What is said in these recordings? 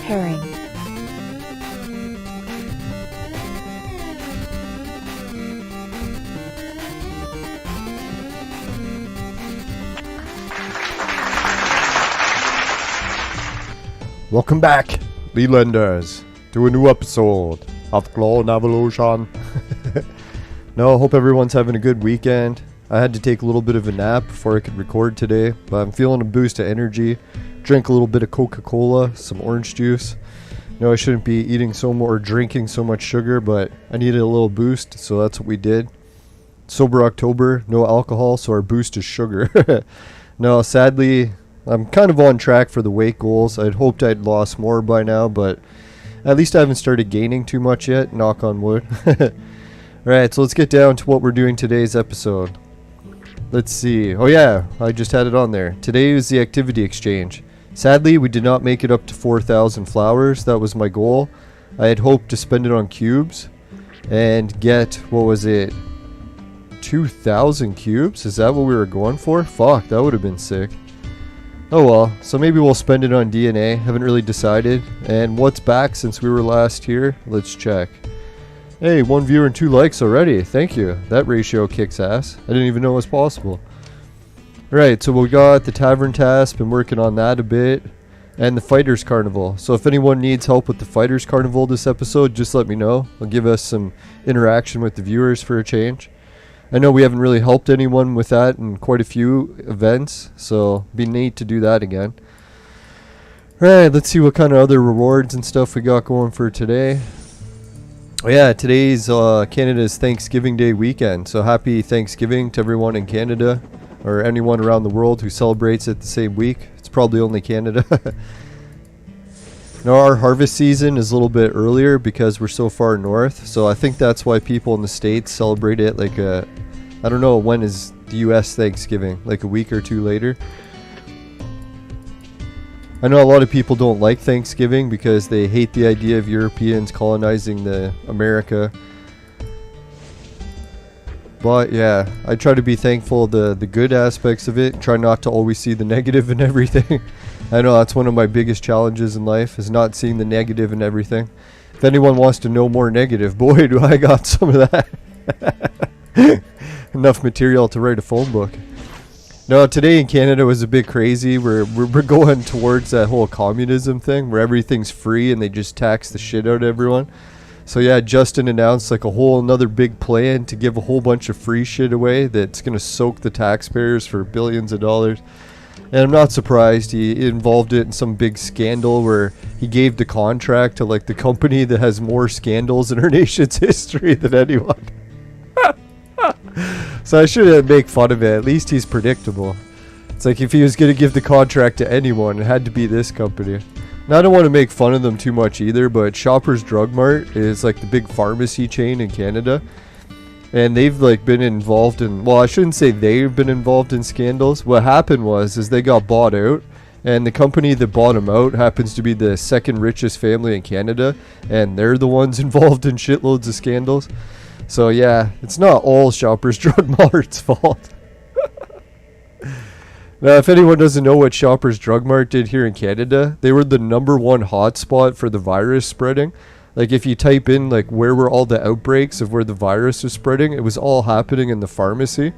Herring. Welcome back, Lelanders, to a new episode of Clone Evolution. No, hope everyone's having a good weekend. I had to take a little bit of a nap before I could record today, but I'm feeling a boost of energy. Drank a little bit of Coca-Cola, some orange juice. No, I shouldn't be eating or drinking so much sugar, but I needed a little boost, so that's what we did. Sober October, no alcohol, so our boost is sugar. No, sadly, I'm kind of on track for the weight goals. I'd hoped I'd lost more by now, but at least I haven't started gaining too much yet, knock on wood. Alright, so let's get down to what we're doing today's episode. Let's see. Oh yeah, I just had it on there. Today is the activity exchange. Sadly, we did not make it up to 4,000 flowers. That was my goal. I had hoped to spend it on cubes and get, what was it, 2,000 cubes? Is that what we were going for? Fuck, that would have been sick. Oh well, so maybe we'll spend it on DNA. Haven't really decided. And what's back since we were last here? Let's check. Hey, 1 viewer and 2 likes already. Thank you. That ratio kicks ass. I didn't even know it was possible. Right, so we got the Tavern Task. Been working on that a bit. And the Fighters Carnival. So if anyone needs help with the Fighters Carnival this episode, just let me know. It'll give us some interaction with the viewers for a change. I know we haven't really helped anyone with that in quite a few events, so it'd be neat to do that again. Right, let's see what kind of other rewards and stuff we got going for today. Oh yeah, today's Canada's Thanksgiving Day weekend, so happy Thanksgiving to everyone in Canada, or anyone around the world who celebrates it the same week. It's probably only Canada. Now our harvest season is a little bit earlier because we're so far north, so I think that's why people in the States celebrate it like I don't know, when is the US Thanksgiving? Like a week or two later? I know a lot of people don't like Thanksgiving because they hate the idea of Europeans colonizing America. But yeah, I try to be thankful of the good aspects of it, try not to always see the negative in everything. I know that's one of my biggest challenges in life, is not seeing the negative in everything. If anyone wants to know more negative, boy do I got some of that. Enough material to write a phone book. No, today in Canada was a bit crazy. We're going towards that whole communism thing where everything's free and they just tax the shit out of everyone. So yeah, Justin announced like a whole another big plan to give a whole bunch of free shit away that's going to soak the taxpayers for billions of dollars. And I'm not surprised. He involved it in some big scandal where he gave the contract to like the company that has more scandals in our nation's history than anyone. So I shouldn't make fun of it. At least he's predictable. It's like if he was going to give the contract to anyone, it had to be this company. Now I don't want to make fun of them too much either, but Shoppers Drug Mart is like the big pharmacy chain in Canada. And they've like been involved in, well, I shouldn't say they've been involved in scandals. What happened is they got bought out, and the company that bought them out happens to be the second richest family in Canada, and they're the ones involved in shitloads of scandals. So yeah, it's not all Shoppers Drug Mart's fault. Now, if anyone doesn't know what Shoppers Drug Mart did here in Canada, they were the #1 hotspot for the virus spreading. Like if you type in like where were all the outbreaks of where the virus was spreading, it was all happening in the pharmacy.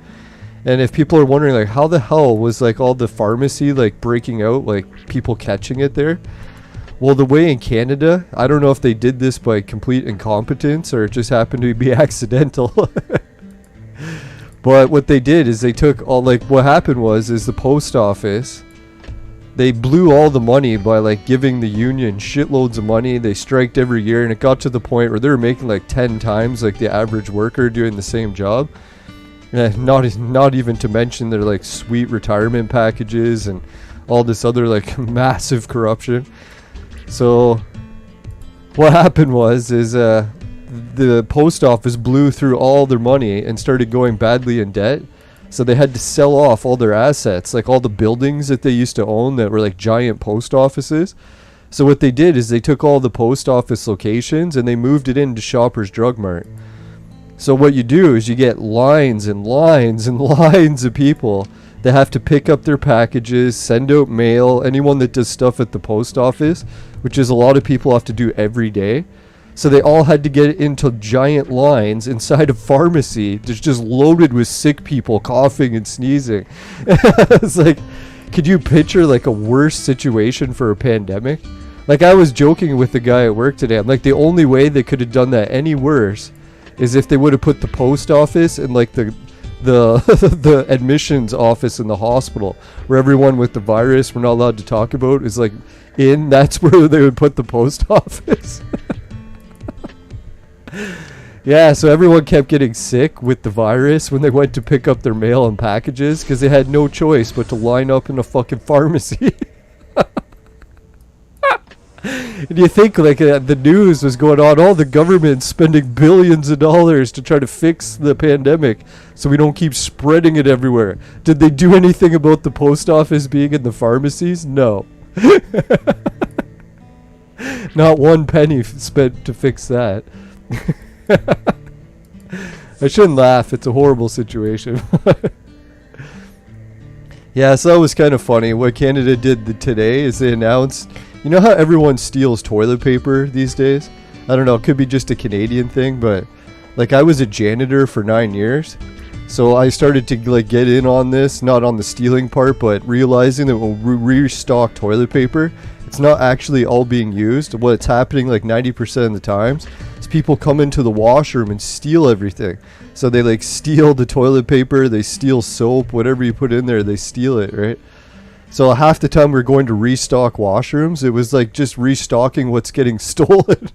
And if people are wondering like how the hell was like all the pharmacy like breaking out, like people catching it there? Well, the way in Canada, I don't know if they did this by complete incompetence or it just happened to be accidental. But what they did is they took all, like what happened is the post office, they blew all the money by like giving the union shitloads of money. They striked every year, and it got to the point where they were making like 10 times like the average worker doing the same job. And not even to mention their like sweet retirement packages and all this other like massive corruption. So what happened is the post office blew through all their money and started going badly in debt. So they had to sell off all their assets, like all the buildings that they used to own that were like giant post offices. So what they did is they took all the post office locations and they moved it into Shoppers Drug Mart. So what you do is you get lines and lines and lines of people that have to pick up their packages, send out mail, anyone that does stuff at the post office, which is a lot of people have to do every day. So they all had to get into giant lines inside a pharmacy that's just loaded with sick people coughing and sneezing. It's like, could you picture like a worse situation for a pandemic? Like, I was joking with the guy at work today. I'm like, the only way they could have done that any worse is if they would have put the post office in like the the admissions office in the hospital, where everyone with the virus we're not allowed to talk about is like in. That's where they would put the post office. Yeah, so everyone kept getting sick with the virus when they went to pick up their mail and packages because they had no choice but to line up in a fucking pharmacy. And you think like the news was going on, all the government spending billions of dollars to try to fix the pandemic so we don't keep spreading it everywhere. Did they do anything about the post office being in the pharmacies? No. Not one penny spent to fix that. I shouldn't laugh. It's a horrible situation. Yeah, so that was kind of funny. What Canada did today is they announced, you know how everyone steals toilet paper these days? I don't know, it could be just a Canadian thing, but like I was a janitor for 9 years. So I started to like get in on this, not on the stealing part, but realizing that when we restock toilet paper, it's not actually all being used. What's happening like 90% of the times is people come into the washroom and steal everything. So they like steal the toilet paper, they steal soap, whatever you put in there, they steal it, right? So half the time we're going to restock washrooms, it was like just restocking what's getting stolen.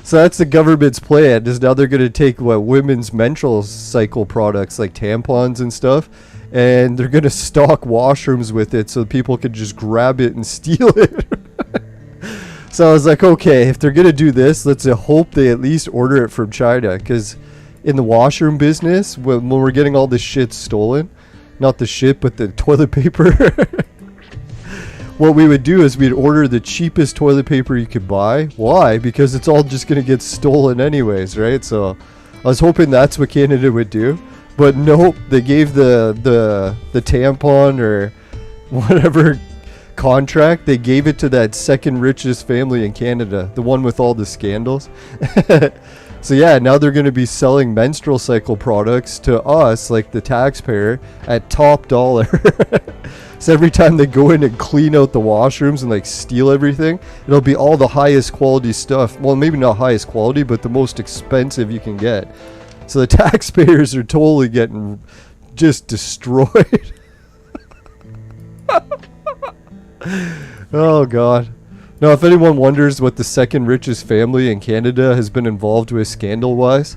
So that's the government's plan, is now they're going to take women's menstrual cycle products like tampons and stuff, and they're going to stock washrooms with it so people can just grab it and steal it. So I was like, okay, if they're going to do this, let's hope they at least order it from China, because in the washroom business, when we're getting all this shit stolen, not the shit, but the toilet paper, what we would do is we'd order the cheapest toilet paper you could buy. Why? Because it's all just going to get stolen anyways, right? So I was hoping that's what Canada would do. But nope, they gave the tampon or whatever contract, they gave it to that second richest family in Canada, the one with all the scandals. So yeah, now they're going to be selling menstrual cycle products to us, like the taxpayer, at top dollar. So every time they go in and clean out the washrooms and like steal everything, it'll be all the highest quality stuff. Well, maybe not highest quality, but the most expensive you can get. So the taxpayers are totally getting just destroyed. Oh God. Now, if anyone wonders what the second richest family in Canada has been involved with scandal-wise,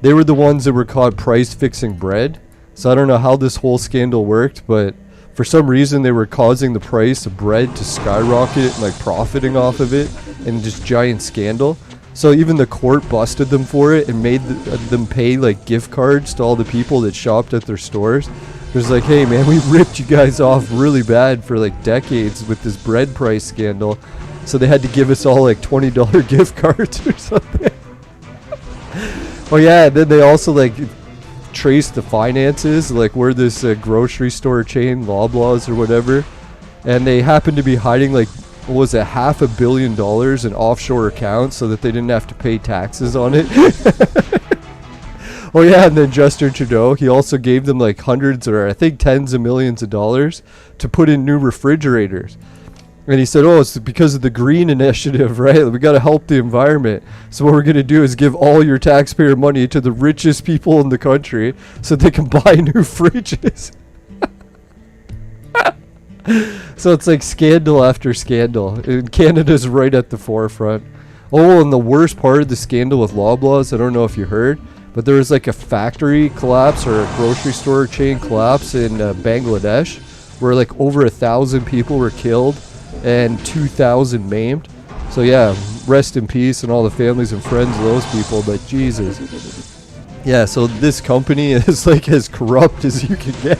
they were the ones that were caught price-fixing bread. So I don't know how this whole scandal worked, but for some reason they were causing the price of bread to skyrocket and like profiting off of it in just giant scandal. So even the court busted them for it and made them pay like gift cards to all the people that shopped at their stores. It was like, hey man, we ripped you guys off really bad for like decades with this bread price scandal. So they had to give us all like $20 gift cards or something. Oh yeah, and then they also like traced the finances, like where this grocery store chain, Loblaws or whatever, and they happened to be hiding like, what was it, $500 million in offshore accounts so that they didn't have to pay taxes on it. Oh yeah, and then Justin Trudeau, he also gave them like hundreds or I think tens of millions of dollars to put in new refrigerators. And he said, oh, it's because of the green initiative, right? We got to help the environment. So what we're going to do is give all your taxpayer money to the richest people in the country so they can buy new fridges. So it's like scandal after scandal. And Canada's right at the forefront. Oh, and the worst part of the scandal with Loblaws, I don't know if you heard, but there was like a factory collapse or a grocery store chain collapse in Bangladesh where like over 1,000 people were killed and 2,000 maimed. So yeah, rest in peace and all the families and friends of those people, but Jesus. Yeah, so this company is like as corrupt as you can get.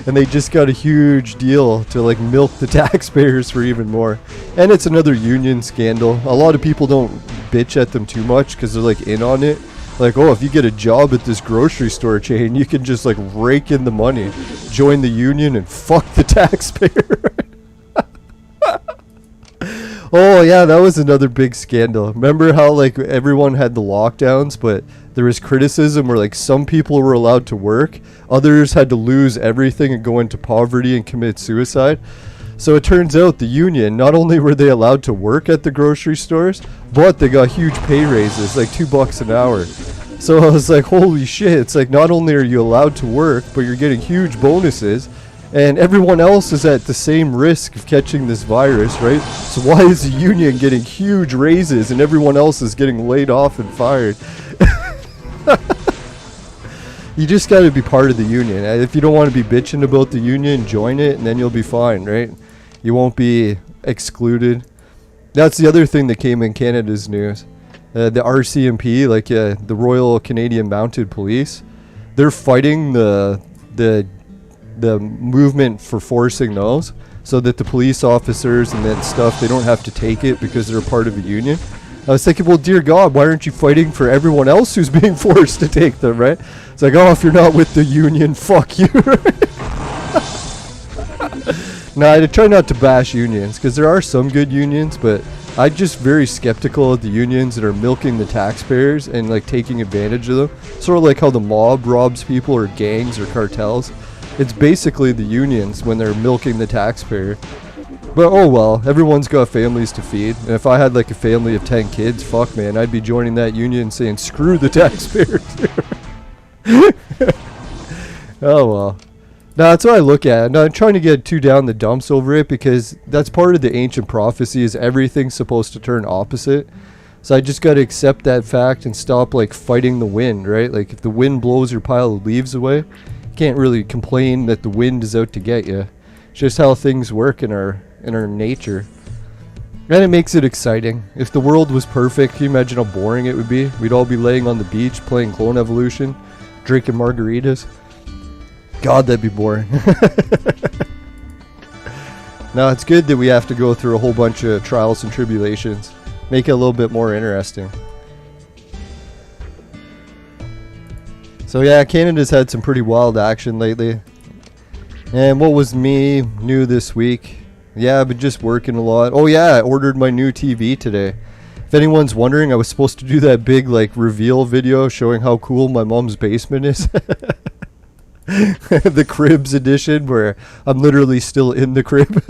And they just got a huge deal to like milk the taxpayers for even more. And it's another union scandal. A lot of people don't bitch at them too much because they're like in on it. Like, oh, if you get a job at this grocery store chain, you can just like rake in the money, join the union, and fuck the taxpayer. Oh yeah, that was another big scandal. Remember how like everyone had the lockdowns, but there was criticism where like some people were allowed to work, others had to lose everything and go into poverty and commit suicide. So it turns out the union, not only were they allowed to work at the grocery stores, but they got huge pay raises, like $2 an hour. So I was like, holy shit, it's like not only are you allowed to work, but you're getting huge bonuses. And everyone else is at the same risk of catching this virus, right? So why is the union getting huge raises and everyone else is getting laid off and fired? You just got to be part of the union. If you don't want to be bitching about the union, join it and then you'll be fine, right? You won't be excluded. That's the other thing that came in Canada's news. The RCMP, like the Royal Canadian Mounted Police, they're fighting the movement for forcing those so that the police officers and then stuff, they don't have to take it because they're a part of a union. I was thinking, well, dear God, why aren't you fighting for everyone else who's being forced to take them, right? It's like, oh, if you're not with the union, fuck you. Nah, I try not to bash unions because there are some good unions, but I'm just very skeptical of the unions that are milking the taxpayers and like taking advantage of them. Sort of like how the mob robs people or gangs or cartels. It's basically the unions when they're milking the taxpayer. But oh well, everyone's got families to feed. And if I had like a family of 10 kids, fuck man, I'd be joining that union saying screw the taxpayers. Oh well. No, that's what I look at. I'm not trying to get too down the dumps over it because that's part of the ancient prophecy is everything's supposed to turn opposite. So I just got to accept that fact and stop like fighting the wind, right? Like if the wind blows your pile of leaves away, can't really complain that the wind is out to get you. It's just how things work in our nature. And it makes it exciting. If the world was perfect, can you imagine how boring it would be? We'd all be laying on the beach playing Clone Evolution, drinking margaritas. God, that'd be boring. No, it's good that we have to go through a whole bunch of trials and tribulations. Make it a little bit more interesting. So yeah, Canada's had some pretty wild action lately. And what was new this week? Yeah, I've been just working a lot. Oh yeah, I ordered my new TV today. If anyone's wondering, I was supposed to do that big like reveal video showing how cool my mom's basement is. The Cribs edition where I'm literally still in the crib.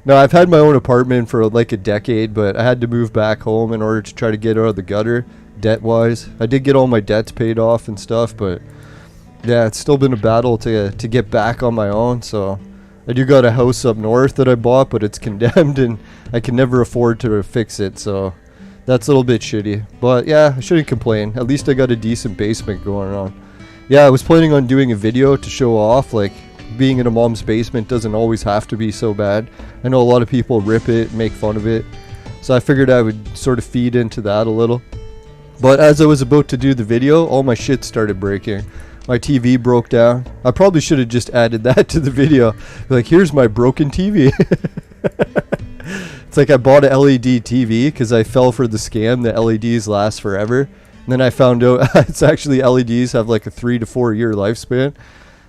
No, I've had my own apartment for like a decade, but I had to move back home in order to try to get out of the gutter. Debt-wise, I did get all my debts paid off and stuff, but yeah, it's still been a battle to get back on my own. So I do got a house up north that I bought, but it's condemned and I can never afford to fix it, so that's a little bit shitty. But yeah, I shouldn't complain. At least I got a decent basement going on. Yeah, I was planning on doing a video to show off like being in a mom's basement doesn't always have to be so bad. I know a lot of people rip it and make fun of it, so I figured I would sort of feed into that a little. But as I was about to do the video, all my shit started breaking. My TV broke down. I probably should have just added that to the video. Like, here's my broken TV. It's like I bought a LED TV because I fell for the scam that LEDs last forever. And then I found out it's actually LEDs have like a 3 to 4 year lifespan.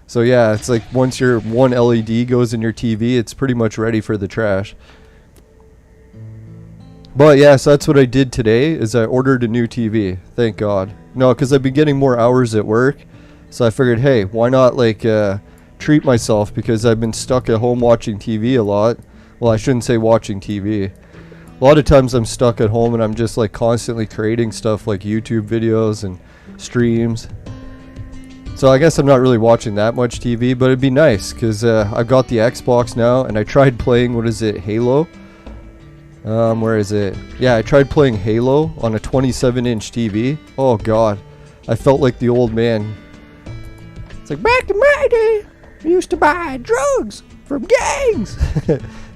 So yeah, it's like once your one LED goes in your TV, it's pretty much ready for the trash. But yeah, so that's what I did today, is I ordered a new TV. Thank God. No, because I've been getting more hours at work. So I figured, hey, why not like treat myself, because I've been stuck at home watching TV a lot. Well, I shouldn't say watching TV. A lot of times I'm stuck at home and I'm just like constantly creating stuff like YouTube videos and streams. So I guess I'm not really watching that much TV, but it'd be nice because I've got the Xbox now and I tried playing, what is it, Halo? Where is it? Yeah, I tried playing Halo on a 27-inch TV. Oh God, I felt like the old man. It's like, back in my day, we used to buy drugs from gangs.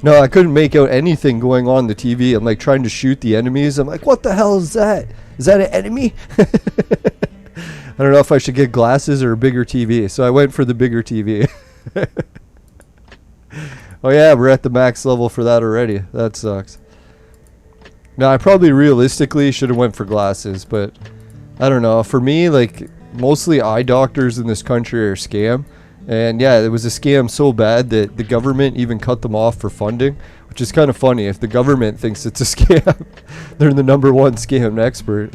No, I couldn't make out anything going on the TV. I'm like trying to shoot the enemies. I'm like, what the hell is that? Is that an enemy? I don't know if I should get glasses or a bigger TV. So I went for the bigger TV. Oh yeah, we're at the max level for that already. That sucks. Now I probably realistically should have went for glasses, but I don't know. For me, like, mostly eye doctors in this country are a scam. And yeah, it was a scam so bad that the government even cut them off for funding, which is kind of funny. If the government thinks it's a scam, they're the #1 scam expert.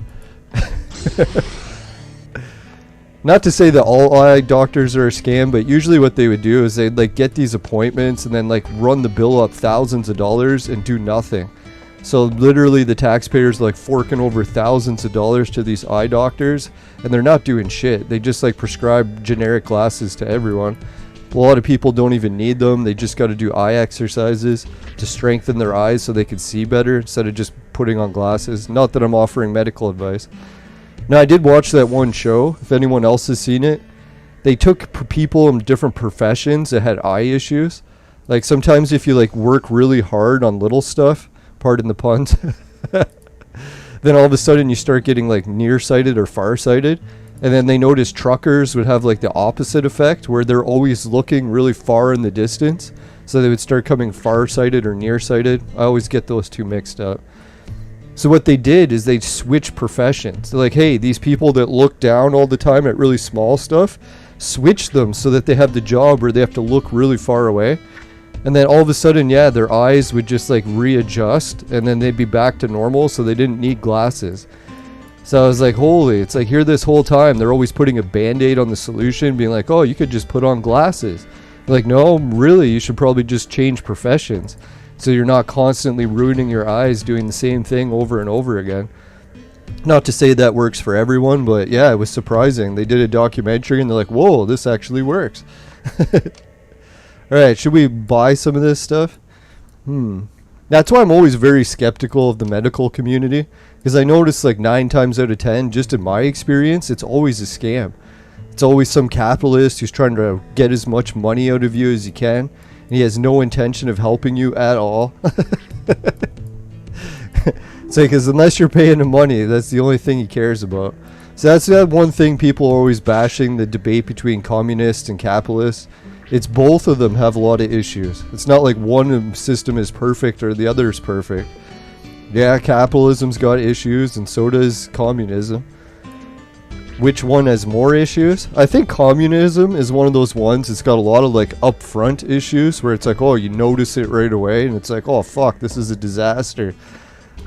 Not to say that all eye doctors are a scam, but usually what they would do is they'd like get these appointments and then like run the bill up thousands of dollars and do nothing. So literally the taxpayers like forking over thousands of dollars to these eye doctors, and they're not doing shit. They just like prescribe generic glasses to everyone. A lot of people don't even need them. They just got to do eye exercises to strengthen their eyes so they can see better instead of just putting on glasses. Not that I'm offering medical advice. Now, I did watch that one show, if anyone else has seen it. They took people in different professions that had eye issues. Like sometimes if you like work really hard on little stuff, pardon the puns, then all of a sudden you start getting like nearsighted or farsighted. And then they noticed truckers would have like the opposite effect where they're always looking really far in the distance. So they would start coming farsighted or nearsighted. I always get those two mixed up. So what they did is they switched professions. They're like, hey, these people that look down all the time at really small stuff, switch them so that they have the job where they have to look really far away. And then all of a sudden, yeah, their eyes would just like readjust and then they'd be back to normal, so they didn't need glasses. So I was like, holy, it's like here this whole time they're always putting a band-aid on the solution, being like, oh, you could just put on glasses. Like, no, really, you should probably just change professions so you're not constantly ruining your eyes doing the same thing over and over again. Not to say that works for everyone, but yeah, it was surprising. They did a documentary and they're like, whoa, this actually works. Alright, should we buy some of this stuff? That's why I'm always very skeptical of the medical community, because I notice like 9 times out of 10, just in my experience, it's always a scam. It's always some capitalist who's trying to get as much money out of you as he can. He has no intention of helping you at all. It's like, because unless you're paying him money, that's the only thing he cares about. So that's that one thing people are always bashing, the debate between communists and capitalists. It's both of them have a lot of issues. It's not like one system is perfect or the other is perfect. Yeah, capitalism's got issues and so does communism. Which one has more issues? I think communism is one of those ones that's got a lot of like upfront issues where it's like, oh, you notice it right away and it's like, oh fuck, this is a disaster.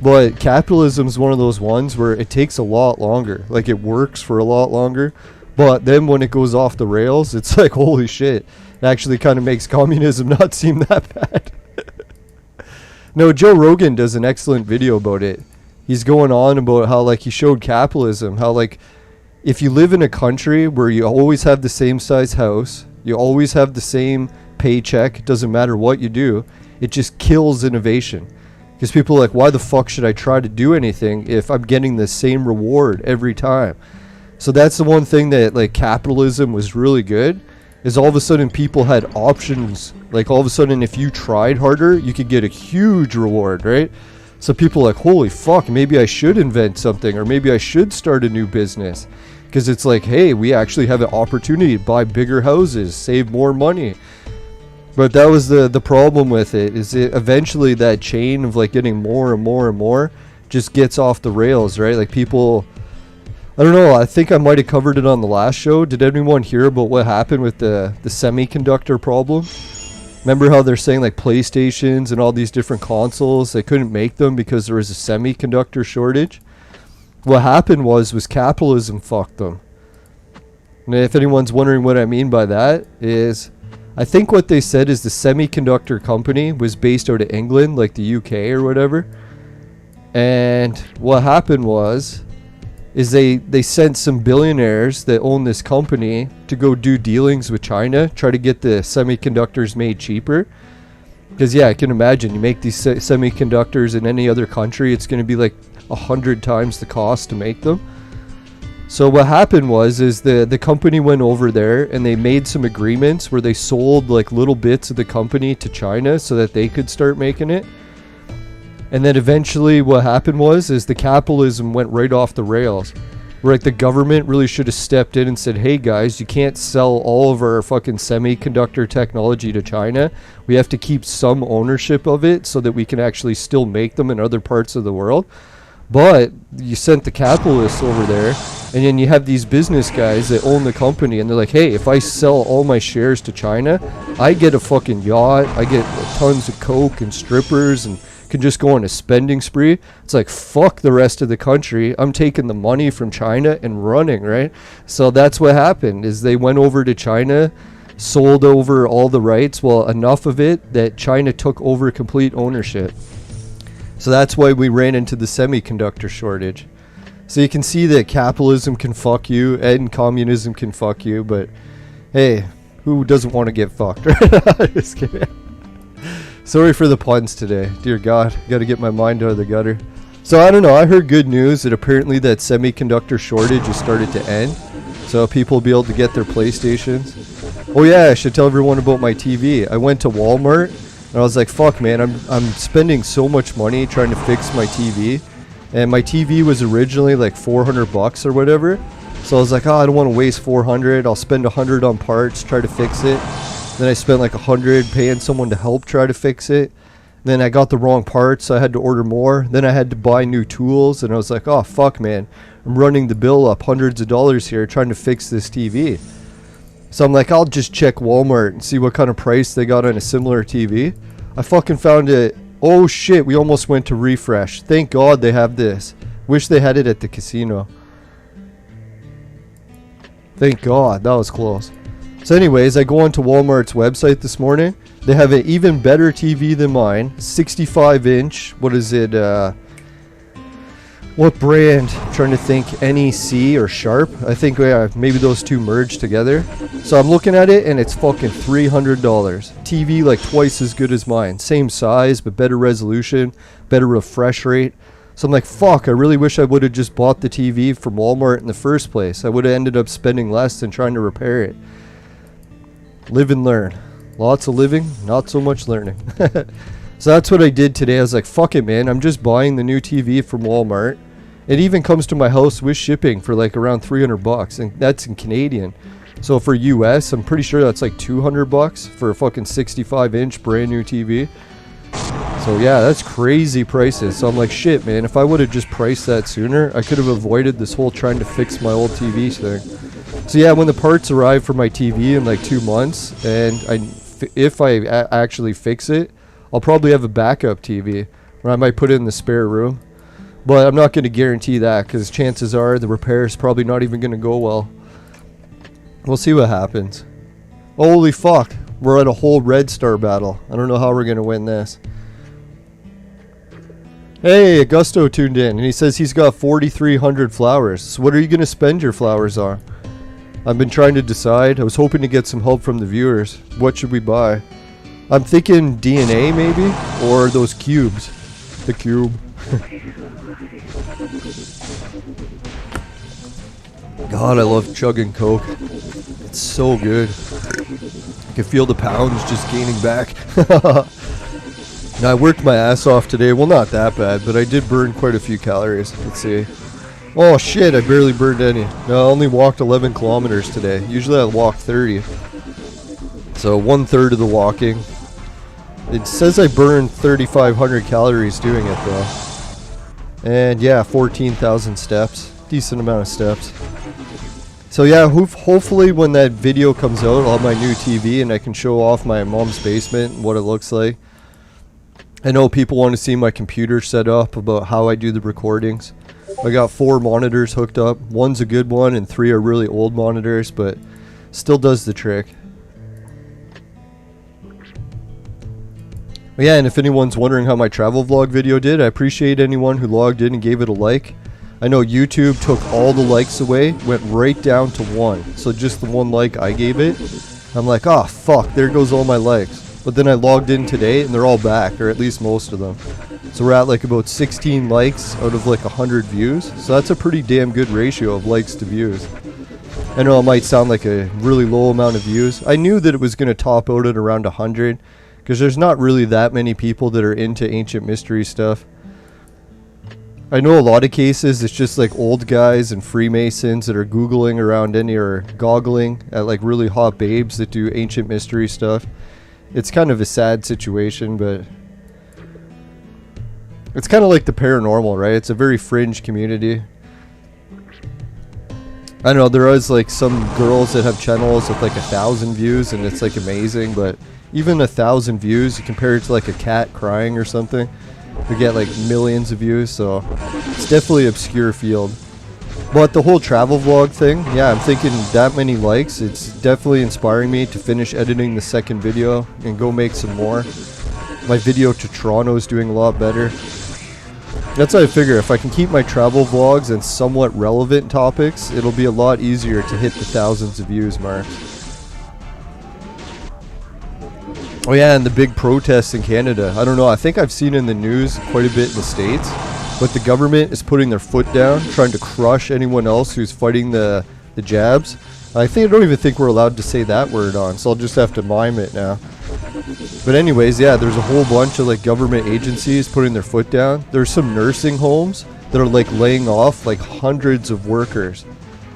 But capitalism is one of those ones where it takes a lot longer. Like it works for a lot longer, but then when it goes off the rails, it's like, holy shit. It actually kind of makes communism not seem that bad. No, Joe Rogan does an excellent video about it. He's going on about how like he showed capitalism, how like if you live in a country where you always have the same size house, you always have the same paycheck, it doesn't matter what you do, it just kills innovation. Because people are like, why the fuck should I try to do anything if I'm getting the same reward every time? So that's the one thing that like capitalism was really good, is all of a sudden people had options. Like all of a sudden if you tried harder, you could get a huge reward, right? So people are like, holy fuck, maybe I should invent something, or maybe I should start a new business. Because it's like, hey, we actually have an opportunity to buy bigger houses, save more money. But that was the problem with it, is it eventually that chain of like getting more and more and more just gets off the rails, right? Like people, I don't know, I think I might have covered it on the last show. Did anyone hear about what happened with the semiconductor problem? Remember how they're saying like PlayStations and all these different consoles, they couldn't make them because there was a semiconductor shortage? What happened was capitalism fucked them. And if anyone's wondering what I mean by that, is I think what they said is the semiconductor company was based out of England, like the UK or whatever. And what happened is they sent some billionaires that own this company to go do dealings with China, try to get the semiconductors made cheaper. Because yeah, I can imagine you make these semiconductors in any other country, it's going to be like 100 times the cost to make them. So what happened was the company went over there and they made some agreements where they sold like little bits of the company to China so that they could start making it. And then eventually what happened was the capitalism went right off the rails. Where like the government really should have stepped in and said, hey guys, you can't sell all of our fucking semiconductor technology to China. We have to keep some ownership of it so that we can actually still make them in other parts of the world. But you sent the capitalists over there, and then you have these business guys that own the company, and they're like, hey, if I sell all my shares to China, I get a fucking yacht, I get tons of coke and strippers, and can just go on a spending spree. It's like, fuck the rest of the country. I'm taking the money from China and running, right? So that's what happened, is they went over to China, sold over all the rights, well, enough of it that China took over complete ownership. So that's why we ran into the semiconductor shortage. So you can see that capitalism can fuck you and communism can fuck you, but hey, who doesn't want to get fucked, right? Just kidding. Sorry for the puns today. Dear God, gotta get my mind out of the gutter. So I don't know, I heard good news that apparently that semiconductor shortage has started to end. So people will be able to get their PlayStations. Oh yeah, I should tell everyone about my TV. I went to Walmart and I was like, fuck man, I'm spending so much money trying to fix my TV. And my TV was originally like $400 or whatever. So I was like, oh, I don't want to waste 400. I'll spend 100 on parts, try to fix it. Then I spent like 100 paying someone to help try to fix it. Then I got the wrong parts, so I had to order more. Then I had to buy new tools, and I was like, oh fuck man, I'm running the bill up hundreds of dollars here trying to fix this TV. So I'm like, I'll just check Walmart and see what kind of price they got on a similar TV. I fucking found it. Oh shit, we almost went to refresh. Thank God they have this. Wish they had it at the casino. Thank God, that was close. So anyways, I go onto Walmart's website this morning. They have an even better TV than mine. 65 inch. What is it? What brand? I'm trying to think. NEC or Sharp. I think maybe those two merged together. So I'm looking at it and it's fucking $300. TV like twice as good as mine. Same size but better resolution, better refresh rate. So I'm like, fuck, I really wish I would have just bought the TV from Walmart in the first place. I would have ended up spending less than trying to repair it. Live and learn. Lots of living, not so much learning. So that's what I did today. I was like, fuck it, man. I'm just buying the new TV from Walmart. It even comes to my house with shipping for like around $300, and that's in Canadian. So for US, I'm pretty sure that's like $200 for a fucking 65-inch brand new TV. So yeah, that's crazy prices. So I'm like, shit, man. If I would have just priced that sooner, I could have avoided this whole trying to fix my old TV thing. So yeah, when the parts arrive for my TV in like 2 months, and if I actually fix it, I'll probably have a backup TV, or I might put it in the spare room. But I'm not going to guarantee that, because chances are the repair is probably not even going to go well. We'll see what happens. Holy fuck, we're at a whole red star battle. I don't know how we're going to win this. Hey, Augusto tuned in, and he says he's got 4,300 flowers. So what are you going to spend your flowers on? I've been trying to decide. I was hoping to get some help from the viewers. What should we buy? I'm thinking DNA maybe, or those cubes. The cube. God, I love chugging Coke. It's so good. I can feel the pounds just gaining back. Now, I worked my ass off today. Well, not that bad, but I did burn quite a few calories. Let's see. Oh shit, I barely burned any. No, I only walked 11 kilometers today. Usually I walk 30. So 1/3 of the walking. It says I burned 3,500 calories doing it though. And yeah, 14,000 steps. Decent amount of steps. So yeah, hopefully when that video comes out, I'll have my new TV and I can show off my mom's basement and what it looks like. I know people want to see my computer set up, about how I do the recordings. I got 4 monitors hooked up. 1's a good one and 3 are really old monitors, but still does the trick. But yeah, and if anyone's wondering how my travel vlog video did, I appreciate anyone who logged in and gave it a like. I know YouTube took all the likes away, went right down to 1. So just the 1 like I gave it. I'm like, oh fuck, there goes all my likes. But then I logged in today and they're all back, or at least most of them. So we're at like about 16 likes out of like 100 views. So that's a pretty damn good ratio of likes to views. I know it might sound like a really low amount of views. I knew that it was going to top out at around 100, because there's not really that many people that are into ancient mystery stuff. I know a lot of cases it's just like old guys and Freemasons that are googling around or goggling at like really hot babes that do ancient mystery stuff. It's kind of a sad situation, but it's kind of like the paranormal, right? It's a very fringe community. I don't know, there is like some girls that have channels with like 1,000 views and it's like amazing, but even 1,000 views, you compare it to like a cat crying or something, we get like millions of views, so it's definitely an obscure field. But the whole travel vlog thing, yeah, I'm thinking that many likes, it's definitely inspiring me to finish editing the second video and go make some more. My video to Toronto is doing a lot better. That's how I figure, if I can keep my travel vlogs and somewhat relevant topics, it'll be a lot easier to hit the thousands of views mark. Oh yeah, and the big protests in Canada. I don't know, I think I've seen in the news quite a bit in the States, but the government is putting their foot down, trying to crush anyone else who's fighting the jabs. I don't even think we're allowed to say that word on, so I'll just have to mime it now. But anyways, yeah, there's a whole bunch of like government agencies putting their foot down. There's some nursing homes that are like laying off like hundreds of workers.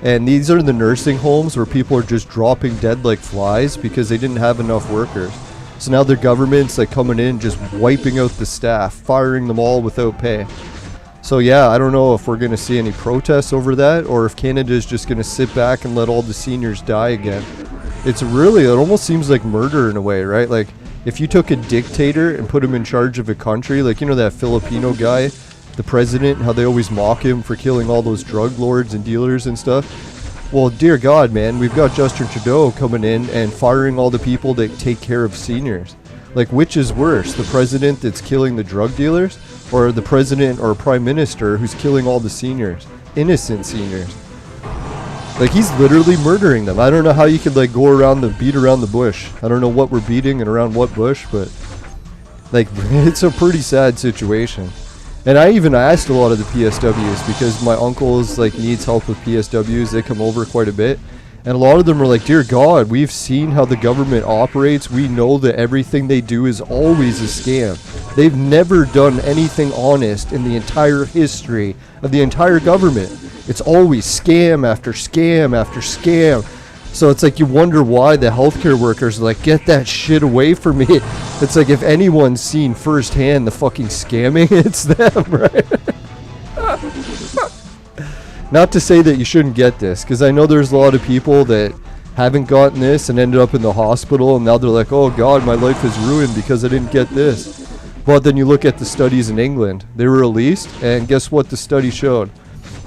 And these are the nursing homes where people are just dropping dead like flies because they didn't have enough workers. So now their government's like coming in, just wiping out the staff, firing them all without pay. So yeah, I don't know if we're going to see any protests over that, or if Canada's just going to sit back and let all the seniors die again. It almost seems like murder in a way, right? Like, if you took a dictator and put him in charge of a country, like, you know that Filipino guy, the president, how they always mock him for killing all those drug lords and dealers and stuff? Well, dear God, man, we've got Justin Trudeau coming in and firing all the people that take care of seniors. Like, which is worse, the president that's killing the drug dealers, or the president or prime minister who's killing all the seniors, innocent seniors? Like, he's literally murdering them. I don't know how you could like go around beat around the bush. I don't know what we're beating and around what bush, but like, it's a pretty sad situation. And I even asked a lot of the PSWs, because my uncles like needs help with PSWs. They come over quite a bit, and a lot of them are like, dear God, we've seen how the government operates. We know that everything they do is always a scam. They've never done anything honest in the entire history of the entire government. It's always scam after scam after scam. So it's like you wonder why the healthcare workers are like, get that shit away from me. It's like if anyone's seen firsthand the fucking scamming, it's them, right? Not to say that you shouldn't get this, because I know there's a lot of people that haven't gotten this and ended up in the hospital, and now they're like, oh God, my life is ruined because I didn't get this. But then you look at the studies in England, they were released, and guess what the study showed?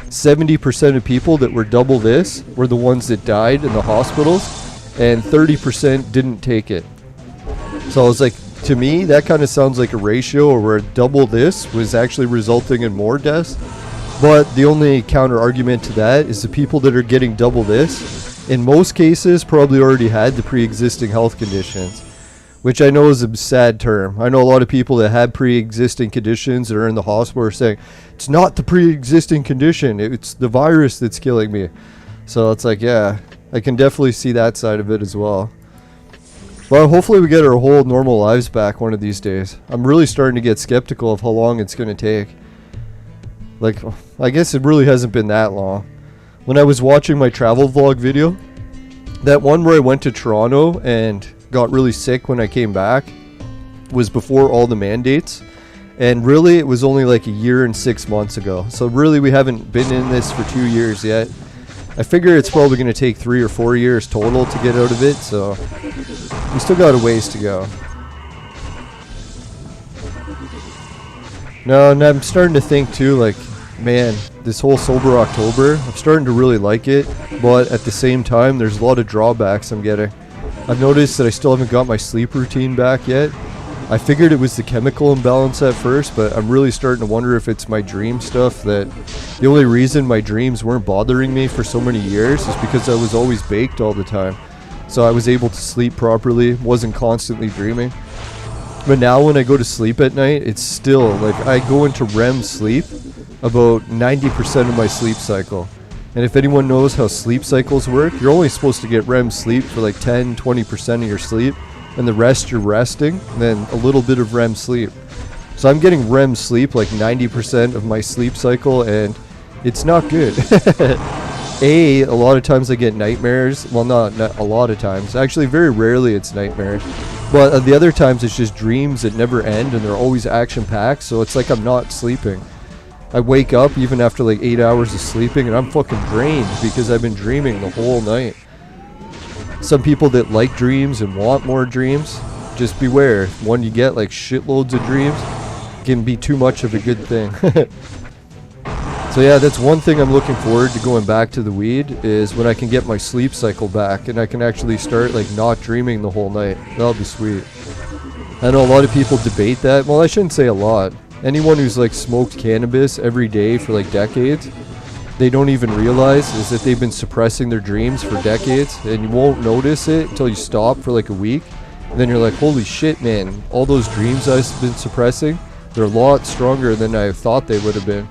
70% of people that were double this were the ones that died in the hospitals, and 30% didn't take it. So I was like, to me, that kind of sounds like a ratio where double this was actually resulting in more deaths. But the only counter argument to that is the people that are getting double this, in most cases, probably already had the pre-existing health conditions, which I know is a sad term. I know a lot of people that had pre-existing conditions that are in the hospital are saying, it's not the pre-existing condition, it's the virus that's killing me. So it's like, yeah, I can definitely see that side of it as well. Well, hopefully we get our whole normal lives back one of these days. I'm really starting to get skeptical of how long it's going to take. Like, I guess it really hasn't been that long. When I was watching my travel vlog video, that one where I went to Toronto and got really sick when I came back was before all the mandates, and really it was only like a year and 6 months ago. So really we haven't been in this for 2 years yet. I figure it's probably going to take 3 or 4 years total to get out of it, so we still got a ways to go. No, and I'm starting to think too, like, man, this whole sober October, I'm starting to really like it, but at the same time there's a lot of drawbacks I'm getting. I've noticed that I still haven't got my sleep routine back yet. I figured it was the chemical imbalance at first, but I'm really starting to wonder if it's my dream stuff, that the only reason my dreams weren't bothering me for so many years is because I was always baked all the time. So I was able to sleep properly, wasn't constantly dreaming. But now when I go to sleep at night, it's still like I go into REM sleep about 90% of my sleep cycle. And if anyone knows how sleep cycles work, you're only supposed to get REM sleep for like 10-20% of your sleep, and the rest you're resting, and then a little bit of REM sleep. So I'm getting REM sleep like 90% of my sleep cycle, and it's not good. A lot of times I get nightmares. Well, not a lot of times. Actually, very rarely it's nightmares. But the other times it's just dreams that never end, and they're always action-packed, so it's like I'm not sleeping. I wake up even after like 8 hours of sleeping, and I'm fucking drained because I've been dreaming the whole night. Some people that like dreams and want more dreams, just beware. When you get like shitloads of dreams, it can be too much of a good thing. So yeah, that's one thing I'm looking forward to going back to the weed, is when I can get my sleep cycle back and I can actually start like not dreaming the whole night. That'll be sweet. I know a lot of people debate that. Well, I shouldn't say a lot. Anyone who's like smoked cannabis every day for like decades, they don't even realize is that they've been suppressing their dreams for decades, and you won't notice it until you stop for like a week. And then you're like, holy shit, man, all those dreams I've been suppressing, they're a lot stronger than I thought they would have been.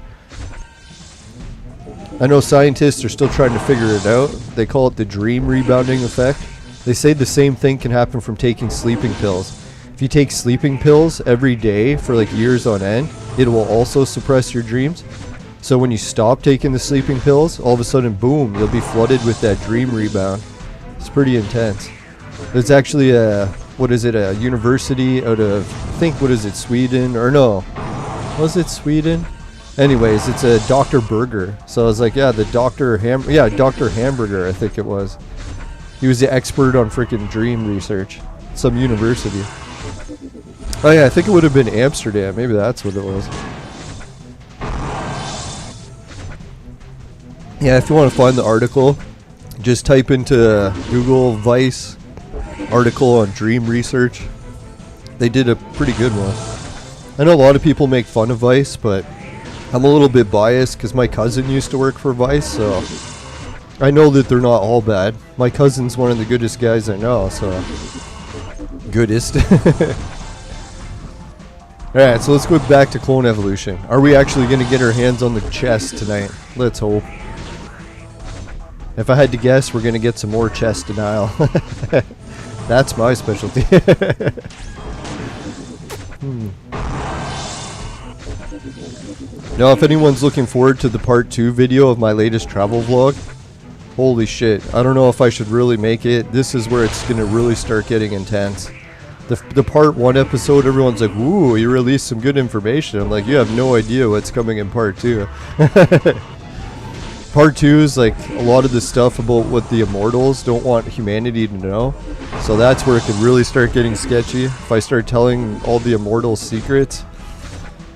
I know scientists are still trying to figure it out. They call it the dream rebounding effect. They say the same thing can happen from taking sleeping pills. If you take sleeping pills every day for like years on end, it will also suppress your dreams. So when you stop taking the sleeping pills, all of a sudden, boom, you'll be flooded with that dream rebound. It's pretty intense. There's actually a university out of, I think, what is it, Sweden? Or no, was it Sweden? Anyways, it's a Dr. Burger. So I was like, yeah, Dr. Hamburger, I think it was. He was the expert on freaking dream research. Some university. Oh yeah, I think it would have been Amsterdam. Maybe that's what it was. Yeah, if you want to find the article, just type into Google Vice article on dream research. They did a pretty good one. I know a lot of people make fun of Vice, but I'm a little bit biased because my cousin used to work for Vice, so I know that they're not all bad. My cousin's one of the goodest guys I know, so goodest. Alright, so let's go back to clone evolution. Are we actually going to get our hands on the chest tonight? Let's hope. If I had to guess, we're going to get some more chest denial. That's my specialty. Now, if anyone's looking forward to the part 2 video of my latest travel vlog, holy shit, I don't know if I should really make it. This is where it's going to really start getting intense. The part 1 episode, everyone's like, ooh, you released some good information. I'm like, you have no idea what's coming in part 2. Part 2 is like a lot of the stuff about what the immortals don't want humanity to know. So that's where it can really start getting sketchy. If I start telling all the immortals secrets.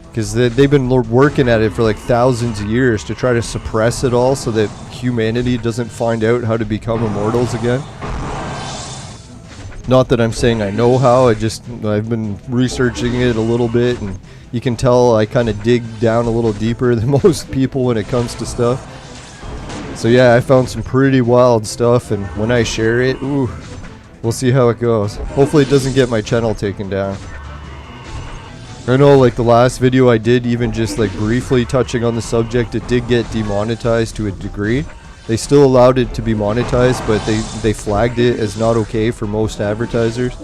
Because they've been working at it for like thousands of years to try to suppress it all so that humanity doesn't find out how to become immortals again. Not that I'm saying I know how, I've been researching it a little bit, and you can tell I kind of dig down a little deeper than most people when it comes to stuff. So yeah, I found some pretty wild stuff, and when I share it, ooh, we'll see how it goes. Hopefully it doesn't get my channel taken down. I know like the last video I did, even just like briefly touching on the subject, it did get demonetized to a degree. They still allowed it to be monetized, but they flagged it as not okay for most advertisers.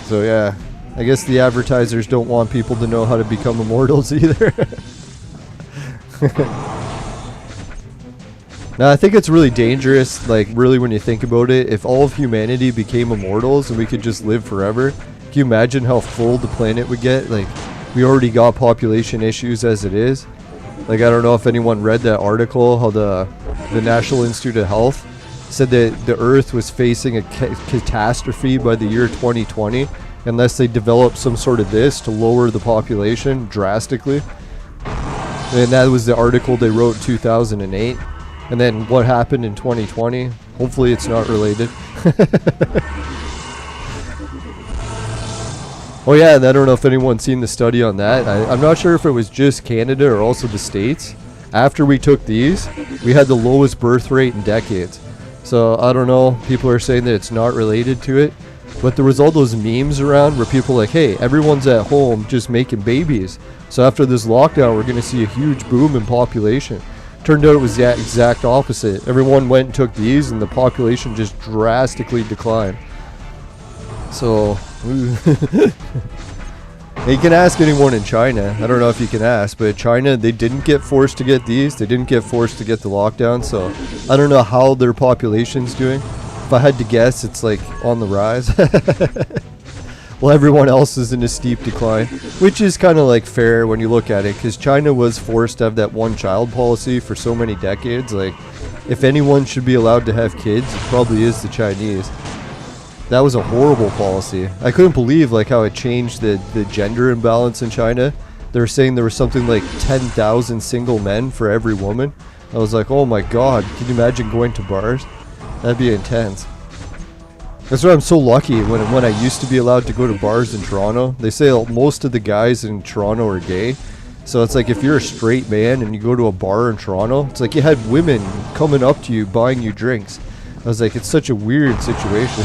So yeah, I guess the advertisers don't want people to know how to become immortals either. Now I think it's really dangerous, like really when you think about it, if all of humanity became immortals and we could just live forever. Can you imagine how full the planet would get? Like, we already got population issues as it is. Like, I don't know if anyone read that article, how the National Institute of Health said that the Earth was facing a catastrophe by the year 2020 unless they develop some sort of this to lower the population drastically. And that was the article they wrote in 2008. And then what happened in 2020? Hopefully it's not related. Oh yeah, and I don't know if anyone's seen the study on that. I'm not sure if it was just Canada or also the States. After we took these, we had the lowest birth rate in decades. So I don't know, people are saying that it's not related to it. But there was all those memes around where people were like, hey, everyone's at home just making babies. So after this lockdown, we're going to see a huge boom in population. Turned out it was the exact opposite. Everyone went and took these and the population just drastically declined. So, you can ask anyone in China. I don't know if you can ask, but China, they didn't get forced to get these. They didn't get forced to get the lockdown. So I don't know how their population's doing. If I had to guess, it's like on the rise. Well, everyone else is in a steep decline, which is kind of like fair when you look at it, because China was forced to have that one-child policy for so many decades. Like, if anyone should be allowed to have kids, it probably is the Chinese. That was a horrible policy. I couldn't believe like how it changed the gender imbalance in China. They were saying there was something like 10,000 single men for every woman. I was like, oh my god, can you imagine going to bars? That'd be intense. That's why I'm so lucky when I used to be allowed to go to bars in Toronto. They say most of the guys in Toronto are gay. So it's like if you're a straight man and you go to a bar in Toronto, it's like you had women coming up to you buying you drinks. I was like, it's such a weird situation.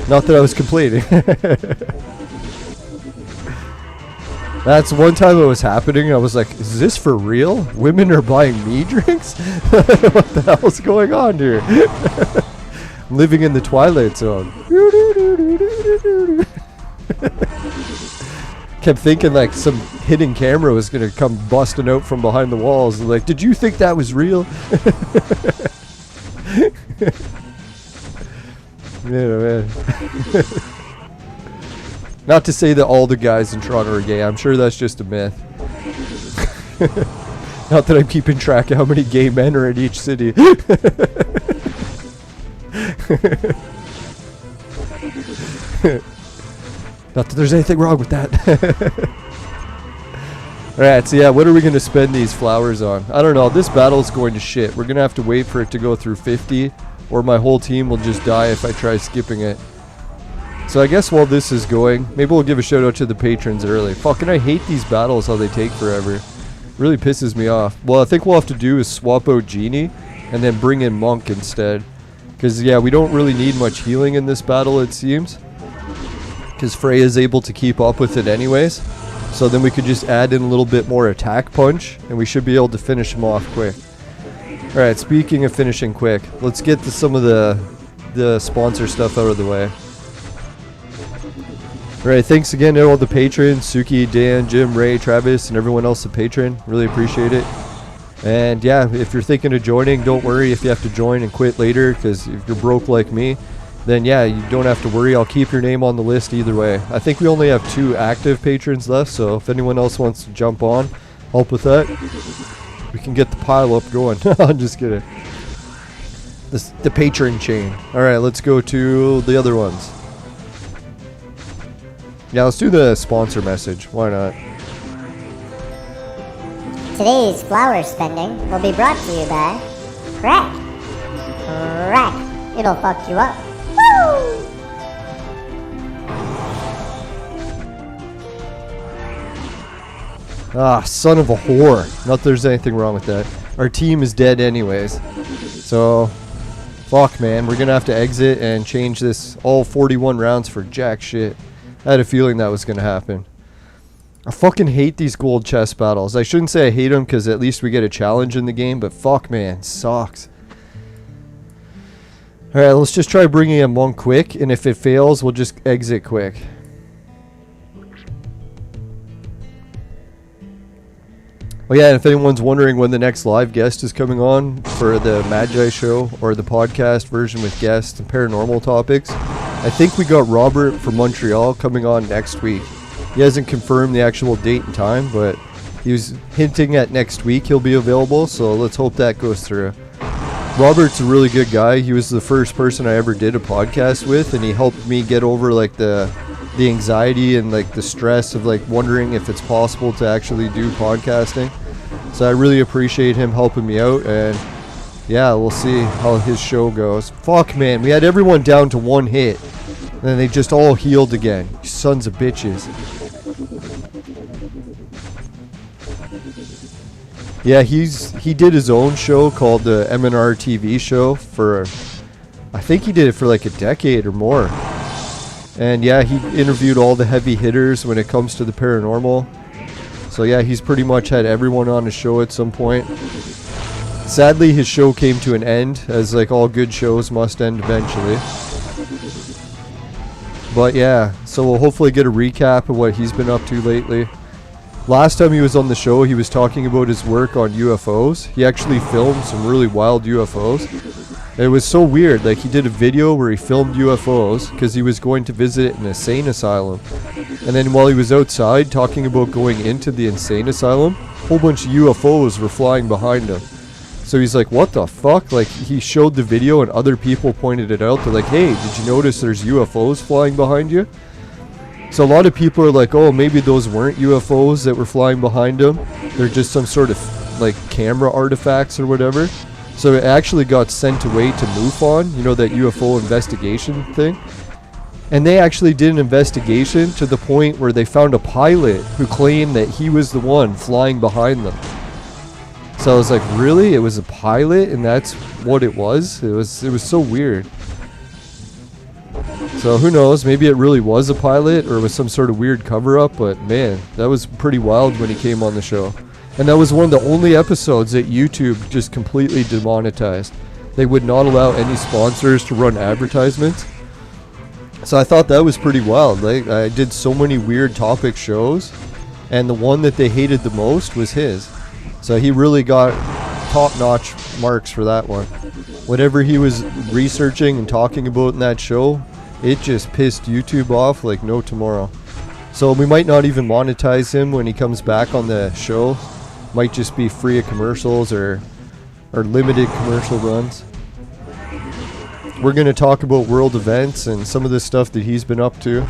Not that I was complaining. That's one time it was happening. I was like, is this for real? Women are buying me drinks? What the hell's going on here? I'm living in the Twilight Zone. Kept thinking like some hidden camera was going to come busting out from behind the walls. And like, did you think that was real? Yeah, man. Not to say that all the guys in Toronto are gay. I'm sure that's just a myth. Not that I'm keeping track of how many gay men are in each city. Not that there's anything wrong with that. Alright, so yeah, what are we going to spend these flowers on? I don't know. This battle's going to shit. We're going to have to wait for it to go through 50, or my whole team will just die if I try skipping it. So I guess while this is going, maybe we'll give a shout out to the patrons early. Fucking I hate these battles, how they take forever. Really pisses me off. Well, I think we'll have to do is swap out Genie, and then bring in Monk instead. Because, yeah, we don't really need much healing in this battle, it seems. Because Freya is able to keep up with it anyways. So then we could just add in a little bit more attack punch, and we should be able to finish him off quick. Alright, speaking of finishing quick, let's get to some of the sponsor stuff out of the way. Alright, thanks again to all the patrons, Suki, Dan, Jim, Ray, Travis, and everyone else a patron. Really appreciate it. And yeah, if you're thinking of joining, don't worry if you have to join and quit later, because if you're broke like me, then yeah, you don't have to worry. I'll keep your name on the list either way. I think we only have 2 active patrons left, so if anyone else wants to jump on, help with that, we can get the pile up going. I'm just kidding. The patron chain. Alright, let's go to the other ones. Yeah, let's do the sponsor message. Why not? Today's flower spending will be brought to you by Crack. Crack. It'll fuck you up. Woo! Ah, son of a whore. Not that there's anything wrong with that. Our team is dead anyways. So, fuck man, we're gonna have to exit and change this all 41 rounds for jack shit. I had a feeling that was gonna happen. I fucking hate these gold chest battles. I shouldn't say I hate them because at least we get a challenge in the game, but fuck man, sucks. Alright, let's just try bringing in Monk quick, and if it fails, we'll just exit quick. Oh yeah, and if anyone's wondering when the next live guest is coming on for the Magi show, or the podcast version with guests and paranormal topics, I think we got Robert from Montreal coming on next week. He hasn't confirmed the actual date and time, but he was hinting at next week he'll be available, so let's hope that goes through. Robert's a really good guy. He was the first person I ever did a podcast with, and he helped me get over like the anxiety and like the stress of like wondering if it's possible to actually do podcasting. So I really appreciate him helping me out, and yeah, we'll see how his show goes. Fuck man, we had everyone down to 1 hit, and then they just all healed again. You sons of bitches. Yeah, he did his own show called the MNR TV show for I think he did it for like a decade or more. And yeah, he interviewed all the heavy hitters when it comes to the paranormal. So yeah, he's pretty much had everyone on his show at some point. Sadly, his show came to an end, as like all good shows must end eventually. But yeah, so we'll hopefully get a recap of what he's been up to lately. Last time he was on the show, he was talking about his work on UFOs. He actually filmed some really wild UFOs. It was so weird, like he did a video where he filmed UFOs because he was going to visit an insane asylum. And then while he was outside talking about going into the insane asylum, a whole bunch of UFOs were flying behind him. So he's like, what the fuck? Like, he showed the video and other people pointed it out. They're like, hey, did you notice there's UFOs flying behind you? So a lot of people are like, oh, maybe those weren't UFOs that were flying behind him. They're just some sort of like camera artifacts or whatever. So it actually got sent away to MUFON, you know, that UFO investigation thing. And they actually did an investigation to the point where they found a pilot who claimed that he was the one flying behind them. So I was like, really? It was a pilot and that's what it was? It was so weird. So who knows, maybe it really was a pilot or it was some sort of weird cover-up, but man, that was pretty wild when he came on the show. And that was one of the only episodes that YouTube just completely demonetized. They would not allow any sponsors to run advertisements. So I thought that was pretty wild. Like, I did so many weird topic shows, and the one that they hated the most was his. So he really got top-notch marks for that one. Whatever he was researching and talking about in that show, it just pissed YouTube off like no tomorrow. So we might not even monetize him when he comes back on the show. Might just be free of commercials or limited commercial runs. We're going to talk about world events and some of the stuff that he's been up to.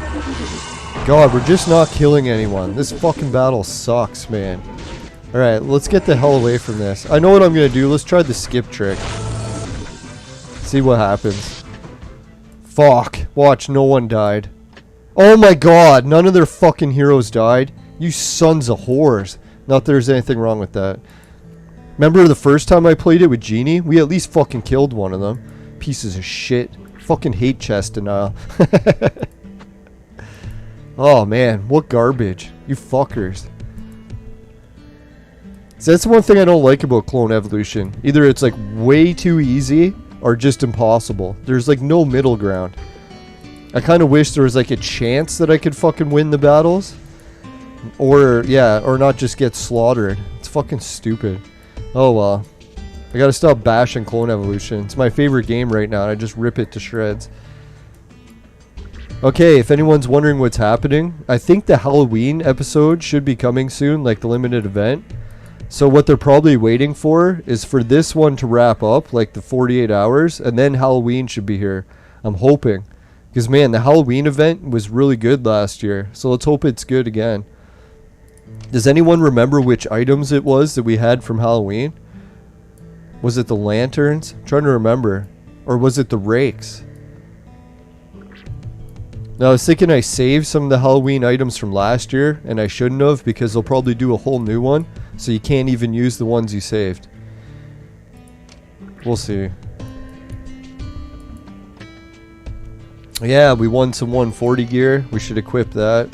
God, we're just not killing anyone. This fucking battle sucks, man. Alright, let's get the hell away from this. I know what I'm going to do. Let's try the skip trick. See what happens. Fuck. Watch, no one died. Oh my god, none of their fucking heroes died. You sons of whores. Not that there's anything wrong with that. Remember the first time I played it with Genie? We at least fucking killed one of them. Pieces of shit. Fucking hate chest denial. Oh man, what garbage. You fuckers. So that's the one thing I don't like about Clone Evolution. Either it's like way too easy or just impossible. There's like no middle ground. I kind of wish there was like a chance that I could fucking win the battles. Or, yeah, or not just get slaughtered. It's fucking stupid. Oh well. I gotta stop bashing Clone Evolution. It's my favorite game right now and I just rip it to shreds. Okay, if anyone's wondering what's happening, I think the Halloween episode should be coming soon, like the limited event. So what they're probably waiting for is for this one to wrap up, like the 48 hours, and then Halloween should be here. I'm hoping. Because man, the Halloween event was really good last year, so let's hope it's good again. Does anyone remember which items it was that we had from Halloween? Was it the lanterns? I'm trying to remember. Or was it the rakes? Now I was thinking I saved some of the Halloween items from last year, and I shouldn't have because they'll probably do a whole new one, so you can't even use the ones you saved. We'll see. Yeah, we won some 140 gear. We should equip that.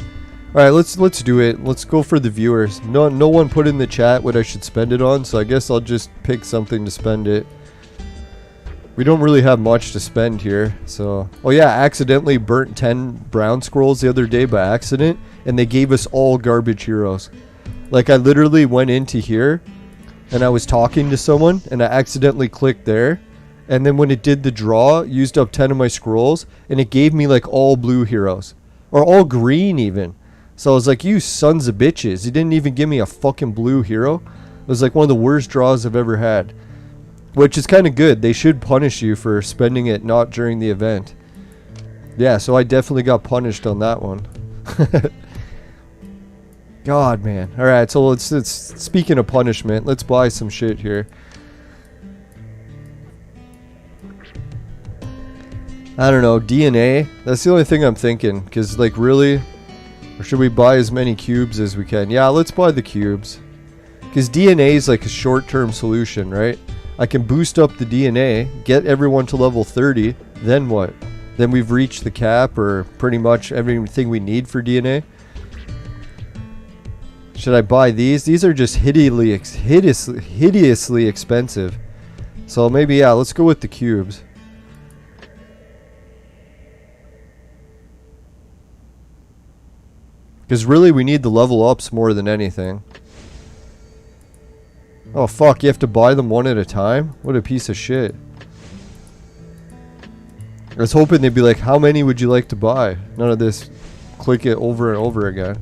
Alright, let's do it. Let's go for the viewers. No one put in the chat what I should spend it on, so I guess I'll just pick something to spend it. We don't really have much to spend here, so... Oh yeah, I accidentally burnt 10 brown scrolls the other day by accident, and they gave us all garbage heroes. Like, I literally went into here, and I was talking to someone, and I accidentally clicked there, and then when it did the draw, used up 10 of my scrolls, and it gave me, like, all blue heroes. Or all green, even. So I was like, you sons of bitches, you didn't even give me a fucking blue hero? It was like one of the worst draws I've ever had. Which is kind of good. They should punish you for spending it not during the event. Yeah, so I definitely got punished on that one. God, man. Alright, so let's speaking of punishment, let's buy some shit here. I don't know, DNA? That's the only thing I'm thinking. Because, like, really? Or should we buy as many cubes as we can? Yeah, let's buy the cubes. Because DNA is like a short-term solution, right? I can boost up the DNA, get everyone to level 30, then what? Then we've reached the cap, or pretty much everything we need for DNA. Should I buy these? These are just hideously expensive. So maybe, yeah, let's go with the cubes. Because really we need the level ups more than anything. Oh fuck, you have to buy them one at a time? What a piece of shit. I was hoping they'd be like, how many would you like to buy? None of this click it over and over again.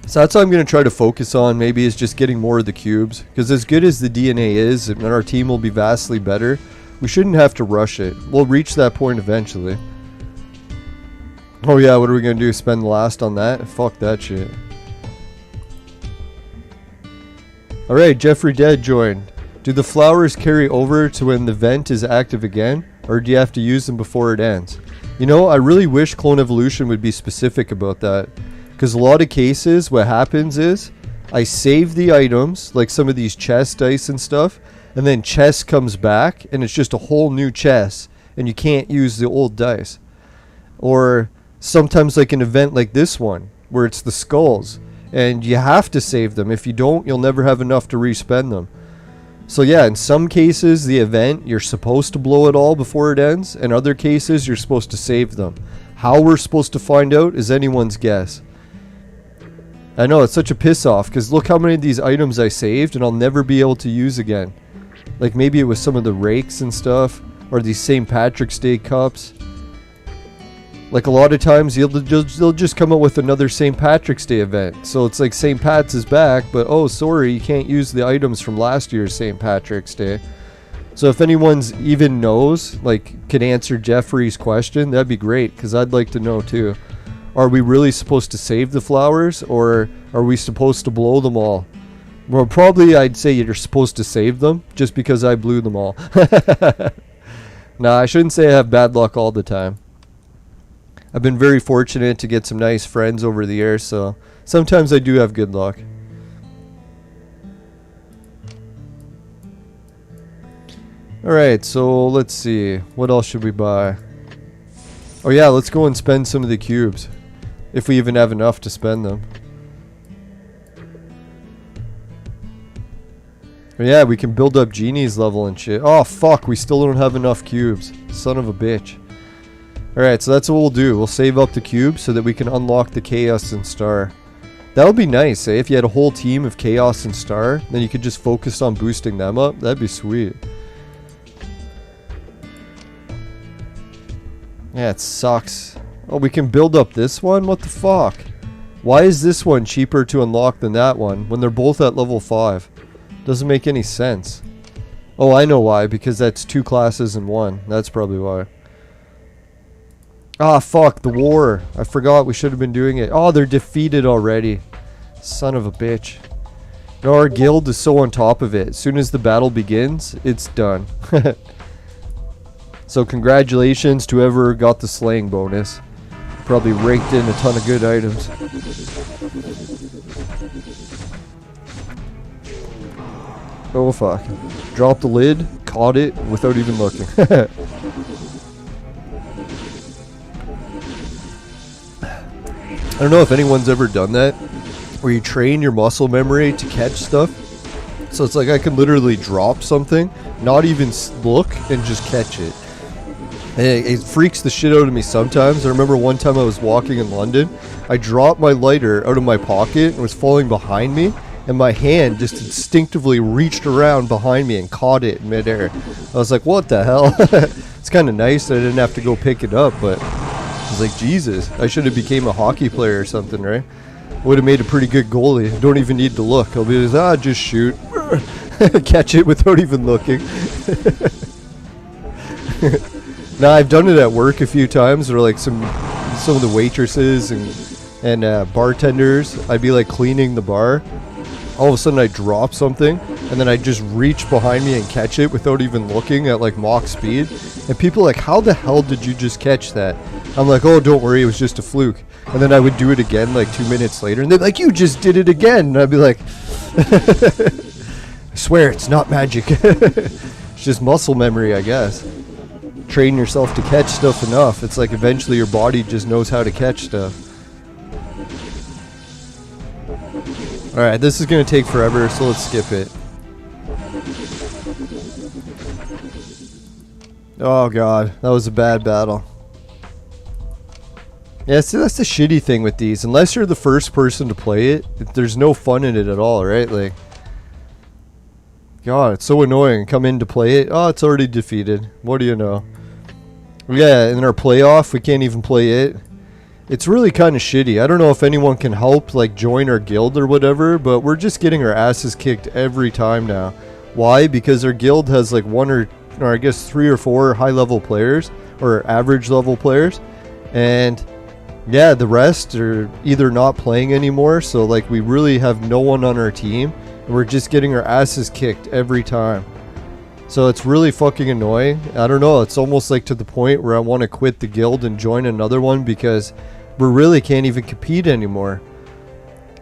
So that's what I'm going to try to focus on, maybe, is just getting more of the cubes. Because as good as the DNA is, and our team will be vastly better, we shouldn't have to rush it. We'll reach that point eventually. Oh yeah, what are we going to do? Spend the last on that? Fuck that shit. Alright, Jeffrey Dead joined. Do the flowers carry over to when the vent is active again? Or do you have to use them before it ends? You know, I really wish Clone Evolution would be specific about that. Because a lot of cases, what happens is, I save the items, like some of these chest dice and stuff, and then chest comes back, and it's just a whole new chest, and you can't use the old dice. Or sometimes like an event like this one, where it's the skulls, and you have to save them. If you don't, you'll never have enough to respend them. So yeah, in some cases, the event, you're supposed to blow it all before it ends. In other cases, you're supposed to save them. How we're supposed to find out is anyone's guess. I know, it's such a piss off, because look how many of these items I saved and I'll never be able to use again. Like maybe it was some of the rakes and stuff, or these St. Patrick's Day cups. Like a lot of times they'll just come out with another St. Patrick's Day event. So it's like St. Pat's is back, but oh sorry, you can't use the items from last year's St. Patrick's Day. So if anyone's even knows, like can answer Jeffrey's question, that'd be great, because I'd like to know too. Are we really supposed to save the flowers, or are we supposed to blow them all? Well, probably I'd say you're supposed to save them, just because I blew them all. Nah, I shouldn't say I have bad luck all the time. I've been very fortunate to get some nice friends over the years, so sometimes I do have good luck. Alright, so let's see. What else should we buy? Oh yeah, let's go and spend some of the cubes. If we even have enough to spend them. But yeah, we can build up Genie's level and shit. Oh fuck, we still don't have enough cubes. Son of a bitch. Alright, so that's what we'll do. We'll save up the cubes so that we can unlock the Chaos and Star. That would be nice, eh? If you had a whole team of Chaos and Star, then you could just focus on boosting them up. That'd be sweet. Yeah, it sucks. Oh, we can build up this one? What the fuck? Why is this one cheaper to unlock than that one when they're both at level 5? Doesn't make any sense. Oh, I know why. Because that's 2 classes in 1. That's probably why. Ah, fuck. The war. I forgot we should have been doing it. Oh, they're defeated already. Son of a bitch. No, our guild is so on top of it. As soon as the battle begins, it's done. So congratulations to whoever got the slaying bonus. Probably raked in a ton of good items. Oh fuck. Dropped the lid, caught it without even looking. I don't know if anyone's ever done that, where you train your muscle memory to catch stuff. So it's like I can literally drop something, not even look, and just catch it. It freaks the shit out of me sometimes. I remember one time I was walking in London. I dropped my lighter out of my pocket and was falling behind me. And my hand just instinctively reached around behind me and caught it in midair. I was like, what the hell? It's kind of nice that I didn't have to go pick it up. But I was like, Jesus, I should have became a hockey player or something, right? Would have made a pretty good goalie. Don't even need to look. I'll be like, just shoot. Catch it without even looking. Now I've done it at work a few times, or like some of the waitresses and bartenders. I'd be like cleaning the bar. All of a sudden I drop something, and then I just reach behind me and catch it without even looking at like Mach speed. And people are like, how the hell did you just catch that? I'm like, oh, don't worry, it was just a fluke. And then I would do it again like 2 minutes later, and they're like, you just did it again. And I'd be like, I swear it's not magic. It's just muscle memory, I guess. Train yourself to catch stuff enough. It's like eventually your body just knows how to catch stuff. Alright, this is going to take forever, so let's skip it. Oh god, that was a bad battle. Yeah, see, that's the shitty thing with these. Unless you're the first person to play it, there's no fun in it at all, right? Like, god, it's so annoying. Come in to play it. Oh, it's already defeated. What do you know? Yeah, in our playoff, we can't even play it. It's really kind of shitty. I don't know if anyone can help, like, join our guild or whatever, but we're just getting our asses kicked every time now. Why? Because our guild has, like, one or I guess 3 or 4 high-level players, or average-level players, and yeah, the rest are either not playing anymore, so, like, we really have no one on our team, and we're just getting our asses kicked every time. So it's really fucking annoying. I don't know, it's almost like to the point where I want to quit the guild and join another one because we really can't even compete anymore.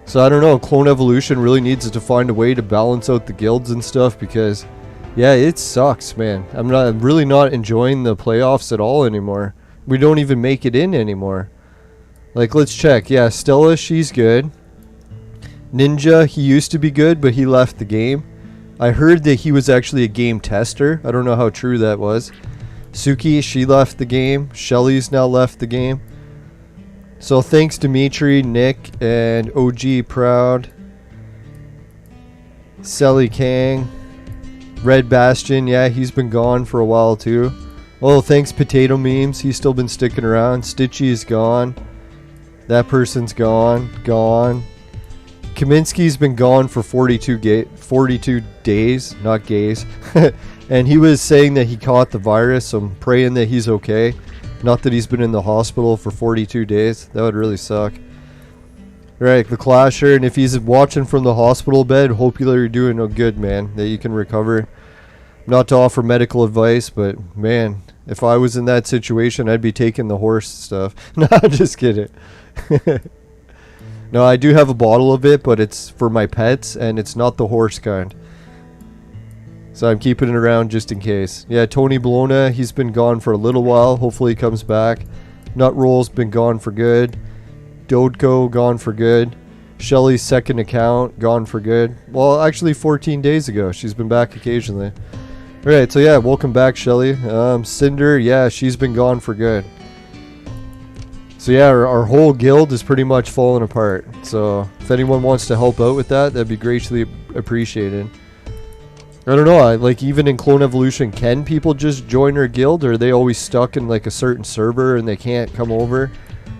So I don't know, Clone Evolution really needs to find a way to balance out the guilds and stuff because, yeah, it sucks, man. I'm really not enjoying the playoffs at all anymore. We don't even make it in anymore. Like, let's check. Yeah, Stella, she's good. Ninja, he used to be good, but he left the game. I heard that he was actually a game tester. I don't know how true that was. Suki, she left the game. Shelly's now left the game. So thanks Dimitri, Nick, and OG Proud. Sally Kang. Red Bastion, yeah, he's been gone for a while too. Oh, thanks Potato Memes, he's still been sticking around. Stitchy is gone. That person's gone. Kaminsky's been gone for 42 days, not gays. And he was saying that he caught the virus, so I'm praying that he's okay. Not that he's been in the hospital for 42 days. That would really suck. Right, the Clasher, and if he's watching from the hospital bed, hope you're doing good, man, that you can recover. Not to offer medical advice, but man, if I was in that situation, I'd be taking the horse stuff. No, just kidding. No, I do have a bottle of it, but it's for my pets, and it's not the horse kind. So I'm keeping it around just in case. Yeah, Tony Bologna, he's been gone for a little while. Hopefully he comes back. Nutroll's been gone for good. Dodco, gone for good. Shelly's second account, gone for good. Well, actually 14 days ago. She's been back occasionally. Alright, so yeah, welcome back, Shelly. Cinder, yeah, she's been gone for good. So yeah, our whole guild is pretty much falling apart. So if anyone wants to help out with that, that'd be greatly appreciated. I don't know, like even in Clone Evolution, can people just join our guild, or are they always stuck in like a certain server and they can't come over?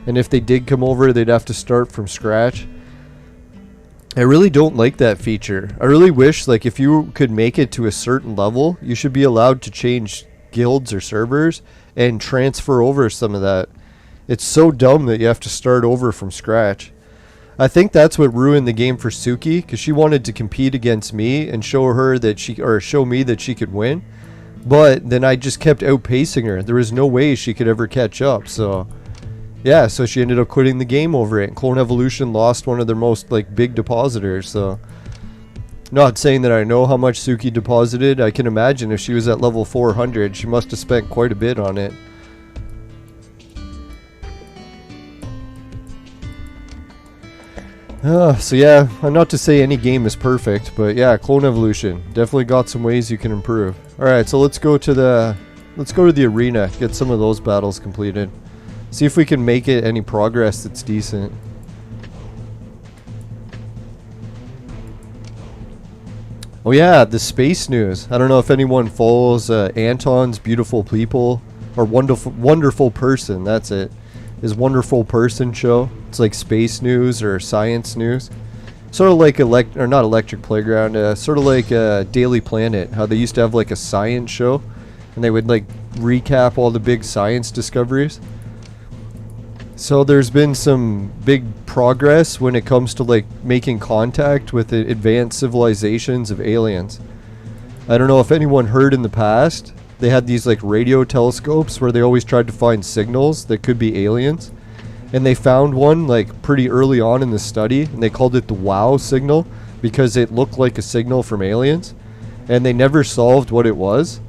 And if they did come over, they'd have to start from scratch. I really don't like that feature. I really wish, like, if you could make it to a certain level, you should be allowed to change guilds or servers and transfer over some of that. It's so dumb that you have to start over from scratch. I think that's what ruined the game for Suki, because she wanted to compete against me and show her that show me that she could win. But then I just kept outpacing her. There was no way she could ever catch up. So yeah, so she ended up quitting the game over it. Clone Evolution lost one of their most like big depositors. So not saying that I know how much Suki deposited. I can imagine if she was at level 400, she must have spent quite a bit on it. So yeah, not to say any game is perfect, but yeah, Clone Evolution definitely got some ways you can improve. All right, so let's go to the arena, get some of those battles completed. See if we can make it any progress that's decent. Oh yeah, the space news. I don't know if anyone follows Anton's Beautiful People, or Wonderful Person, that's it. His Wonderful Person show. It's like space news or science news. Sort of like not Electric Playground, sort of like Daily Planet, how they used to have like a science show and they would like recap all the big science discoveries. So there's been some big progress when it comes to like making contact with the advanced civilizations of aliens. I don't know if anyone heard in the past, they had these like radio telescopes where they always tried to find signals that could be aliens. And they found one like pretty early on in the study, and they called it the WOW signal because it looked like a signal from aliens. and they never solved what it was,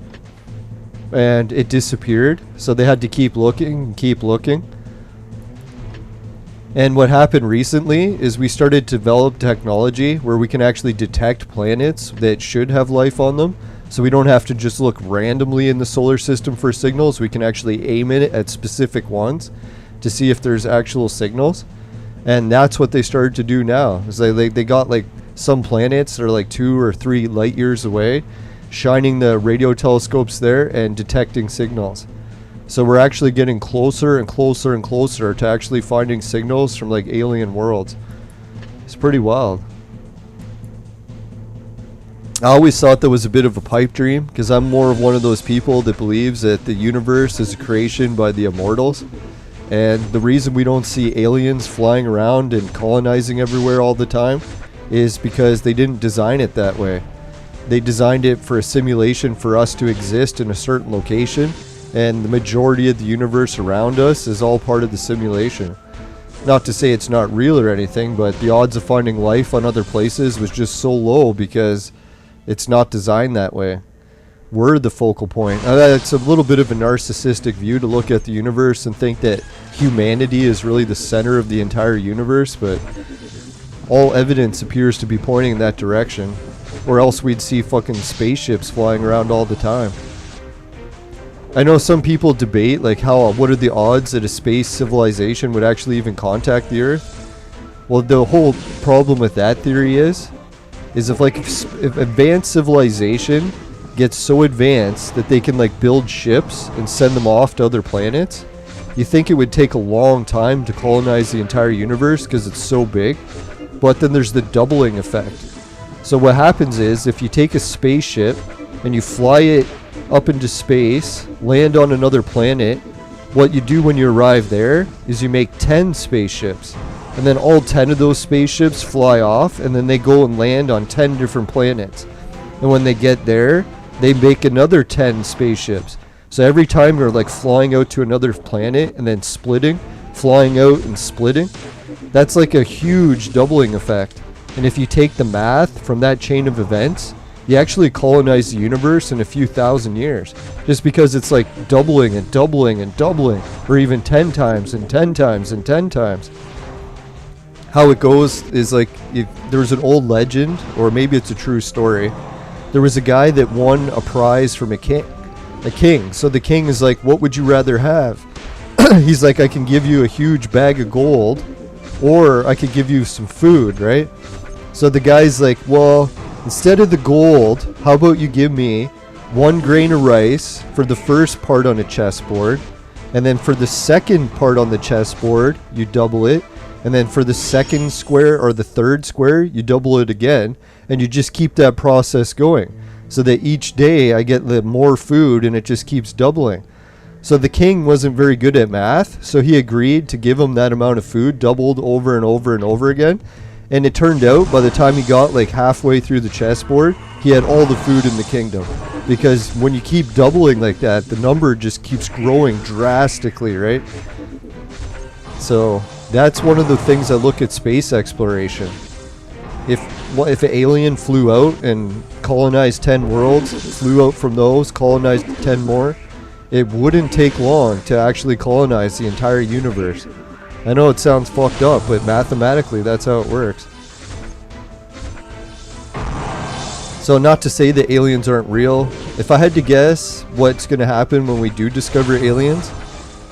and it disappeared, so they had to keep looking and keep looking. And what happened recently is we started to develop technology where we can actually detect planets that should have life on them. So we don't have to just look randomly in the solar system for signals. We can actually aim it at specific ones to see if there's actual signals. And that's what they started to do now. Is they got like some planets that are like 2 or 3 light years away, shining the radio telescopes there and detecting signals. So we're actually getting closer and closer and closer to actually finding signals from like alien worlds. It's pretty wild. I always thought that was a bit of a pipe dream, because I'm more of one of those people that believes that the universe is a creation by the immortals. And the reason we don't see aliens flying around and colonizing everywhere all the time is because they didn't design it that way. They designed it for a simulation for us to exist in a certain location, and the majority of the universe around us is all part of the simulation. Not to say it's not real or anything, but the odds of finding life on other places was just so low because it's not designed that way. We're the focal point. It's a little bit of a narcissistic view to look at the universe and think that humanity is really the center of the entire universe, but all evidence appears to be pointing in that direction, or else we'd see fucking spaceships flying around all the time. I know some people debate like what are the odds that a space civilization would actually even contact the Earth? Well, the whole problem with that theory is if advanced civilization gets so advanced that they can like build ships and send them off to other planets, you think it would take a long time to colonize the entire universe because it's so big. But then there's the doubling effect. So what happens is if you take a spaceship and you fly it up into space, land on another planet, what you do when you arrive there is you make 10 spaceships, and then all 10 of those spaceships fly off, and then they go and land on 10 different planets. And when they get there, they make another 10 spaceships. So every time you're like flying out to another planet and then splitting, flying out and splitting, that's like a huge doubling effect. And if you take the math from that chain of events, you actually colonize the universe in a few thousand years, just because it's like doubling and doubling and doubling, or even 10 times and 10 times and 10 times. How it goes is like, there's an old legend, or maybe it's a true story. There was a guy that won a prize from a king. So the king is like, what would you rather have? He's like, I can give you a huge bag of gold, or I could give you some food, right? So the guy's like, well, instead of the gold, how about you give me 1 grain of rice for the first part on a chessboard, and then for the second part on the chessboard, you double it, and then for the second square or the third square, you double it again, and you just keep that process going, so that each day I get more food and it just keeps doubling. So the king wasn't very good at math, so he agreed to give him that amount of food, doubled over and over and over again. And it turned out by the time he got like halfway through the chessboard, he had all the food in the kingdom. Because when you keep doubling like that, the number just keeps growing drastically, right? So that's one of the things I look at space exploration. If an alien flew out and colonized 10 worlds, flew out from those, colonized 10 more, it wouldn't take long to actually colonize the entire universe. I know it sounds fucked up, but mathematically that's how it works. So not to say that aliens aren't real. If I had to guess what's going to happen when we do discover aliens,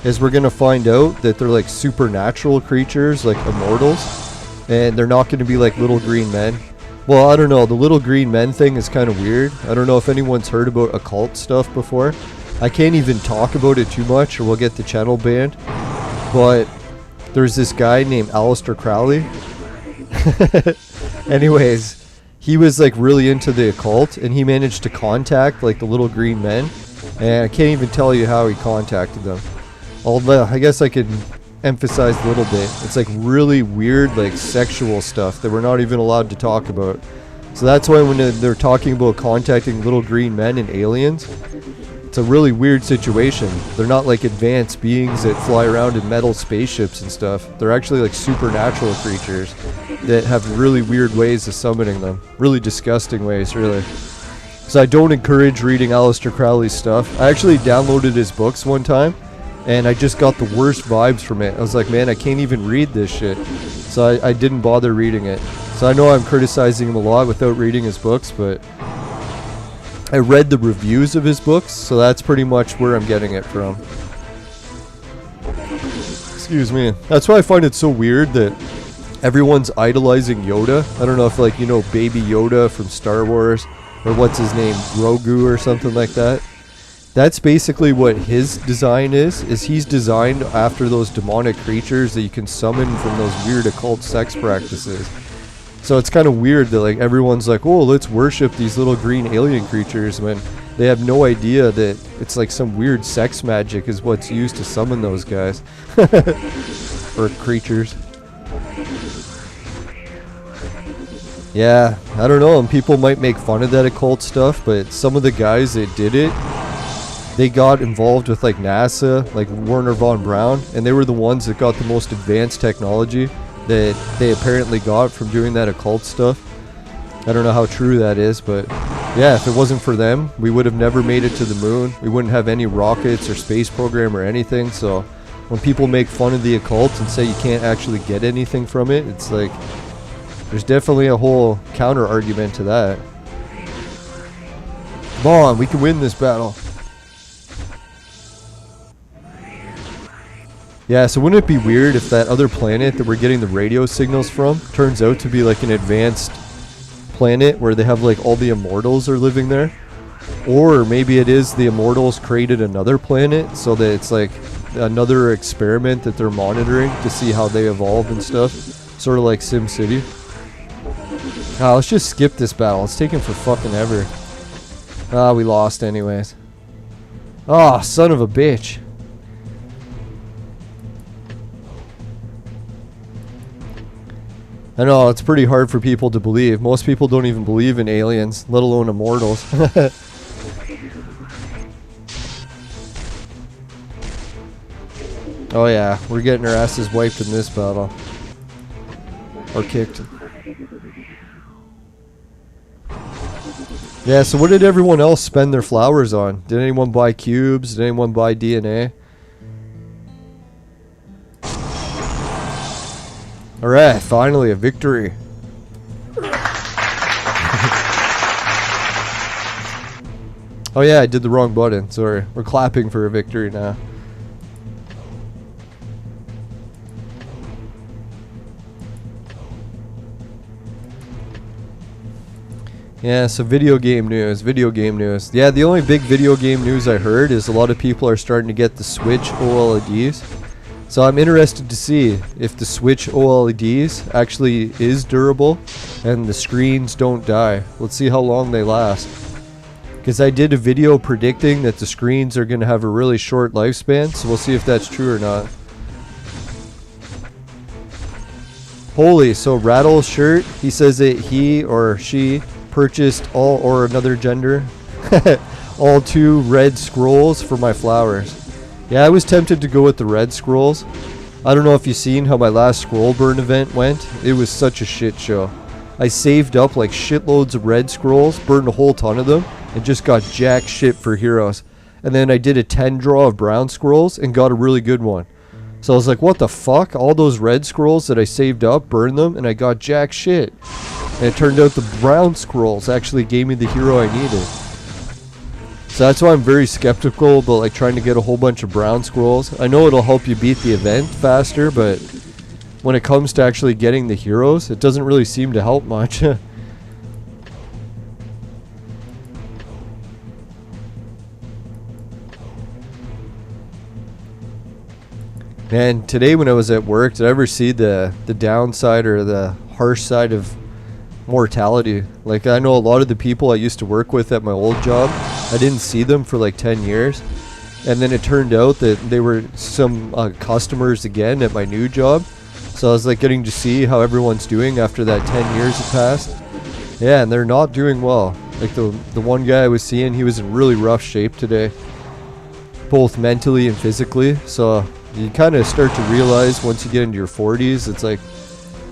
is we're going to find out that they're like supernatural creatures, like immortals, and they're not going to be like little green men. Well, I don't know, the little green men thing is kind of weird. I don't know if anyone's heard about occult stuff before. I can't even talk about it too much or we'll get the channel banned. But there's this guy named Aleister Crowley. Anyways, he was like really into the occult, and he managed to contact like the little green men, and I can't even tell you how he contacted them. Although I guess I could emphasize a little bit. It's like really weird, like sexual stuff that we're not even allowed to talk about. So that's why when they're talking about contacting little green men and aliens, it's a really weird situation. They're not like advanced beings that fly around in metal spaceships and stuff. They're actually like supernatural creatures that have really weird ways of summoning them. Really disgusting ways, really. So I don't encourage reading Aleister Crowley's stuff. I actually downloaded his books one time, and I just got the worst vibes from it. I was like, man, I can't even read this shit. So I didn't bother reading it. So I know I'm criticizing him a lot without reading his books, but I read the reviews of his books, so that's pretty much where I'm getting it from. Excuse me. That's why I find it so weird that everyone's idolizing Yoda. I don't know if, like, you know, Baby Yoda from Star Wars, or what's his name, Grogu or something like that. That's basically what his design is he's designed after those demonic creatures that you can summon from those weird occult sex practices. So it's kind of weird that, like, everyone's like, oh, let's worship these little green alien creatures, when they have no idea that it's like some weird sex magic is what's used to summon those guys. Or creatures. Yeah, I don't know, and people might make fun of that occult stuff, but some of the guys that did it, they got involved with, like, NASA, like Werner von Braun, and they were the ones that got the most advanced technology that they apparently got from doing that occult stuff. I don't know how true that is, but yeah, if it wasn't for them, we would have never made it to the moon. We wouldn't have any rockets or space program or anything. So when people make fun of the occult and say you can't actually get anything from it, it's like, there's definitely a whole counter argument to that. Come on, we can win this battle. Yeah, so wouldn't it be weird if that other planet that we're getting the radio signals from turns out to be like an advanced planet where they have, like, all the immortals are living there? Or maybe it is the immortals created another planet, so that it's like another experiment that they're monitoring to see how they evolve and stuff. Sort of like SimCity. Ah, let's just skip this battle. It's taking for fucking ever. Ah, we lost anyways. Ah, son of a bitch. I know, it's pretty hard for people to believe. Most people don't even believe in aliens, let alone immortals. Oh yeah, we're getting our asses wiped in this battle. Or kicked. Yeah, so what did everyone else spend their flowers on? Did anyone buy cubes? Did anyone buy DNA? Alright, finally a victory. Oh yeah, I did the wrong button. Sorry. We're clapping for a victory now. Yeah, so video game news. Yeah, the only big video game news I heard is a lot of people are starting to get the Switch OLEDs. So I'm interested to see if the Switch OLEDs actually is durable and the screens don't die. Let's see how long they last. Because I did a video predicting that the screens are going to have a really short lifespan, so we'll see if that's true or not. Holy, so Rattle's shirt, he says that he or she purchased all, or another gender, all 2 red scrolls for my flowers. Yeah, I was tempted to go with the red scrolls. I don't know if you've seen how my last scroll burn event went. It was such a shit show. I saved up like shitloads of red scrolls, burned a whole ton of them, and just got jack shit for heroes. And then I did a 10 draw of brown scrolls and got a really good one. So I was like, what the fuck? All those red scrolls that I saved up, burned them, and I got jack shit. And it turned out the brown scrolls actually gave me the hero I needed. So that's why I'm very skeptical about, like, trying to get a whole bunch of brown scrolls. I know it'll help you beat the event faster, but when it comes to actually getting the heroes, it doesn't really seem to help much. Man, today when I was at work, did I ever see the downside or the harsh side of mortality? Like, I know a lot of the people I used to work with at my old job, I didn't see them for like 10 years. And then it turned out that they were some customers again at my new job. So I was like getting to see how everyone's doing after that 10 years had passed. Yeah, and they're not doing well. Like the one guy I was seeing, he was in really rough shape today. Both mentally and physically. So you kind of start to realize once you get into your 40s, it's like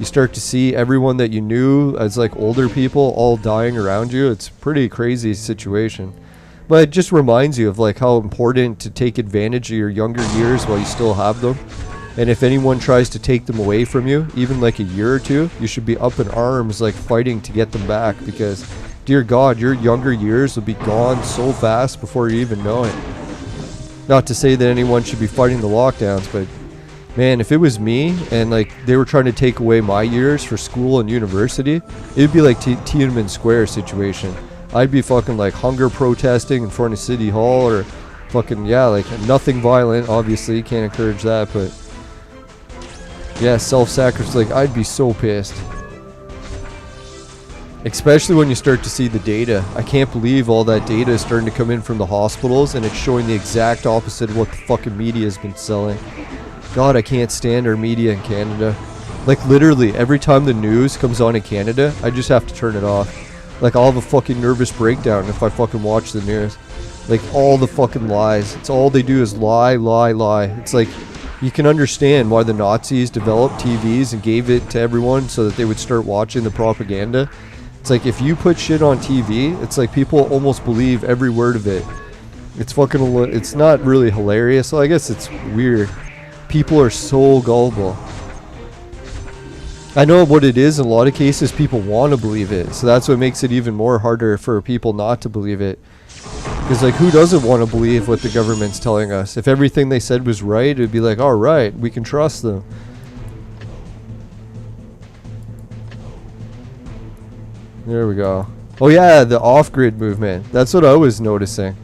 You start to see everyone that you knew as like older people all dying around you. It's a pretty crazy situation. But it just reminds you of like how important to take advantage of your younger years while you still have them. And if anyone tries to take them away from you, even like a year or two, you should be up in arms like fighting to get them back, because dear God, your younger years will be gone so fast before you even know it. Not to say that anyone should be fighting the lockdowns, but man, if it was me and like they were trying to take away my years for school and university, it'd be like Tiananmen Square situation. I'd be fucking like hunger protesting in front of City Hall, or fucking, yeah, like nothing violent, obviously, you can't encourage that, but yeah, self-sacrifice, like I'd be so pissed. Especially when you start to see the data. I can't believe all that data is starting to come in from the hospitals, and it's showing the exact opposite of what the fucking media has been selling. God, I can't stand our media in Canada. Like literally, every time the news comes on in Canada, I just have to turn it off. Like I'll have a fucking nervous breakdown if I fucking watch the news. Like all the fucking lies. It's all they do is lie, lie, lie. It's like, you can understand why the Nazis developed TVs and gave it to everyone so that they would start watching the propaganda. It's like if you put shit on TV, it's like people almost believe every word of it. It's fucking, it's not really hilarious. So I guess it's weird. People are so gullible. I know what it is. In a lot of cases, people want to believe it. So that's what makes it even more harder for people not to believe it. Because like, who doesn't want to believe what the government's telling us? If everything they said was right, it'd be like, all right, we can trust them. There we go. Oh yeah, the off-grid movement. That's what I was noticing.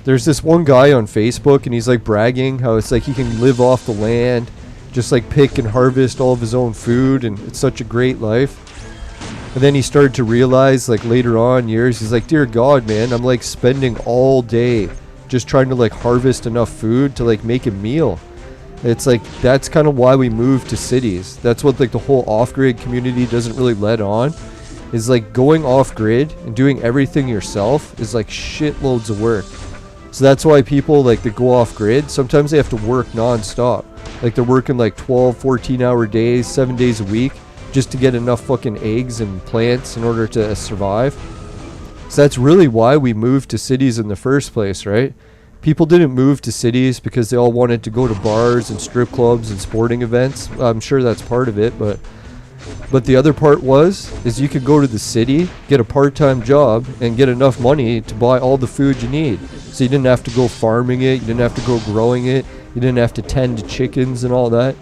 There's this one guy on Facebook, and he's like bragging how it's like he can live off the land, just like pick and harvest all of his own food, and it's such a great life. And then he started to realize, like later on years, he's like, dear God, man, I'm like spending all day just trying to like harvest enough food to like make a meal. It's like, that's kind of why we moved to cities. That's what like the whole off-grid community doesn't really let on, is like going off-grid and doing everything yourself is like shitloads of work. So that's why people like that go off-grid, sometimes they have to work non-stop. Like they're working like 12, 14-hour days, 7 days a week, just to get enough fucking eggs and plants in order to survive. So that's really why we moved to cities in the first place, right? People didn't move to cities because they all wanted to go to bars and strip clubs and sporting events. I'm sure that's part of it, but the other part is you could go to the city, get a part-time job, and get enough money to buy all the food you need. So you didn't have to go farming it, you didn't have to go growing it, you didn't have to tend to chickens and all that.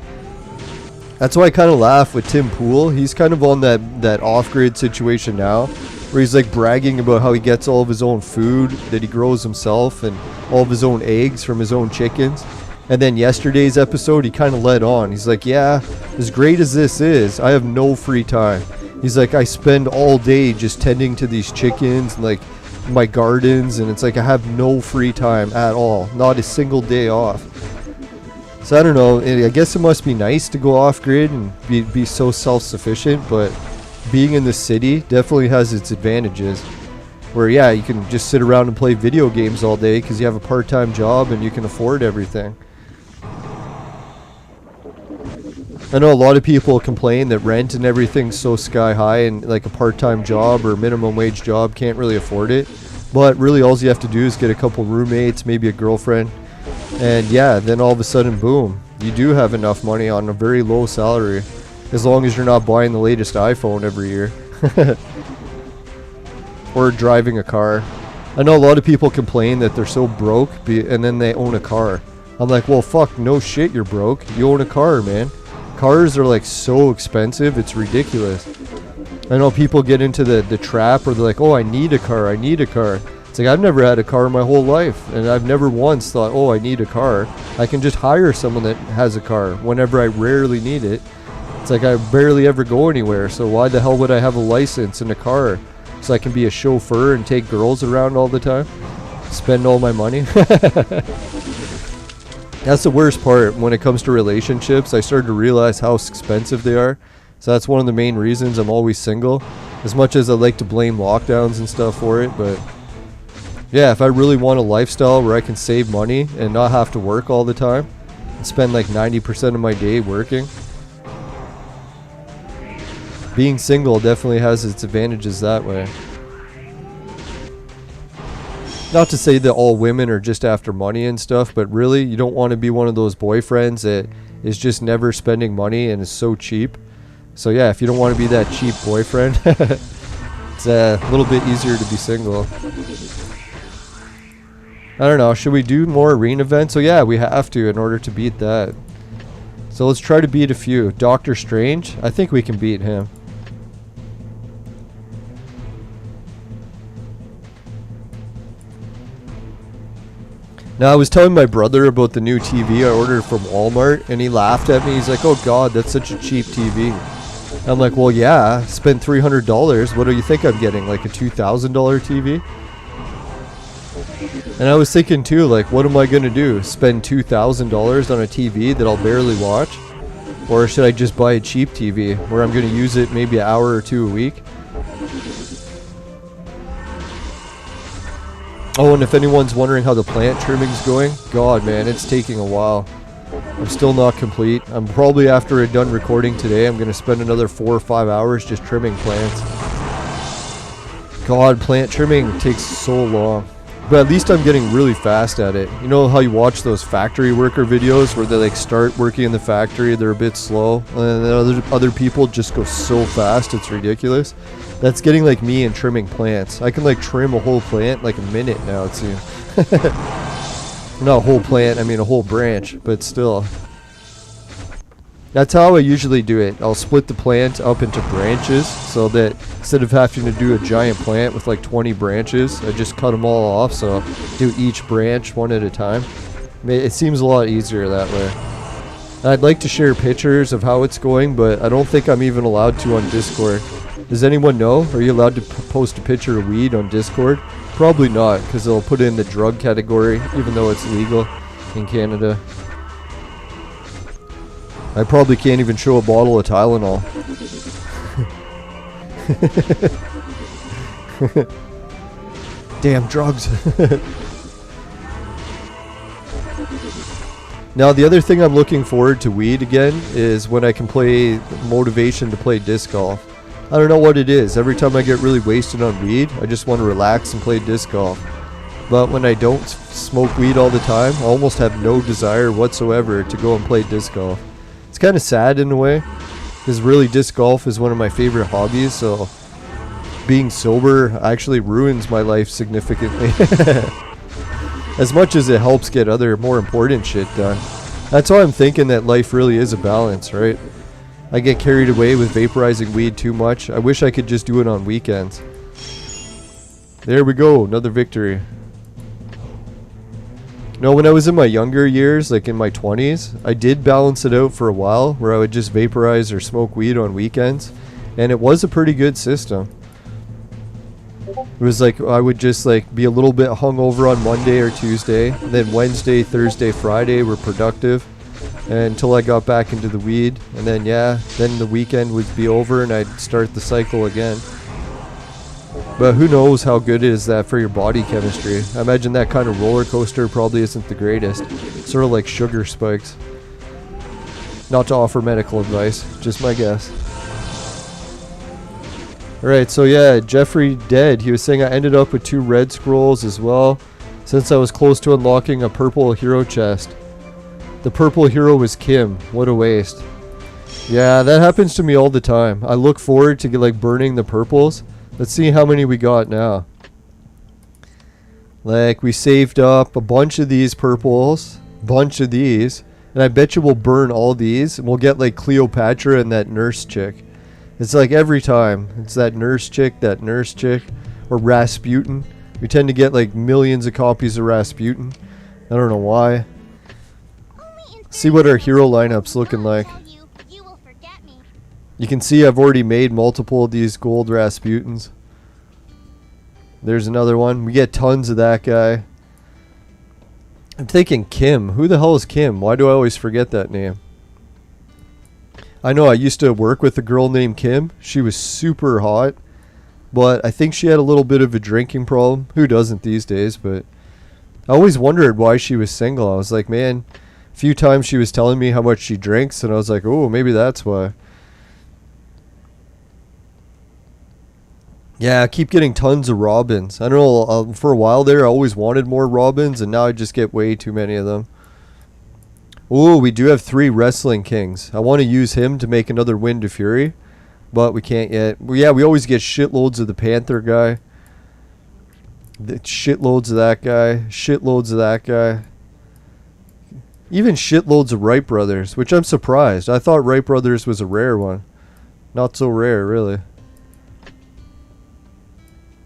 That's why I kind of laugh with Tim Pool. He's kind of on that off-grid situation now, where he's like bragging about how he gets all of his own food that he grows himself and all of his own eggs from his own chickens. And then yesterday's episode, he kind of led on. He's like, yeah, as great as this is, I have no free time. He's like, I spend all day just tending to these chickens and like my gardens, and it's like I have no free time at all, not a single day off. So I don't know, I guess it must be nice to go off-grid and be so self-sufficient, but being in the city definitely has its advantages. Where, yeah, you can just sit around and play video games all day because you have a part-time job and you can afford everything. I know a lot of people complain that rent and everything's so sky high, and like a part-time job or minimum wage job can't really afford it. But really all you have to do is get a couple roommates, maybe a girlfriend. And yeah, then all of a sudden, boom, you do have enough money on a very low salary, as long as you're not buying the latest iPhone every year. Or driving a car. I know a lot of people complain that they're so broke and then they own a car. I'm like, well, fuck, no shit, you're broke. You own a car, man. Cars are like so expensive, it's ridiculous. I know people get into the trap where they're like, oh, I need a car, I need a car. It's like, I've never had a car my whole life, and I've never once thought, oh, I need a car. I can just hire someone that has a car whenever I rarely need it. It's like I barely ever go anywhere, so why the hell would I have a license and a car? So I can be a chauffeur and take girls around all the time? Spend all my money? That's the worst part when it comes to relationships. I started to realize how expensive they are. So that's one of the main reasons I'm always single. As much as I like to blame lockdowns and stuff for it, but yeah, if I really want a lifestyle where I can save money and not have to work all the time and spend like 90% of my day working, being single definitely has its advantages that way. Not to say that all women are just after money and stuff, but really, you don't want to be one of those boyfriends that is just never spending money and is so cheap. So yeah, if you don't want to be that cheap boyfriend, it's a little bit easier to be single. I don't know, should we do more arena events? So yeah, we have to in order to beat that. So let's try to beat a few. Doctor Strange, I think we can beat him. Now, I was telling my brother about the new TV I ordered from Walmart, and he laughed at me. He's like, oh god, that's such a cheap TV. I'm like, well, yeah, I spent $300. What do you think I'm getting, like a $2,000 TV? And I was thinking too, like, what am I going to do? Spend $2,000 on a TV that I'll barely watch? Or should I just buy a cheap TV where I'm going to use it maybe an hour or two a week? Oh, and if anyone's wondering how the plant trimming's going, god man, it's taking a while. I'm still not complete. I'm probably, after I'm done recording today, I'm going to spend another 4 or 5 hours just trimming plants. God, plant trimming takes so long. But at least I'm getting really fast at it. You know how you watch those factory worker videos where they like start working in the factory, they're a bit slow, and then other people just go so fast, it's ridiculous. That's getting like me and trimming plants. I can like trim a whole plant like a minute now, it seems. Not a whole plant, I mean a whole branch, but still. That's how I usually do it. I'll split the plant up into branches so that instead of having to do a giant plant with like 20 branches, I just cut them all off, so I'll do each branch one at a time. It seems a lot easier that way. And I'd like to share pictures of how it's going, but I don't think I'm even allowed to on Discord. Does anyone know? Are you allowed to post a picture of weed on Discord? Probably not, because they'll put it in the drug category, even though it's legal in Canada. I probably can't even show a bottle of Tylenol. Damn drugs. Now the other thing I'm looking forward to weed again is when I can play motivation to play disc golf. I don't know what it is. Every time I get really wasted on weed, I just want to relax and play disc golf. But when I don't smoke weed all the time, I almost have no desire whatsoever to go and play disc golf. It's kind of sad in a way, because really disc golf is one of my favorite hobbies, so being sober actually ruins my life significantly. As much as it helps get other more important shit done. That's why I'm thinking that life really is a balance, right? I get carried away with vaporizing weed too much. I wish I could just do it on weekends. There we go, another victory. No, when I was in my younger years, like in my 20s, I did balance it out for a while where I would just vaporize or smoke weed on weekends, and it was a pretty good system. It was like I would just like be a little bit hungover on Monday or Tuesday, and then Wednesday, Thursday, Friday were productive until I got back into the weed, and then yeah, then the weekend would be over and I'd start the cycle again. But who knows how good is that for your body chemistry. I imagine that kind of roller coaster probably isn't the greatest. Sort of like sugar spikes. Not to offer medical advice, just my guess. Alright, so yeah, Jeffrey Dead, he was saying I ended up with 2 red scrolls as well, since I was close to unlocking a purple hero chest. The purple hero was Kim. What a waste. Yeah, that happens to me all the time. I look forward to like burning the purples. Let's see how many we got now. Like, we saved up a bunch of these purples, bunch of these, and I bet you we'll burn all these, and we'll get like Cleopatra and that nurse chick. It's like every time. It's that nurse chick, or Rasputin. We tend to get like millions of copies of Rasputin. I don't know why. See what our hero lineup's looking like. You can see I've already made multiple of these gold Rasputins. There's another one. We get tons of that guy. I'm thinking Kim. Who the hell is Kim? Why do I always forget that name? I know I used to work with a girl named Kim. She was super hot. But I think she had a little bit of a drinking problem. Who doesn't these days? But I always wondered why she was single. I was like, man, a few times she was telling me how much she drinks. And I was like, oh, maybe that's why. Yeah, I keep getting tons of robins. I don't know, for a while there I always wanted more robins, and now I just get way too many of them. Oh, we do have 3 Wrestling Kings. I want to use him to make another Wind of Fury, but we can't yet. Well, yeah, we always get shitloads of the Panther guy. Shitloads of that guy. Shitloads of that guy. Even shitloads of Wright Brothers, which I'm surprised. I thought Wright Brothers was a rare one. Not so rare, really.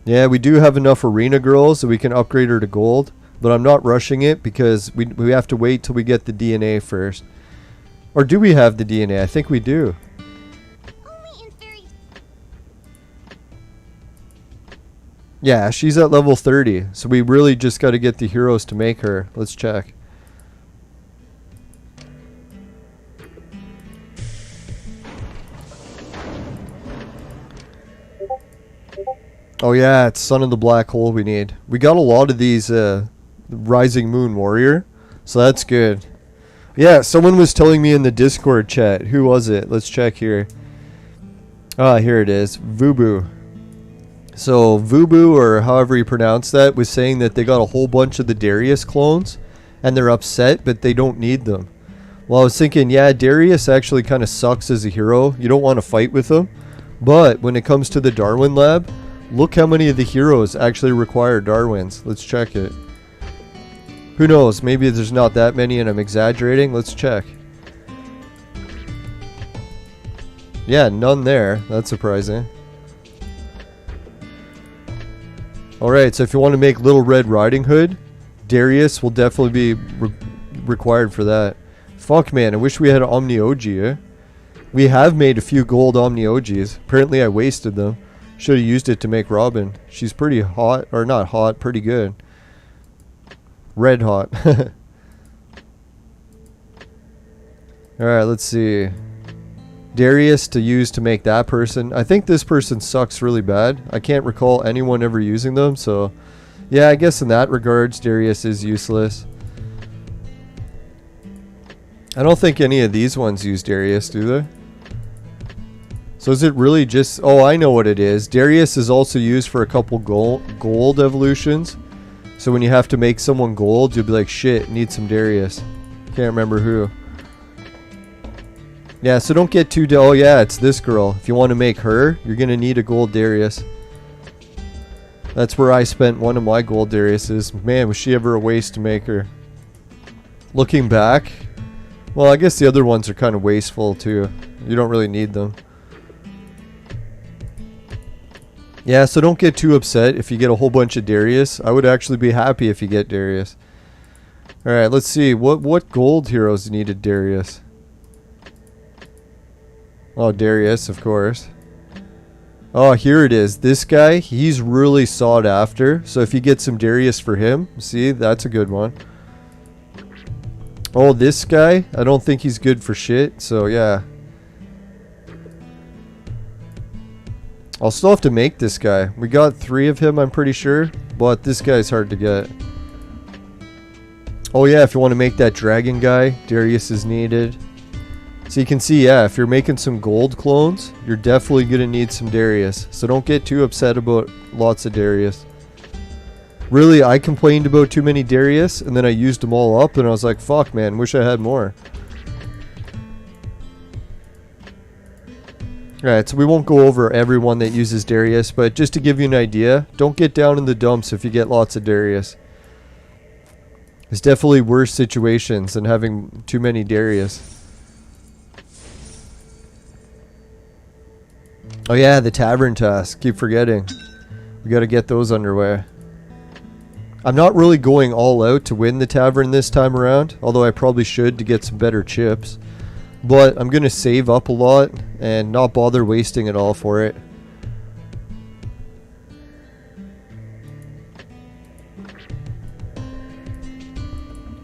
Yeah, we do have enough arena girls that we can upgrade her to gold. But I'm not rushing it because we have to wait till we get the DNA first. Or do we have the DNA? I think we do. Yeah, she's at level 30. So we really just got to get the heroes to make her. Let's check. Oh yeah, it's Son of the Black Hole we need. We got a lot of these Rising Moon Warrior, so that's good. Yeah, someone was telling me in the Discord chat. Who was it? Let's check here. Ah, here it is. Vubu. So Vubu, or however you pronounce that, was saying that they got a whole bunch of the Darius clones, and they're upset, but they don't need them. Well, I was thinking, yeah, Darius actually kind of sucks as a hero. You don't want to fight with him. But when it comes to the Darwin lab, look how many of the heroes actually require Darwins. Let's check it. Who knows? Maybe there's not that many and I'm exaggerating. Let's check. Yeah, none there. That's surprising. Alright, so if you want to make Little Red Riding Hood, Darius will definitely be required for that. Fuck, man. I wish we had an Omni OG, eh? We have made a few gold Omni OGs. Apparently I wasted them. Should have used it to make Robin. She's pretty hot. Or not hot, pretty good. Red hot. Alright, let's see. Darius to use to make that person. I think this person sucks really bad. I can't recall anyone ever using them, so yeah, I guess in that regards Darius is useless. I don't think any of these ones use Darius, do they? So is it really just... Oh, I know what it is. Darius is also used for a couple gold evolutions. So when you have to make someone gold, you'll be like, shit, need some Darius. Can't remember who. Yeah, so don't get too... Oh yeah, it's this girl. If you want to make her, you're going to need a gold Darius. That's where I spent one of my gold Dariuses. Man, was she ever a waste to make her. Looking back... Well, I guess the other ones are kind of wasteful too. You don't really need them. Yeah, so don't get too upset if you get a whole bunch of Darius. I would actually be happy if you get Darius. Alright, let's see. What gold heroes needed Darius? Oh, Darius, of course. Oh, here it is. This guy, he's really sought after. So if you get some Darius for him, see, that's a good one. Oh, this guy, I don't think he's good for shit. So, yeah. I'll still have to make this guy. We got 3 of him, I'm pretty sure. But this guy's hard to get. Oh yeah, if you want to make that dragon guy, Darius is needed. So you can see, yeah, if you're making some gold clones, you're definitely going to need some Darius. So don't get too upset about lots of Darius. Really, I complained about too many Darius, and then I used them all up, and I was like, fuck man, wish I had more. Alright, so we won't go over everyone that uses Darius, but just to give you an idea, don't get down in the dumps if you get lots of Darius. There's definitely worse situations than having too many Darius. Oh yeah, the tavern task. Keep forgetting. We gotta get those underway. I'm not really going all out to win the tavern this time around, although I probably should to get some better chips. But I'm gonna save up a lot and not bother wasting it all for it.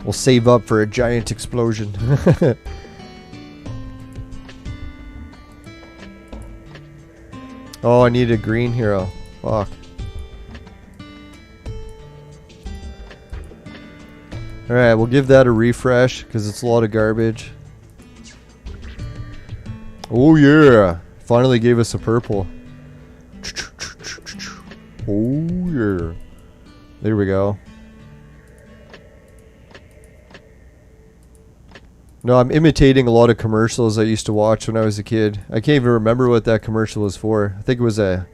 We'll save up for a giant explosion. Oh, I need a green hero. Fuck. Alright, we'll give that a refresh because it's a lot of garbage. Oh yeah! Finally gave us a purple. Oh, yeah. There we go. No, I'm imitating a lot of commercials I used to watch when I was a kid. I can't even remember what that commercial was for. I think it was a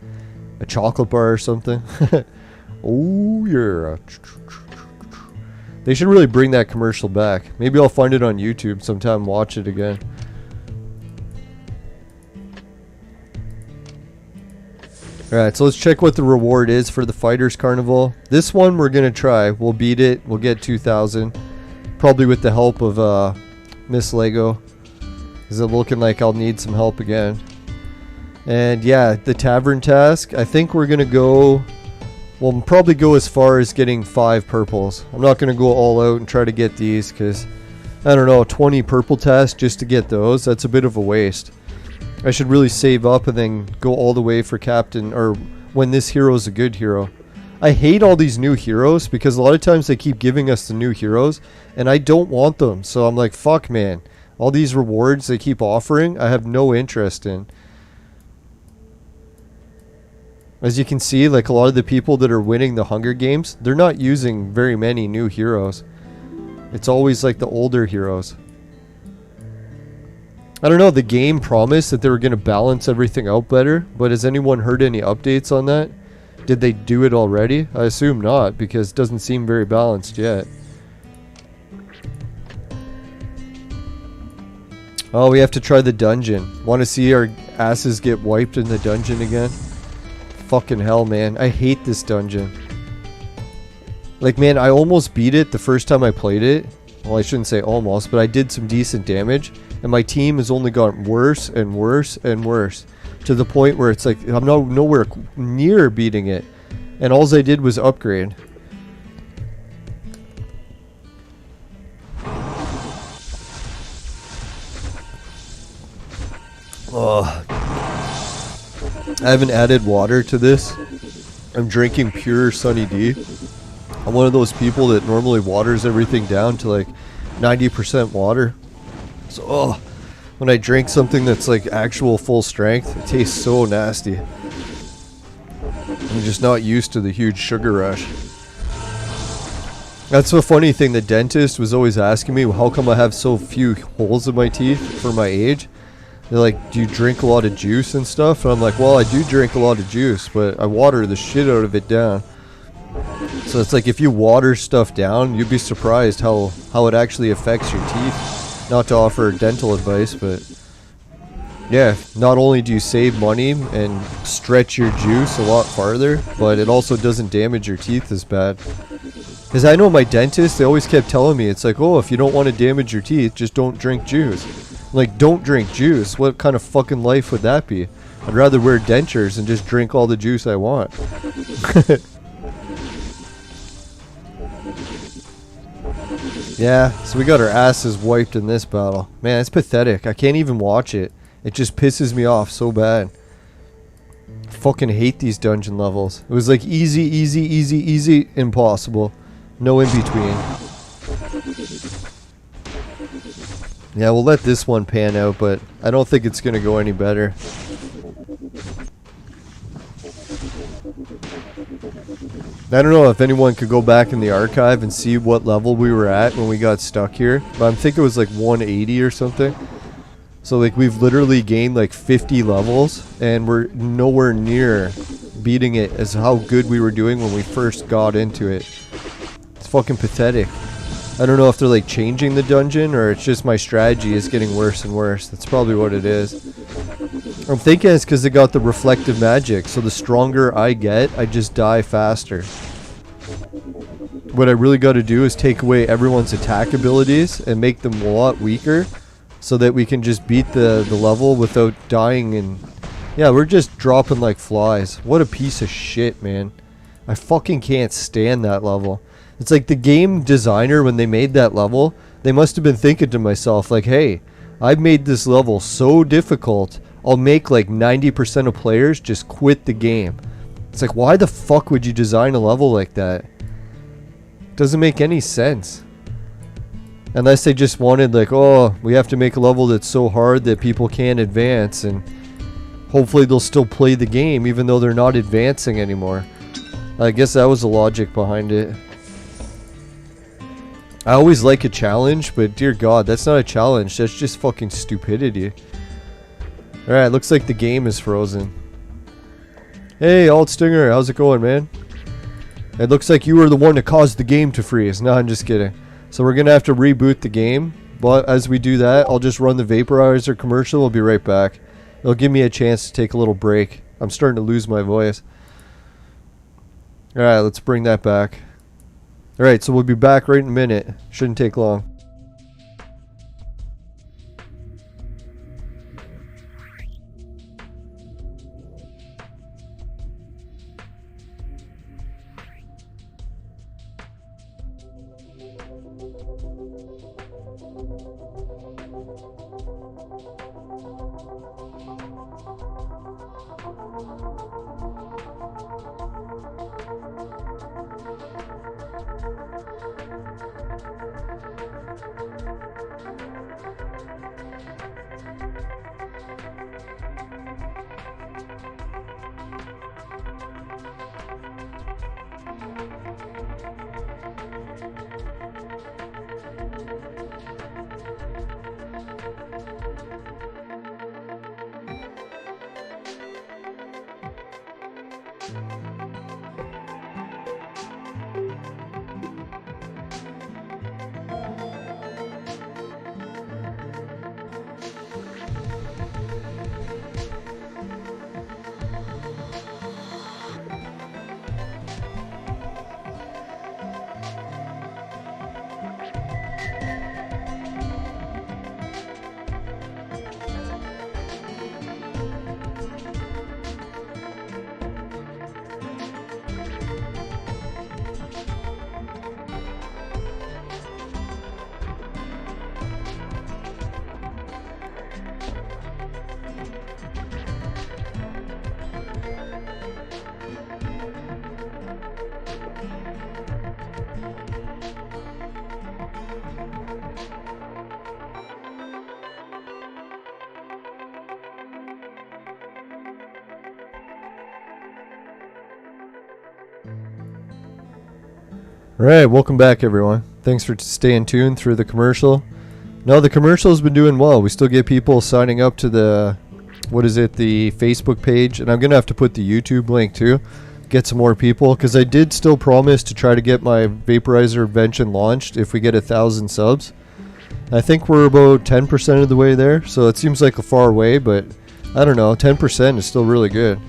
chocolate bar or something. Oh, yeah. They should really bring that commercial back. Maybe I'll find it on YouTube sometime and watch it again. Alright, so let's check what the reward is for the Fighters Carnival. This one we're going to try. We'll beat it. We'll get 2,000. Probably with the help of Miss Lego. Is it looking like I'll need some help again? And yeah, the tavern task. I think we're going to go... We'll probably go as far as getting 5 purples. I'm not going to go all out and try to get these because, I don't know, 20 purple tasks just to get those. That's a bit of a waste. I should really save up and then go all the way for captain, or when this hero is a good hero. I hate all these new heroes because a lot of times they keep giving us the new heroes and I don't want them. So I'm like, fuck man. All these rewards they keep offering, I have no interest in. As you can see, like a lot of the people that are winning the Hunger Games, they're not using very many new heroes. It's always like the older heroes. I don't know, the game promised that they were going to balance everything out better, but has anyone heard any updates on that? Did they do it already? I assume not, because it doesn't seem very balanced yet. Oh, we have to try the dungeon. Want to see our asses get wiped in the dungeon again? Fucking hell, man. I hate this dungeon. Like, man, I almost beat it the first time I played it. Well, I shouldn't say almost, but I did some decent damage. And my team has only gotten worse and worse and worse. To the point where it's like, I'm nowhere near beating it. And all I did was upgrade. Ugh. I haven't added water to this. I'm drinking pure Sunny D. I'm one of those people that normally waters everything down to like 90% water. So, oh, when I drink something that's like actual full strength, it tastes so nasty. I'm just not used to the huge sugar rush. That's the funny thing, the dentist was always asking me, how come I have so few holes in my teeth for my age? They're like, do you drink a lot of juice and stuff? And I'm like, well, I do drink a lot of juice, but I water the shit out of it down. So it's like, if you water stuff down, you'd be surprised how it actually affects your teeth. Not to offer dental advice, but yeah, not only do you save money and stretch your juice a lot farther, but it also doesn't damage your teeth as bad. Because I know my dentist, they always kept telling me, it's like, oh, if you don't want to damage your teeth, just don't drink juice. Like, don't drink juice. What kind of fucking life would that be? I'd rather wear dentures and just drink all the juice I want. Yeah, so we got our asses wiped in this battle. Man, it's pathetic. I can't even watch it. It just pisses me off so bad. Fucking hate these dungeon levels. It was like easy, easy, easy, easy, impossible. No in between. Yeah, we'll let this one pan out, but I don't think it's going to go any better. I don't know if anyone could go back in the archive and see what level we were at when we got stuck here, but I think it was like 180 or something. So like we've literally gained like 50 levels and we're nowhere near beating it as how good we were doing when we first got into it. It's fucking pathetic. I don't know if they're like changing the dungeon or it's just my strategy is getting worse and worse. That's probably what it is. I'm thinking it's because they got the reflective magic, so the stronger I get, I just die faster. What I really got to do is take away everyone's attack abilities and make them a lot weaker so that we can just beat the level without dying. And yeah, we're just dropping like flies. What a piece of shit, man. I fucking can't stand that level. It's like the game designer, when they made that level, they must have been thinking to myself like, hey, I've made this level so difficult, I'll make like 90% of players just quit the game. It's like, why the fuck would you design a level like that? Doesn't make any sense. Unless they just wanted like, oh, we have to make a level that's so hard that people can't advance and hopefully they'll still play the game even though they're not advancing anymore. I guess that was the logic behind it. I always like a challenge, but dear God, that's not a challenge. That's just fucking stupidity. Alright, looks like the game is frozen. Hey, Alt Stinger, how's it going, man? It looks like you were the one that caused the game to freeze. No, I'm just kidding. So we're gonna have to reboot the game. But as we do that, I'll just run the Vaporizer commercial. We'll be right back. It'll give me a chance to take a little break. I'm starting to lose my voice. Alright, let's bring that back. Alright, so we'll be back right in a minute. Shouldn't take long. Alright, welcome back everyone. Thanks for staying tuned through the commercial. No, the commercial's been doing well. We still get people signing up to the, the Facebook page. And I'm going to have to put the YouTube link too. Get some more people. Because I did still promise to try to get my Vaporizer invention launched if we get 1,000 subs. I think we're about 10% of the way there. So it seems like a far way, but I don't know. 10% is still really good.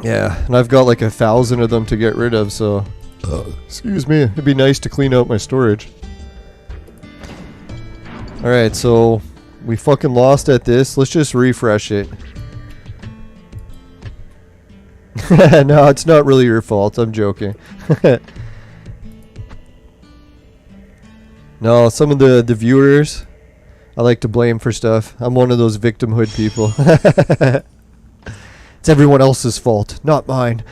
Yeah, and I've got like 1,000 of them to get rid of, so excuse me, it'd be nice to clean out my storage. Alright, so we fucking lost at this. Let's just refresh it. No, it's not really your fault. I'm joking. No, some of the viewers I like to blame for stuff. I'm one of those victimhood people. It's everyone else's fault, not mine.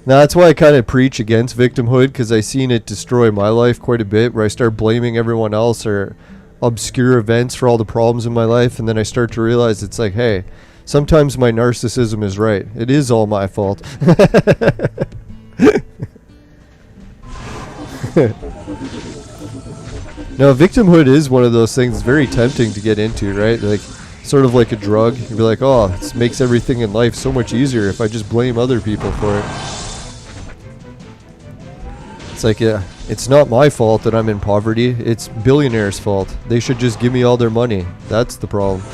Now that's why I kind of preach against victimhood, because I seen it destroy my life quite a bit, where I start blaming everyone else or obscure events for all the problems in my life, and then I start to realize it's like, hey, sometimes my narcissism is right. It is all my fault. No, victimhood is one of those things very tempting to get into, right? Like, sort of like a drug. You'd be like, oh, this makes everything in life so much easier if I just blame other people for it. It's like, yeah, it's not my fault that I'm in poverty. It's billionaires' fault. They should just give me all their money. That's the problem.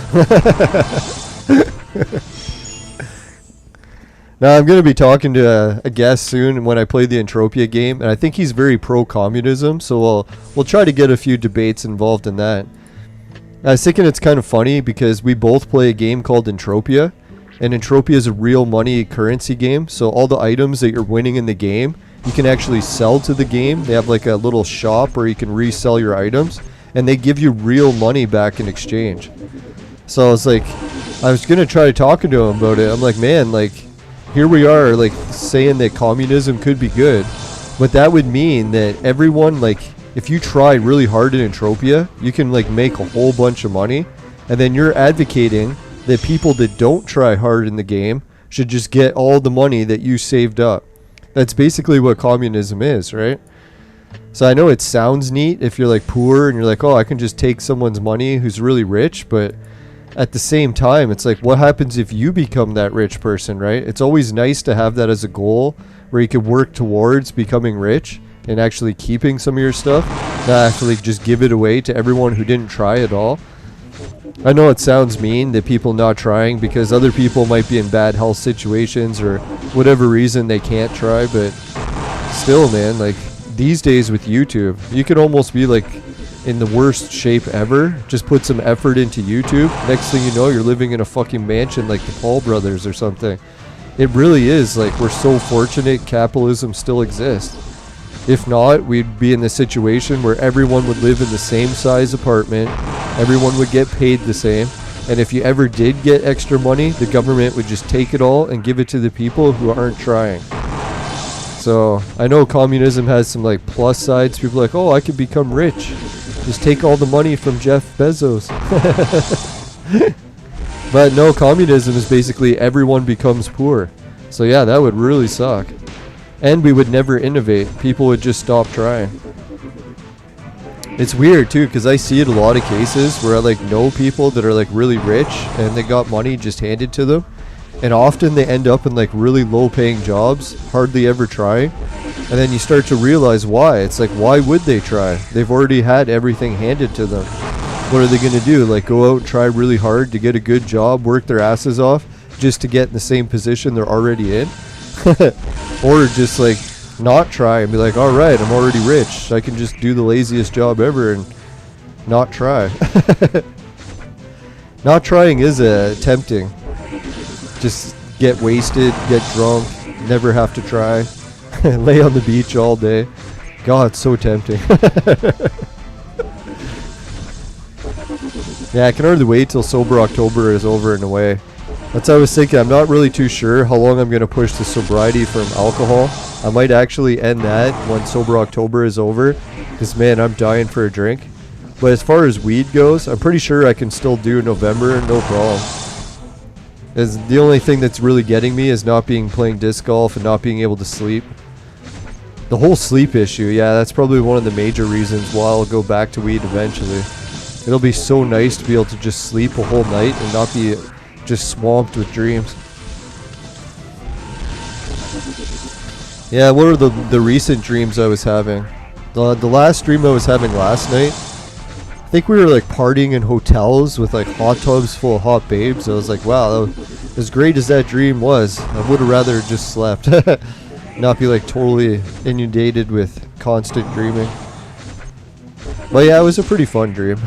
Now, I'm going to be talking to a guest soon when I play the Entropia game, and I think he's very pro-communism, so we'll try to get a few debates involved in that. I was thinking it's kind of funny because we both play a game called Entropia, and Entropia is a real money currency game, so all the items that you're winning in the game, you can actually sell to the game. They have like a little shop where you can resell your items, and they give you real money back in exchange. So I was like, I was going to try talking to him about it. I'm like, man, like, here we are, like, saying that communism could be good, but that would mean that everyone, like, if you try really hard in Entropia, you can like make a whole bunch of money, and then you're advocating that people that don't try hard in the game should just get all the money that you saved up. That's basically what communism is, right? So I know it sounds neat if you're like poor and you're like, oh, I can just take someone's money who's really rich, but at the same time, it's like, what happens if you become that rich person, right? It's always nice to have that as a goal where you could work towards becoming rich and actually keeping some of your stuff, not actually just give it away to everyone who didn't try at all. I know it sounds mean that people not trying because other people might be in bad health situations or whatever reason they can't try, but still, man, like these days with YouTube, you could almost be like in the worst shape ever. Just put some effort into YouTube. Next thing you know, you're living in a fucking mansion like the Paul brothers or something. It really is like we're so fortunate capitalism still exists. If not, we'd be in the situation where everyone would live in the same size apartment. Everyone would get paid the same. And if you ever did get extra money, the government would just take it all and give it to the people who aren't trying. So I know communism has some like plus sides. People are like, oh, I could become rich. Just take all the money from Jeff Bezos. But no, communism is basically everyone becomes poor. So yeah, that would really suck. And we would never innovate. People would just stop trying. It's weird too, because I see it a lot of cases where I like know people that are like really rich and they got money just handed to them. And often they end up in like really low paying jobs, hardly ever trying. And then you start to realize why. It's like, why would they try? They've already had everything handed to them. What are they going to do? Like go out and try really hard to get a good job, work their asses off just to get in the same position they're already in? Or just like not try and be like, all right, I'm already rich. I can just do the laziest job ever and not try. Not trying is tempting. Just get wasted, get drunk, never have to try. Lay on the beach all day. God, it's so tempting. Yeah, I can hardly wait till Sober October is over and away. That's what I was thinking. I'm not really too sure how long I'm going to push the sobriety from alcohol. I might actually end that when Sober October is over. Because, man, I'm dying for a drink. But as far as weed goes, I'm pretty sure I can still do November, no problem. As the only thing that's really getting me is not playing disc golf and not being able to sleep. The whole sleep issue, yeah, that's probably one of the major reasons why I'll go back to weed eventually. It'll be so nice to be able to just sleep a whole night and not be just swamped with dreams. Yeah, what are the recent dreams I was having? The last dream I was having last night, I think we were like partying in hotels with like hot tubs full of hot babes. I was like, wow, as great as that dream was, I would have rather just slept. Not be like totally inundated with constant dreaming. But yeah, it was a pretty fun dream.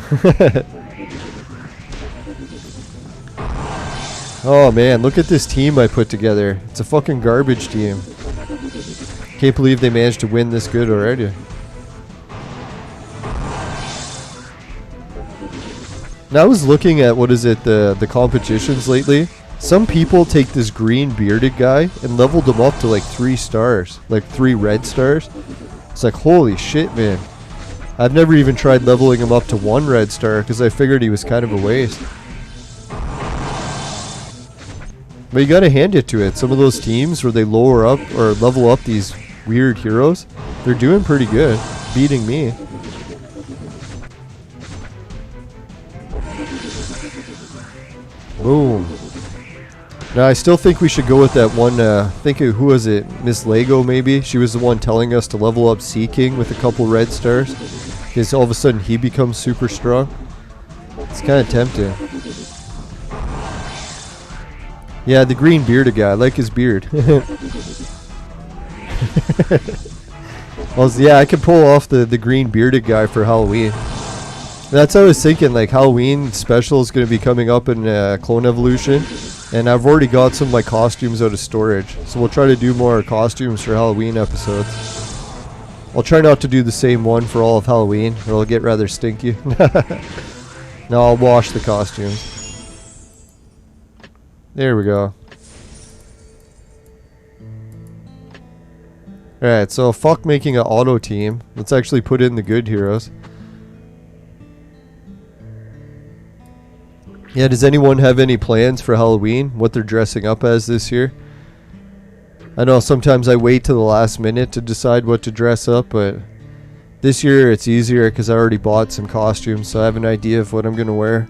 Oh man, look at this team I put together. It's a fucking garbage team. Can't believe they managed to win this good already. Now I was looking at, the competitions lately. Some people take this green bearded guy and leveled him up to like 3 stars. Like 3 red stars. It's like, holy shit, man. I've never even tried leveling him up to 1 red star because I figured he was kind of a waste. But you gotta hand it to it. Some of those teams where they lower up or level up these weird heroes, they're doing pretty good. Beating me. Boom. Now I still think we should go with that one, who was it? Miss Lego maybe? She was the one telling us to level up Sea King with a couple red stars. Because all of a sudden he becomes super strong. It's kind of tempting. Yeah, the green bearded guy. I like his beard. Well, yeah, I could pull off the green bearded guy for Halloween. That's what I was thinking, like Halloween special is going to be coming up in Clone Evolution. And I've already got some of my costumes out of storage. So we'll try to do more costumes for Halloween episodes. I'll try not to do the same one for all of Halloween, or it'll get rather stinky. No, I'll wash the costumes. There we go. Alright, so fuck making an auto team. Let's actually put in the good heroes. Yeah, does anyone have any plans for Halloween? What they're dressing up as this year? I know sometimes I wait till the last minute to decide what to dress up, but this year it's easier because I already bought some costumes, so I have an idea of what I'm going to wear.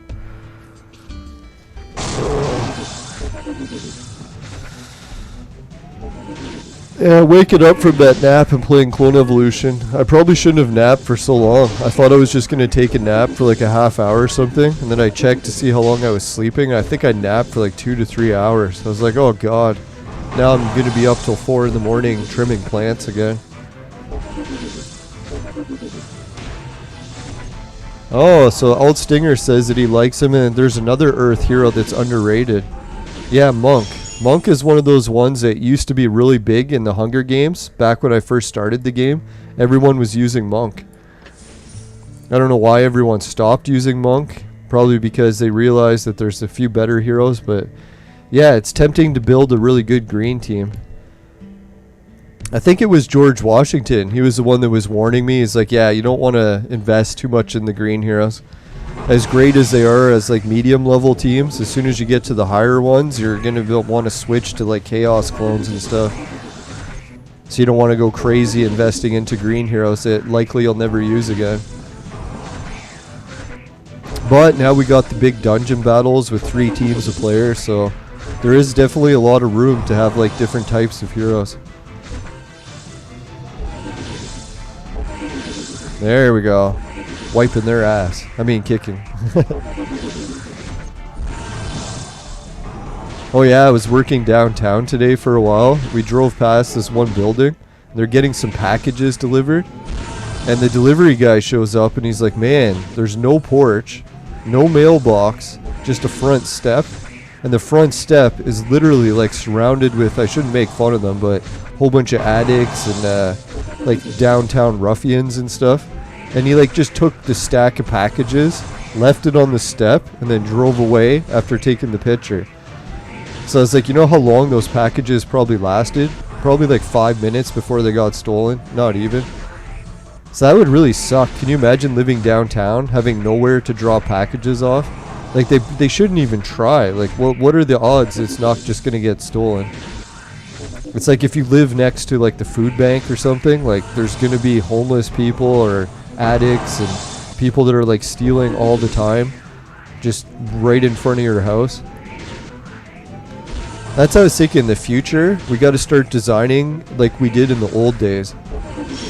Yeah, waking up from that nap and playing Clone Evolution. I probably shouldn't have napped for so long. I thought I was just going to take a nap for like a half hour or something, and then I checked to see how long I was sleeping. I think I napped for like 2 to 3 hours. I was like, oh god, now I'm going to be up till 4 in the morning trimming plants again. Oh, so Alt Stinger says that he likes him, and there's another Earth hero that's underrated. Yeah, Monk. Monk is one of those ones that used to be really big in the Hunger Games. Back when I first started the game, everyone was using Monk. I don't know why everyone stopped using Monk. Probably because they realized that there's a few better heroes, but yeah, it's tempting to build a really good green team. I think it was George Washington. He was the one that was warning me. He's like, yeah, you don't want to invest too much in the green heroes. As great as they are as like medium level teams, as soon as you get to the higher ones, you're going to want to switch to like chaos clones and stuff. So you don't want to go crazy investing into green heroes that likely you'll never use again. But now we got the big dungeon battles with 3 teams of players, so there is definitely a lot of room to have like different types of heroes. There we go. Wiping their ass. I mean, kicking. Oh yeah, I was working downtown today for a while. We drove past this one building. They're getting some packages delivered. And the delivery guy shows up and he's like, man, there's no porch, no mailbox, just a front step. And the front step is literally like surrounded with, I shouldn't make fun of them, but a whole bunch of addicts and like downtown ruffians and stuff. And he like just took the stack of packages, left it on the step, and then drove away after taking the picture. So I was like, you know how long those packages probably lasted? Probably like 5 minutes before they got stolen. Not even. So that would really suck. Can you imagine living downtown, having nowhere to drop packages off? Like they shouldn't even try. Like what are the odds it's not just gonna get stolen? It's like if you live next to like the food bank or something, like there's gonna be homeless people or addicts and people that are like stealing all the time just right in front of your house. That's how I was thinking in the future. We got to start designing like we did in the old days.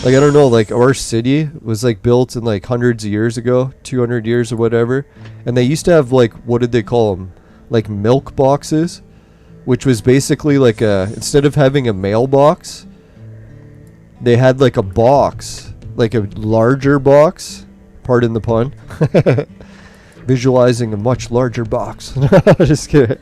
Like, I don't know, like our city was like built in like hundreds of years ago, 200 years or whatever, and they used to have like, what did they call them, like milk boxes, which was basically like instead of having a mailbox, they had like a box, like a larger box, pardon the pun. Visualizing a much larger box. Just kidding.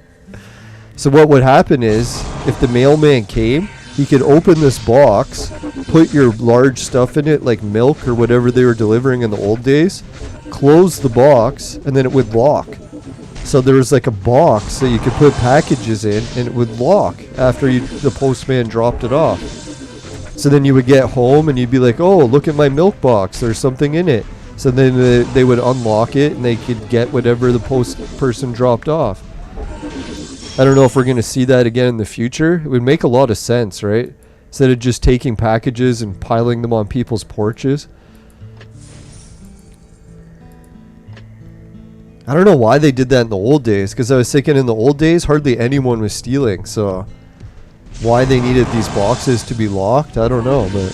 So what would happen is, if the mailman came, he could open this box, put your large stuff in it, like milk or whatever they were delivering in the old days, close the box, and then it would lock. So there was like a box that you could put packages in, and it would lock after the postman dropped it off. So then you would get home and you'd be like, oh, look at my milk box, there's something in it. So then they would unlock it and they could get whatever the post person dropped off. I don't know if we're going to see that again in the future. It would make a lot of sense, right? Instead of just taking packages and piling them on people's porches. I don't know why they did that in the old days, because I was thinking in the old days hardly anyone was stealing, so why they needed these boxes to be locked, I don't know, but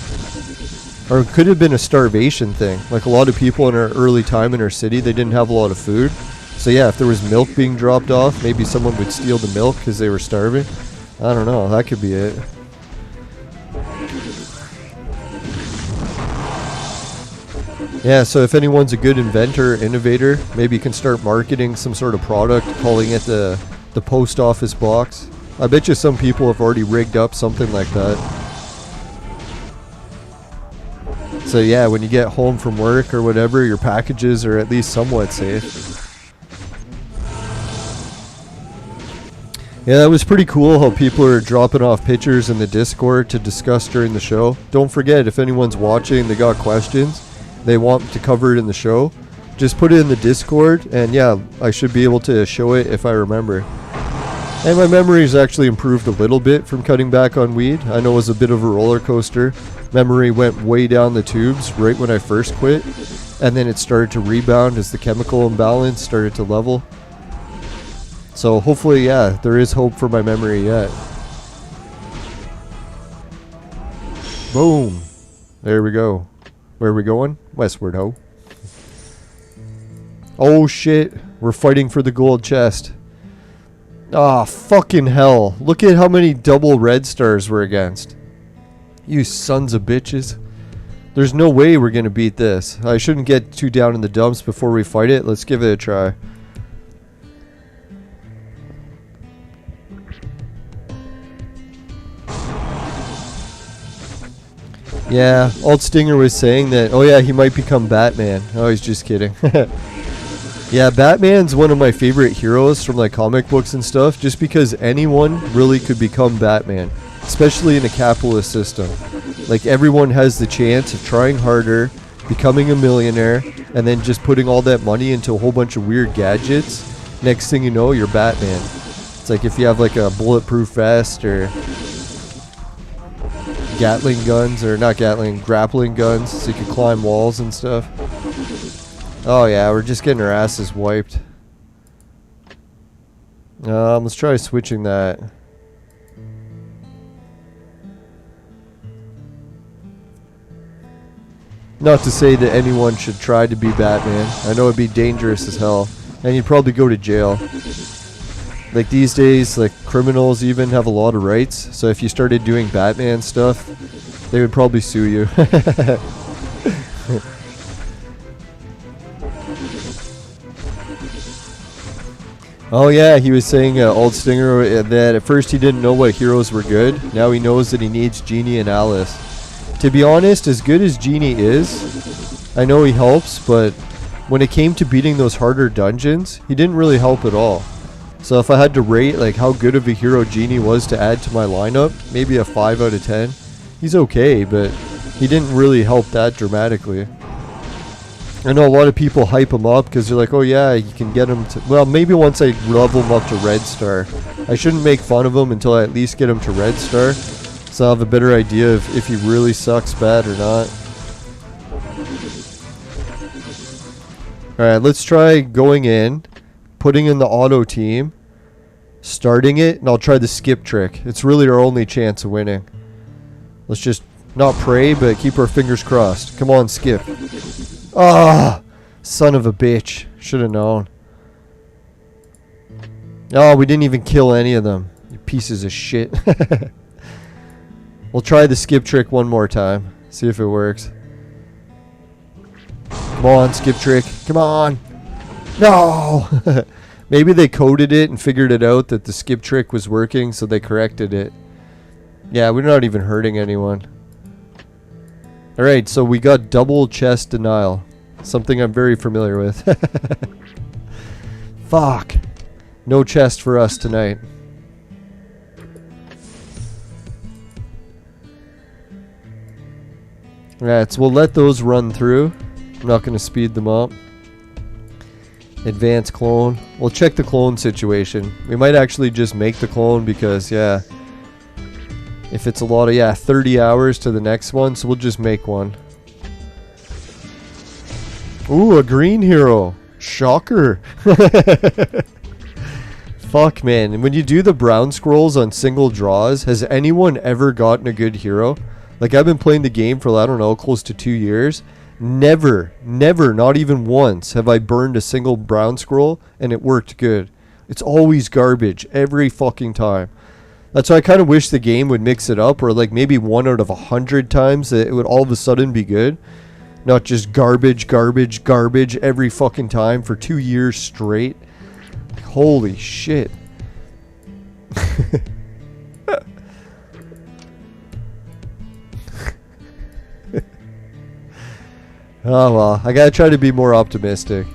or it could have been a starvation thing. Like a lot of people in our early time in our city, they didn't have a lot of food. So yeah, if there was milk being dropped off, maybe someone would steal the milk because they were starving. I don't know, that could be it. Yeah, so if anyone's a good inventor or innovator, maybe you can start marketing some sort of product, calling it the post office box. I bet you some people have already rigged up something like that. So yeah, when you get home from work or whatever, your packages are at least somewhat safe. Yeah, that was pretty cool how people are dropping off pictures in the Discord to discuss during the show. Don't forget, if anyone's watching, they got questions, they want to cover it in the show, just put it in the Discord, and yeah, I should be able to show it if I remember. And my memory's actually improved a little bit from cutting back on weed. I know it was a bit of a roller coaster. Memory went way down the tubes right when I first quit, and then it started to rebound as the chemical imbalance started to level. So hopefully, yeah, there is hope for my memory yet. Boom. There we go. Where are we going? Westward, ho. Oh shit, we're fighting for the gold chest. Ah, fucking hell. Look at how many double red stars we're against. You sons of bitches. There's no way we're gonna beat this. I shouldn't get too down in the dumps before we fight it. Let's give it a try. Yeah, Alt Stinger was saying that, oh yeah, he might become Batman. Oh, he's just kidding. Yeah, Batman's one of my favorite heroes from like comic books and stuff, just because anyone really could become Batman, especially in a capitalist system. Like, everyone has the chance of trying harder, becoming a millionaire, and then just putting all that money into a whole bunch of weird gadgets. Next thing you know, you're Batman. It's like if you have like a bulletproof vest or Gatling guns, or not Gatling, grappling guns, so you can climb walls and stuff. Oh yeah, we're just getting our asses wiped. Let's try switching that. Not to say that anyone should try to be Batman. I know it'd be dangerous as hell, and you'd probably go to jail. Like these days, like criminals even have a lot of rights, so if you started doing Batman stuff, they would probably sue you. Oh yeah, he was saying, Old Stinger, that at first he didn't know what heroes were good. Now he knows that he needs Genie and Alice. To be honest, as good as Genie is, I know he helps, but when it came to beating those harder dungeons, he didn't really help at all. So if I had to rate like how good of a hero Genie was to add to my lineup, maybe a 5 out of 10. He's okay, but he didn't really help that dramatically. I know a lot of people hype him up because they're like, oh yeah, you can get him to... Well, maybe once I level him up to Red Star. I shouldn't make fun of him until I at least get him to Red Star. So I'll have a better idea of if he really sucks bad or not. Alright, let's try going in, putting in the auto team, starting it, and I'll try the skip trick. It's really our only chance of winning. Let's just not pray, but keep our fingers crossed. Come on, skip. Ah, son of a bitch. Should have known. Oh, we didn't even kill any of them. You pieces of shit. We'll try the skip trick one more time. See if it works. Come on, skip trick. Come on. No. Maybe they coded it and figured it out that the skip trick was working, so they corrected it. Yeah, we're not even hurting anyone. Alright, so we got double chest denial. Something I'm very familiar with. Fuck. No chest for us tonight. Alright, so we'll let those run through. I'm not going to speed them up. Advanced clone. We'll check the clone situation. We might actually just make the clone because, yeah... If it's a lot of, 30 hours to the next one, so we'll just make one. Ooh, a green hero. Shocker. Fuck, man. And when you do the brown scrolls on single draws, has anyone ever gotten a good hero? Like, I've been playing the game for, I don't know, close to 2 years. Never, not even once have I burned a single brown scroll and it worked good. It's always garbage every fucking time. That's why I kind of wish the game would mix it up, or like maybe 1 out of 100 times that it would all of a sudden be good. Not just garbage every fucking time for 2 years straight. Holy shit. Oh well, I gotta try to be more optimistic.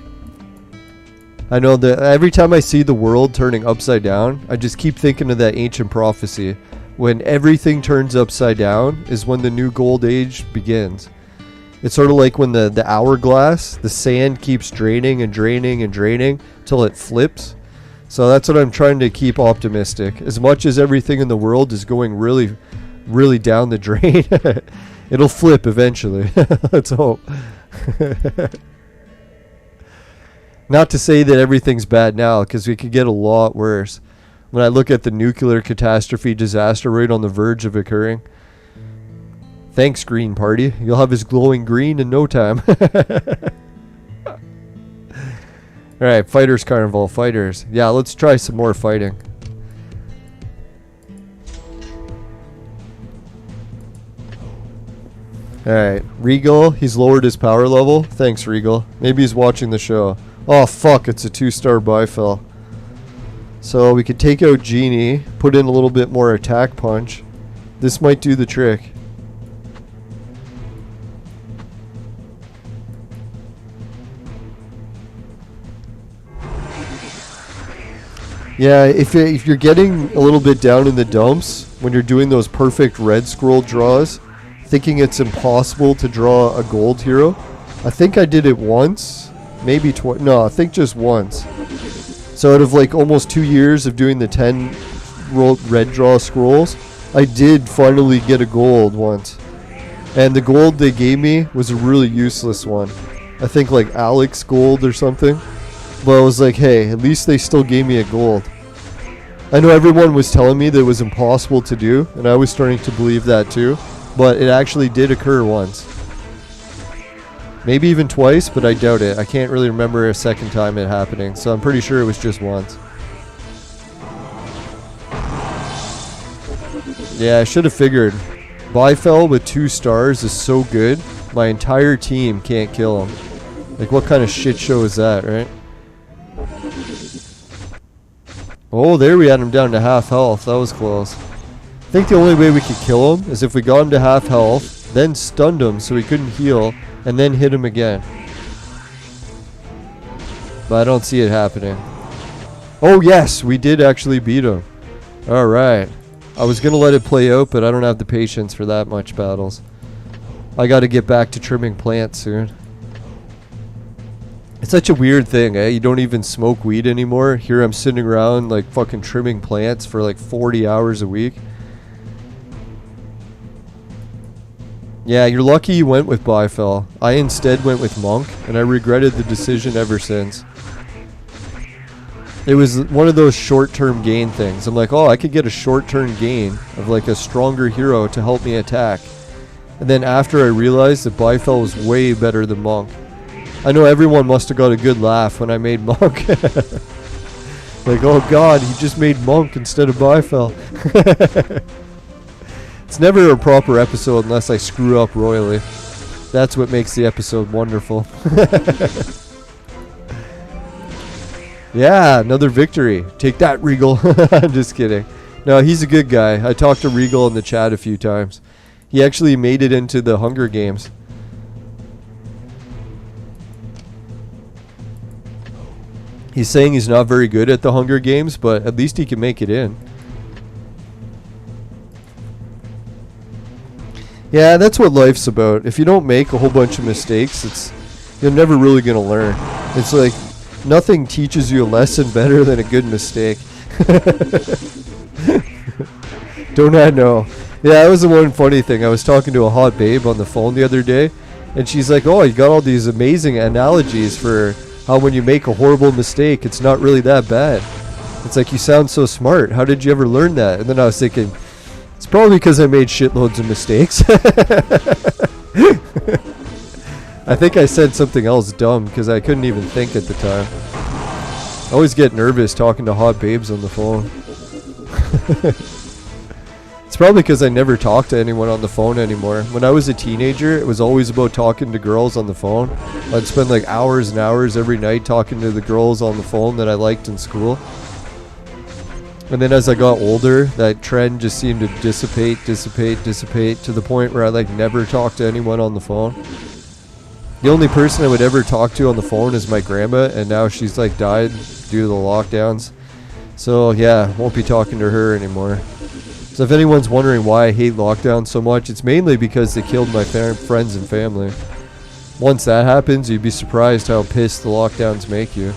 I know that every time I see the world turning upside down, I just keep thinking of that ancient prophecy. When everything turns upside down is when the new gold age begins. It's sort of like when the hourglass, the sand keeps draining and draining and draining till it flips. So that's what I'm trying to keep optimistic. As much as everything in the world is going really, really down the drain, it'll flip eventually. Let's hope. Not to say that everything's bad now, because we could get a lot worse. When I look at the nuclear catastrophe disaster right on the verge of occurring. Thanks, Green Party. You'll have his glowing green in no time. Alright, Fighters Carnival, fighters. Yeah, let's try some more fighting. Alright, Regal, he's lowered his power level. Thanks, Regal. Maybe he's watching the show. Oh, fuck, it's a 2-star Bifel. So we could take out Genie, put in a little bit more attack punch. This might do the trick. Yeah, if you're getting a little bit down in the dumps, when you're doing those perfect red scroll draws, thinking it's impossible to draw a gold hero, I think I did it once, maybe twice, no, I think just once. So out of like almost 2 years of doing the 10 red draw scrolls, I did finally get a gold once. And the gold they gave me was a really useless one. I think like Alex gold or something. But I was like, hey, at least they still gave me a gold. I know everyone was telling me that it was impossible to do, and I was starting to believe that too. But it actually did occur once. Maybe even twice, but I doubt it. I can't really remember a second time it happening, so I'm pretty sure it was just once. Yeah, I should have figured. Bifel with 2 stars is so good, my entire team can't kill him. Like, what kind of shit show is that, right? Oh, there we had him down to half health. That was close. I think the only way we could kill him is if we got him to half health, then stunned him so he couldn't heal, and then hit him again. But I don't see it happening. Oh yes, we did actually beat him. Alright. I was going to let it play out, but I don't have the patience for that much battles. I got to get back to trimming plants soon. It's such a weird thing, eh? You don't even smoke weed anymore. Here I'm sitting around like fucking trimming plants for like 40 hours a week. Yeah, you're lucky you went with Bifel. I instead went with Monk, and I regretted the decision ever since. It was one of those short-term gain things. I'm like, oh, I could get a short-term gain of like a stronger hero to help me attack. And then after I realized that Bifel was way better than Monk. I know everyone must have got a good laugh when I made Monk. Like, oh god, he just made Monk instead of Bifel. It's never a proper episode unless I screw up royally. That's what makes the episode wonderful. Yeah, another victory. Take that, Regal. I'm just kidding. No, he's a good guy. I talked to Regal in the chat a few times. He actually made it into the Hunger Games. He's saying he's not very good at the Hunger Games, but at least he can make it in. Yeah, that's what life's about. If you don't make a whole bunch of mistakes, you're never really going to learn. It's like nothing teaches you a lesson better than a good mistake. Don't I know? Yeah, that was the one funny thing. I was talking to a hot babe on the phone the other day, and she's like, oh, you got all these amazing analogies for how when you make a horrible mistake, it's not really that bad. It's like, you sound so smart. How did you ever learn that? And then I was thinking, it's probably because I made shitloads of mistakes. I think I said something else dumb because I couldn't even think at the time. I always get nervous talking to hot babes on the phone. It's probably because I never talk to anyone on the phone anymore. When I was a teenager, it was always about talking to girls on the phone. I'd spend like hours and hours every night talking to the girls on the phone that I liked in school. And then as I got older, that trend just seemed to dissipate to the point where I like never talked to anyone on the phone. The only person I would ever talk to on the phone is my grandma, and now she's like died due to the lockdowns. So yeah, won't be talking to her anymore. So if anyone's wondering why I hate lockdown so much, it's mainly because they killed my friends and family. once that happens, you'd be surprised how pissed the lockdowns make you.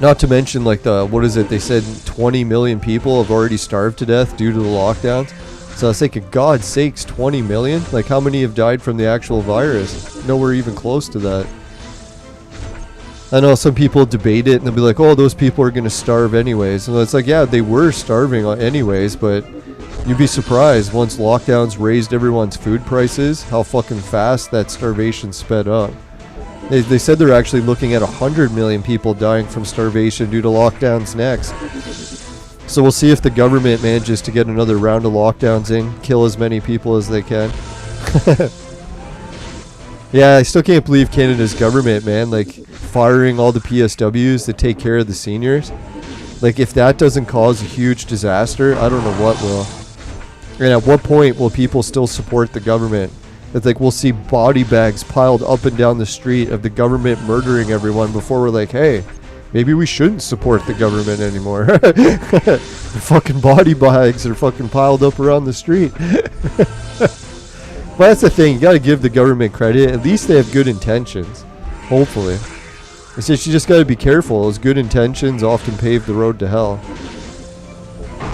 Not to mention, like, what is it? They said 20 million people have already starved to death due to the lockdowns. So I was thinking, God's sakes, 20 million? Like, how many have died from the actual virus? Nowhere even close to that. I know some people debate it and they'll be like, oh, those people are going to starve anyways. And it's like, yeah, they were starving anyways, but you'd be surprised once lockdowns raised everyone's food prices, how fucking fast that starvation sped up. They said they're actually looking at 100 million people dying from starvation due to lockdowns next. So we'll see if the government manages to get another round of lockdowns in, kill as many people as they can. Yeah, I still can't believe Canada's government, man, like firing all the PSWs to take care of the seniors. Like, if that doesn't cause a huge disaster, I don't know what will. And at what point will people still support the government? It's like we'll see body bags piled up and down the street of the government murdering everyone before we're like, hey, maybe we shouldn't support the government anymore. The fucking body bags are fucking piled up around the street. But that's the thing, you gotta give the government credit. At least they have good intentions. Hopefully. It's just, you just gotta be careful. Those good intentions often pave the road to hell.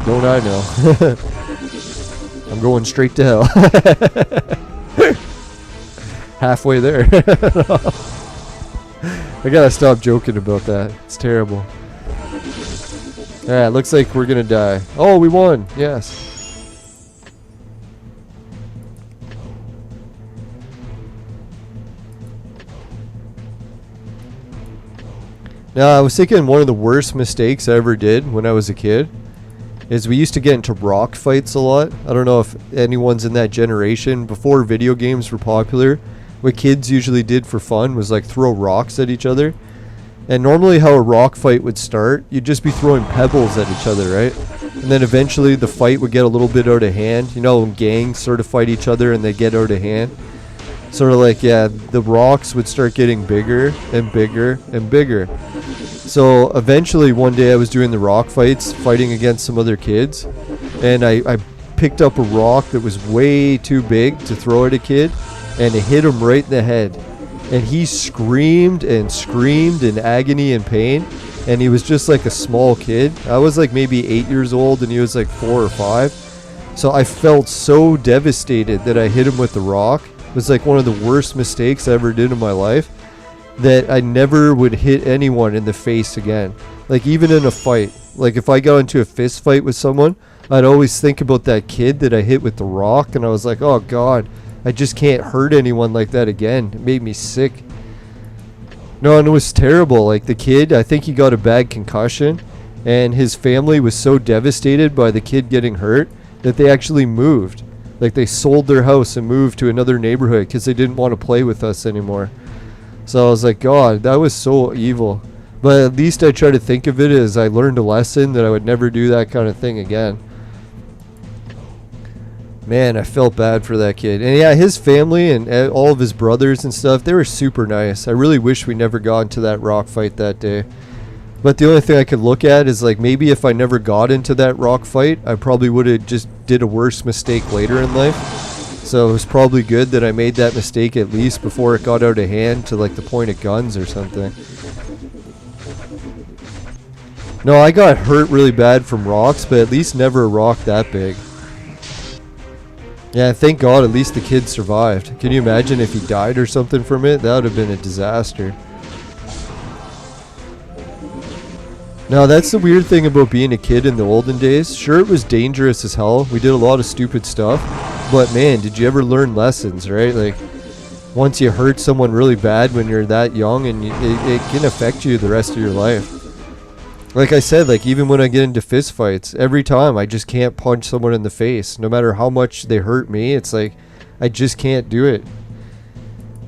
Don't I know? I'm going straight to hell. Halfway there. I gotta stop joking about that. It's terrible. Alright, looks like we're gonna die. Oh, we won. Yes. Now, I was thinking one of the worst mistakes I ever did when I was a kid is we used to get into rock fights a lot. I don't know if anyone's in that generation. Before video games were popular, what kids usually did for fun was like throw rocks at each other. And normally how a rock fight would start, you'd just be throwing pebbles at each other, right? And then eventually the fight would get a little bit out of hand. You know, when gangs sort of fight each other and they get out of hand. Sort of like, yeah, the rocks would start getting bigger and bigger and bigger. So eventually one day I was doing the rock fights, fighting against some other kids. And I picked up a rock that was way too big to throw at a kid. And it hit him right in the head. And he screamed and screamed in agony and pain. And he was just like a small kid. I was like maybe 8 years old and he was like 4 or 5. So I felt so devastated that I hit him with the rock. It was like one of the worst mistakes I ever did in my life, that I never would hit anyone in the face again. Like, even in a fight. Like, if I got into a fist fight with someone, I'd always think about that kid that I hit with the rock, and I was like, oh God, I just can't hurt anyone like that again. It made me sick. No, and it was terrible. Like, the kid, I think he got a bad concussion, and his family was so devastated by the kid getting hurt that they actually moved. Like, they sold their house and moved to another neighborhood because they didn't want to play with us anymore. So I was like, God, that was so evil. But at least I try to think of it as I learned a lesson that I would never do that kind of thing again. Man, I felt bad for that kid. And yeah, his family and all of his brothers and stuff, they were super nice. I really wish we never got into that rock fight that day. But the only thing I could look at is, like, maybe if I never got into that rock fight, I probably would have just did a worse mistake later in life. So it was probably good that I made that mistake at least before it got out of hand to, like, the point of guns or something. No, I got hurt really bad from rocks, but at least never a rock that big. Yeah, thank God at least the kid survived. Can you imagine if he died or something from it? That would have been a disaster. Now, that's the weird thing about being a kid in the olden days. Sure, it was dangerous as hell. We did a lot of stupid stuff. But man, did you ever learn lessons, right? Like, once you hurt someone really bad when you're that young, and it can affect you the rest of your life. Like I said, like, even when I get into fist fights, every time I just can't punch someone in the face. No matter how much they hurt me, it's like, I just can't do it.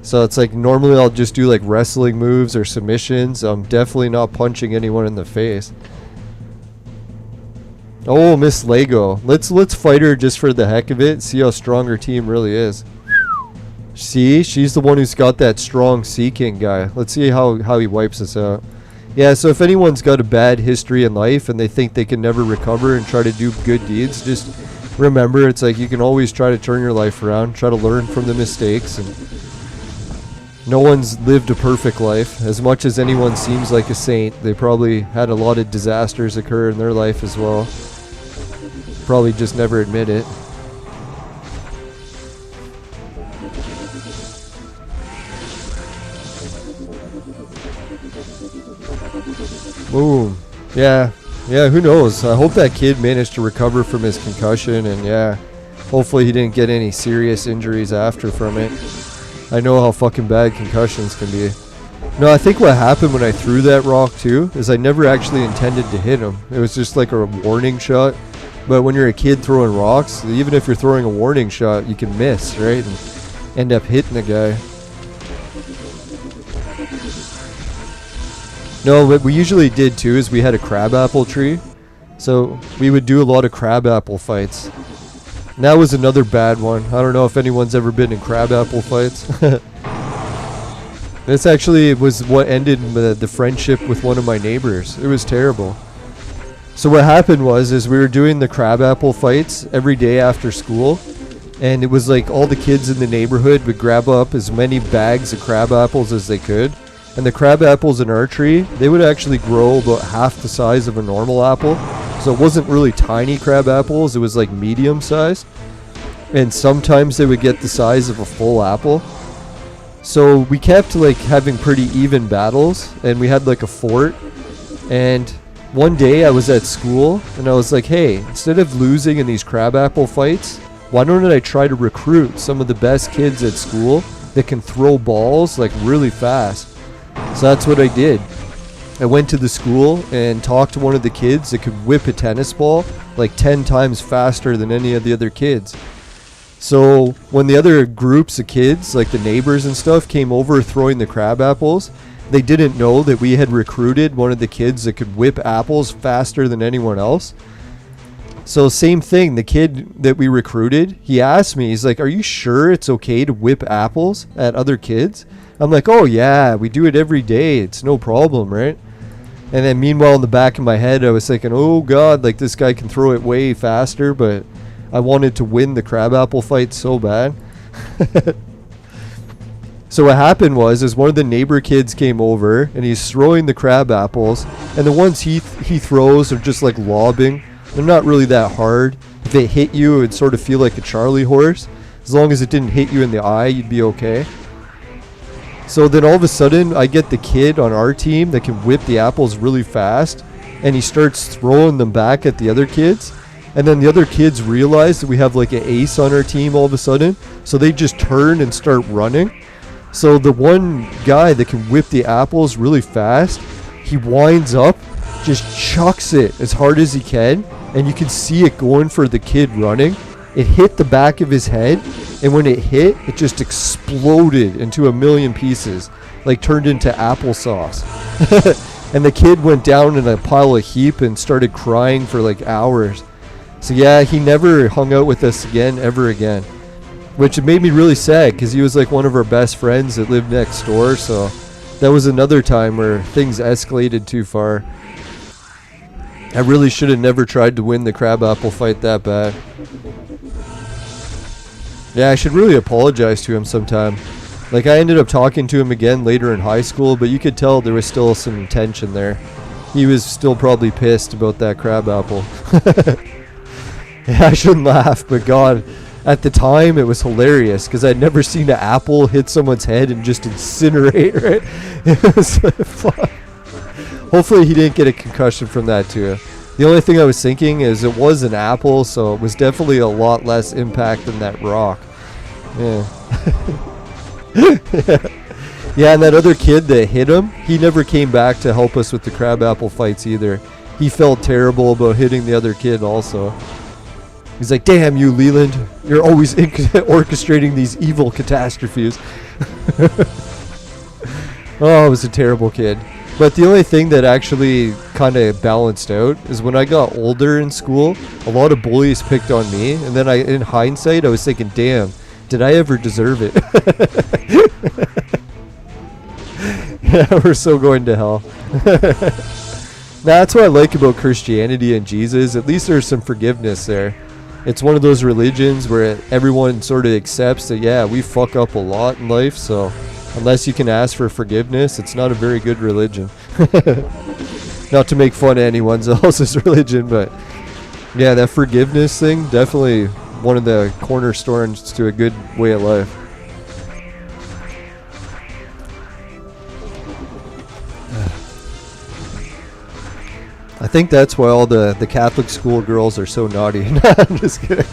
So it's like, normally I'll just do like wrestling moves or submissions. I'm definitely not punching anyone in the face. Oh, Miss Lego. Let's fight her just for the heck of it. See how strong her team really is. See, she's the one who's got that strong Sea King guy. Let's see how he wipes us out. Yeah, so if anyone's got a bad history in life and they think they can never recover and try to do good deeds, just remember, it's like you can always try to turn your life around, try to learn from the mistakes, and no one's lived a perfect life. As much as anyone seems like a saint, they probably had a lot of disasters occur in their life as well. Probably just never admit it. Boom. Yeah, who knows? I hope that kid managed to recover from his concussion, and yeah, hopefully he didn't get any serious injuries after from it. I know how fucking bad concussions can be. No, I think what happened when I threw that rock too is I never actually intended to hit him. It was just like a warning shot. But when you're a kid throwing rocks, even if you're throwing a warning shot, you can miss, right? And end up hitting the guy. No, what we usually did too is we had a crabapple tree. So we would do a lot of crabapple fights. And that was another bad one. I don't know if anyone's ever been in crabapple fights. This actually was what ended the friendship with one of my neighbors. It was terrible. So what happened is we were doing the crabapple fights every day after school. And it was like all the kids in the neighborhood would grab up as many bags of crab apples as they could. And the crab apples in our tree, they would actually grow about half the size of a normal apple. So it wasn't really tiny crab apples, it was like medium size. And sometimes they would get the size of a full apple. So we kept like having pretty even battles, and we had like a fort. And one day I was at school and I was like, hey, instead of losing in these crab apple fights, why don't I try to recruit some of the best kids at school that can throw balls like really fast? So that's what I did. I went to the school and talked to one of the kids that could whip a tennis ball like 10 times faster than any of the other kids. So when the other groups of kids, like the neighbors and stuff, came over throwing the crab apples, they didn't know that we had recruited one of the kids that could whip apples faster than anyone else. So same thing, the kid that we recruited, he asked me, he's like, are you sure it's okay to whip apples at other kids? I'm like, oh yeah, we do it every day. It's no problem, right? And then meanwhile in the back of my head, I was thinking, oh God, like this guy can throw it way faster, but I wanted to win the crabapple fight so bad. So what happened is one of the neighbor kids came over and he's throwing the crab apples, and the ones he throws are just like lobbing. They're not really that hard. If they hit you, it would sort of feel like a Charlie horse. As long as it didn't hit you in the eye, you'd be okay. So then all of a sudden, I get the kid on our team that can whip the apples really fast, and he starts throwing them back at the other kids. And then the other kids realize that we have like an ace on our team all of a sudden, so they just turn and start running. So the one guy that can whip the apples really fast, he winds up, just chucks it as hard as he can, and you can see it going for the kid running. It hit the back of his head, and when it hit, it just exploded into a million pieces, like turned into applesauce. And the kid went down in a pile of heap and started crying for like hours. So yeah, he never hung out with us again, ever again. Which made me really sad, because he was like one of our best friends that lived next door, so that was another time where things escalated too far. I really should have never tried to win the crabapple fight that bad. Yeah, I should really apologize to him sometime. Like, I ended up talking to him again later in high school, but you could tell there was still some tension there. He was still probably pissed about that crabapple. Yeah, I shouldn't laugh, but God, at the time it was hilarious, because I'd never seen an apple hit someone's head and just incinerate, right? It was fun. Hopefully he didn't get a concussion from that too. The only thing I was thinking is it was an apple, so it was definitely a lot less impact than that rock. Yeah. Yeah, and that other kid that hit him, he never came back to help us with the crabapple fights either. He felt terrible about hitting the other kid also. He's like, damn you, Leland. You're always orchestrating these evil catastrophes. Oh, it was a terrible kid. But the only thing that actually kind of balanced out is when I got older in school, a lot of bullies picked on me. And then in hindsight, I was thinking, damn, did I ever deserve it? Yeah, we're so going to hell. That's what I like about Christianity and Jesus. At least there's some forgiveness there. it's one of those religions where everyone sort of accepts that, yeah, we fuck up a lot in life, so unless you can ask for forgiveness, it's not a very good religion. Not to make fun of anyone else's religion, but yeah, that forgiveness thing, definitely one of the cornerstones to a good way of life. I think that's why all the Catholic school girls are so naughty. No, I'm just kidding.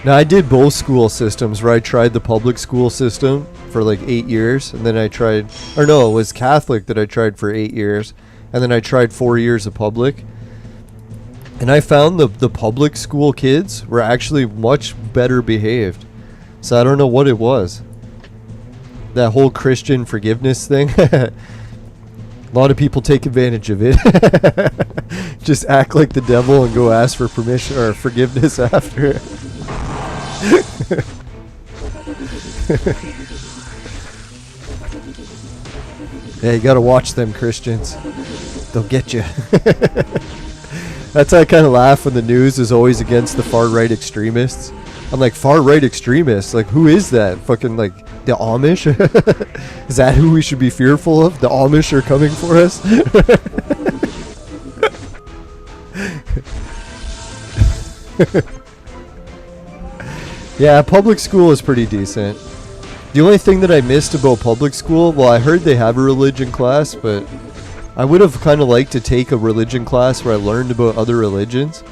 Now, I did both school systems, where I tried the public school system for like 8 years, and then I tried, or no, it was Catholic that I tried for 8 years, and then I tried 4 years of public. And I found the public school kids were actually much better behaved. So I don't know what it was. That whole Christian forgiveness thing. A lot of people take advantage of it. Just act like the devil and go ask for permission or forgiveness after. Yeah, you gotta watch them Christians. They'll get you. That's why I kind of laugh when the news is always against the far-right extremists. I'm like, far-right extremists? Like, who is that? Fucking, like, the Amish? Is that who we should be fearful of? The Amish are coming for us? Yeah, public school is pretty decent. The only thing that I missed about public school, well, I heard they have a religion class, but I would have kind of liked to take a religion class where I learned about other religions.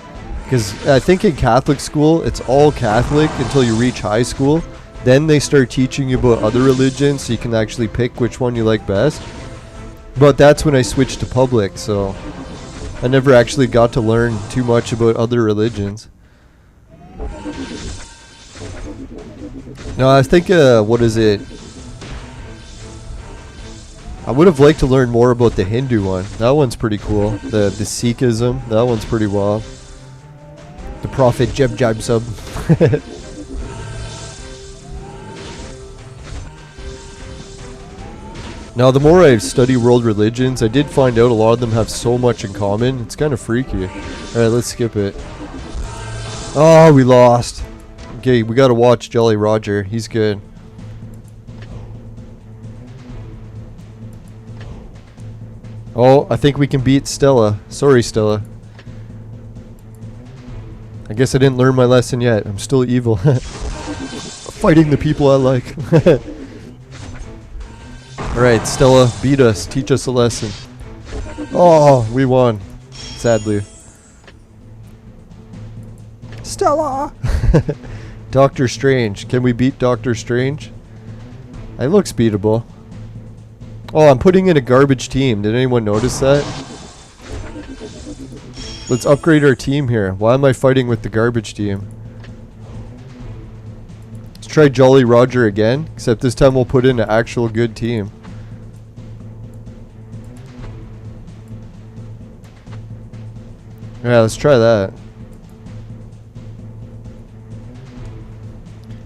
Because I think in Catholic school, it's all Catholic until you reach high school. Then they start teaching you about other religions, so you can actually pick which one you like best. But that's when I switched to public, so I never actually got to learn too much about other religions. No, I think, what is it? I would have liked to learn more about the Hindu one. That one's pretty cool. The Sikhism, that one's pretty wild. The Prophet Jeb Jab Sub. Now, the more I study world religions, I did find out a lot of them have so much in common. It's kind of freaky. Alright, let's skip it. Oh, we lost. Okay, we gotta watch Jolly Roger. He's good. Oh, I think we can beat Stella. Sorry, Stella. I guess I didn't learn my lesson yet. I'm still evil. Fighting the people I like. Alright, Stella, beat us. Teach us a lesson. Oh, we won. Sadly. Stella! Doctor Strange. Can we beat Doctor Strange? It looks beatable. Oh, I'm putting in a garbage team. Did anyone notice that? Let's upgrade our team here. Why am I fighting with the garbage team? Let's try Jolly Roger again, except this time we'll put in an actual good team. Yeah, let's try that.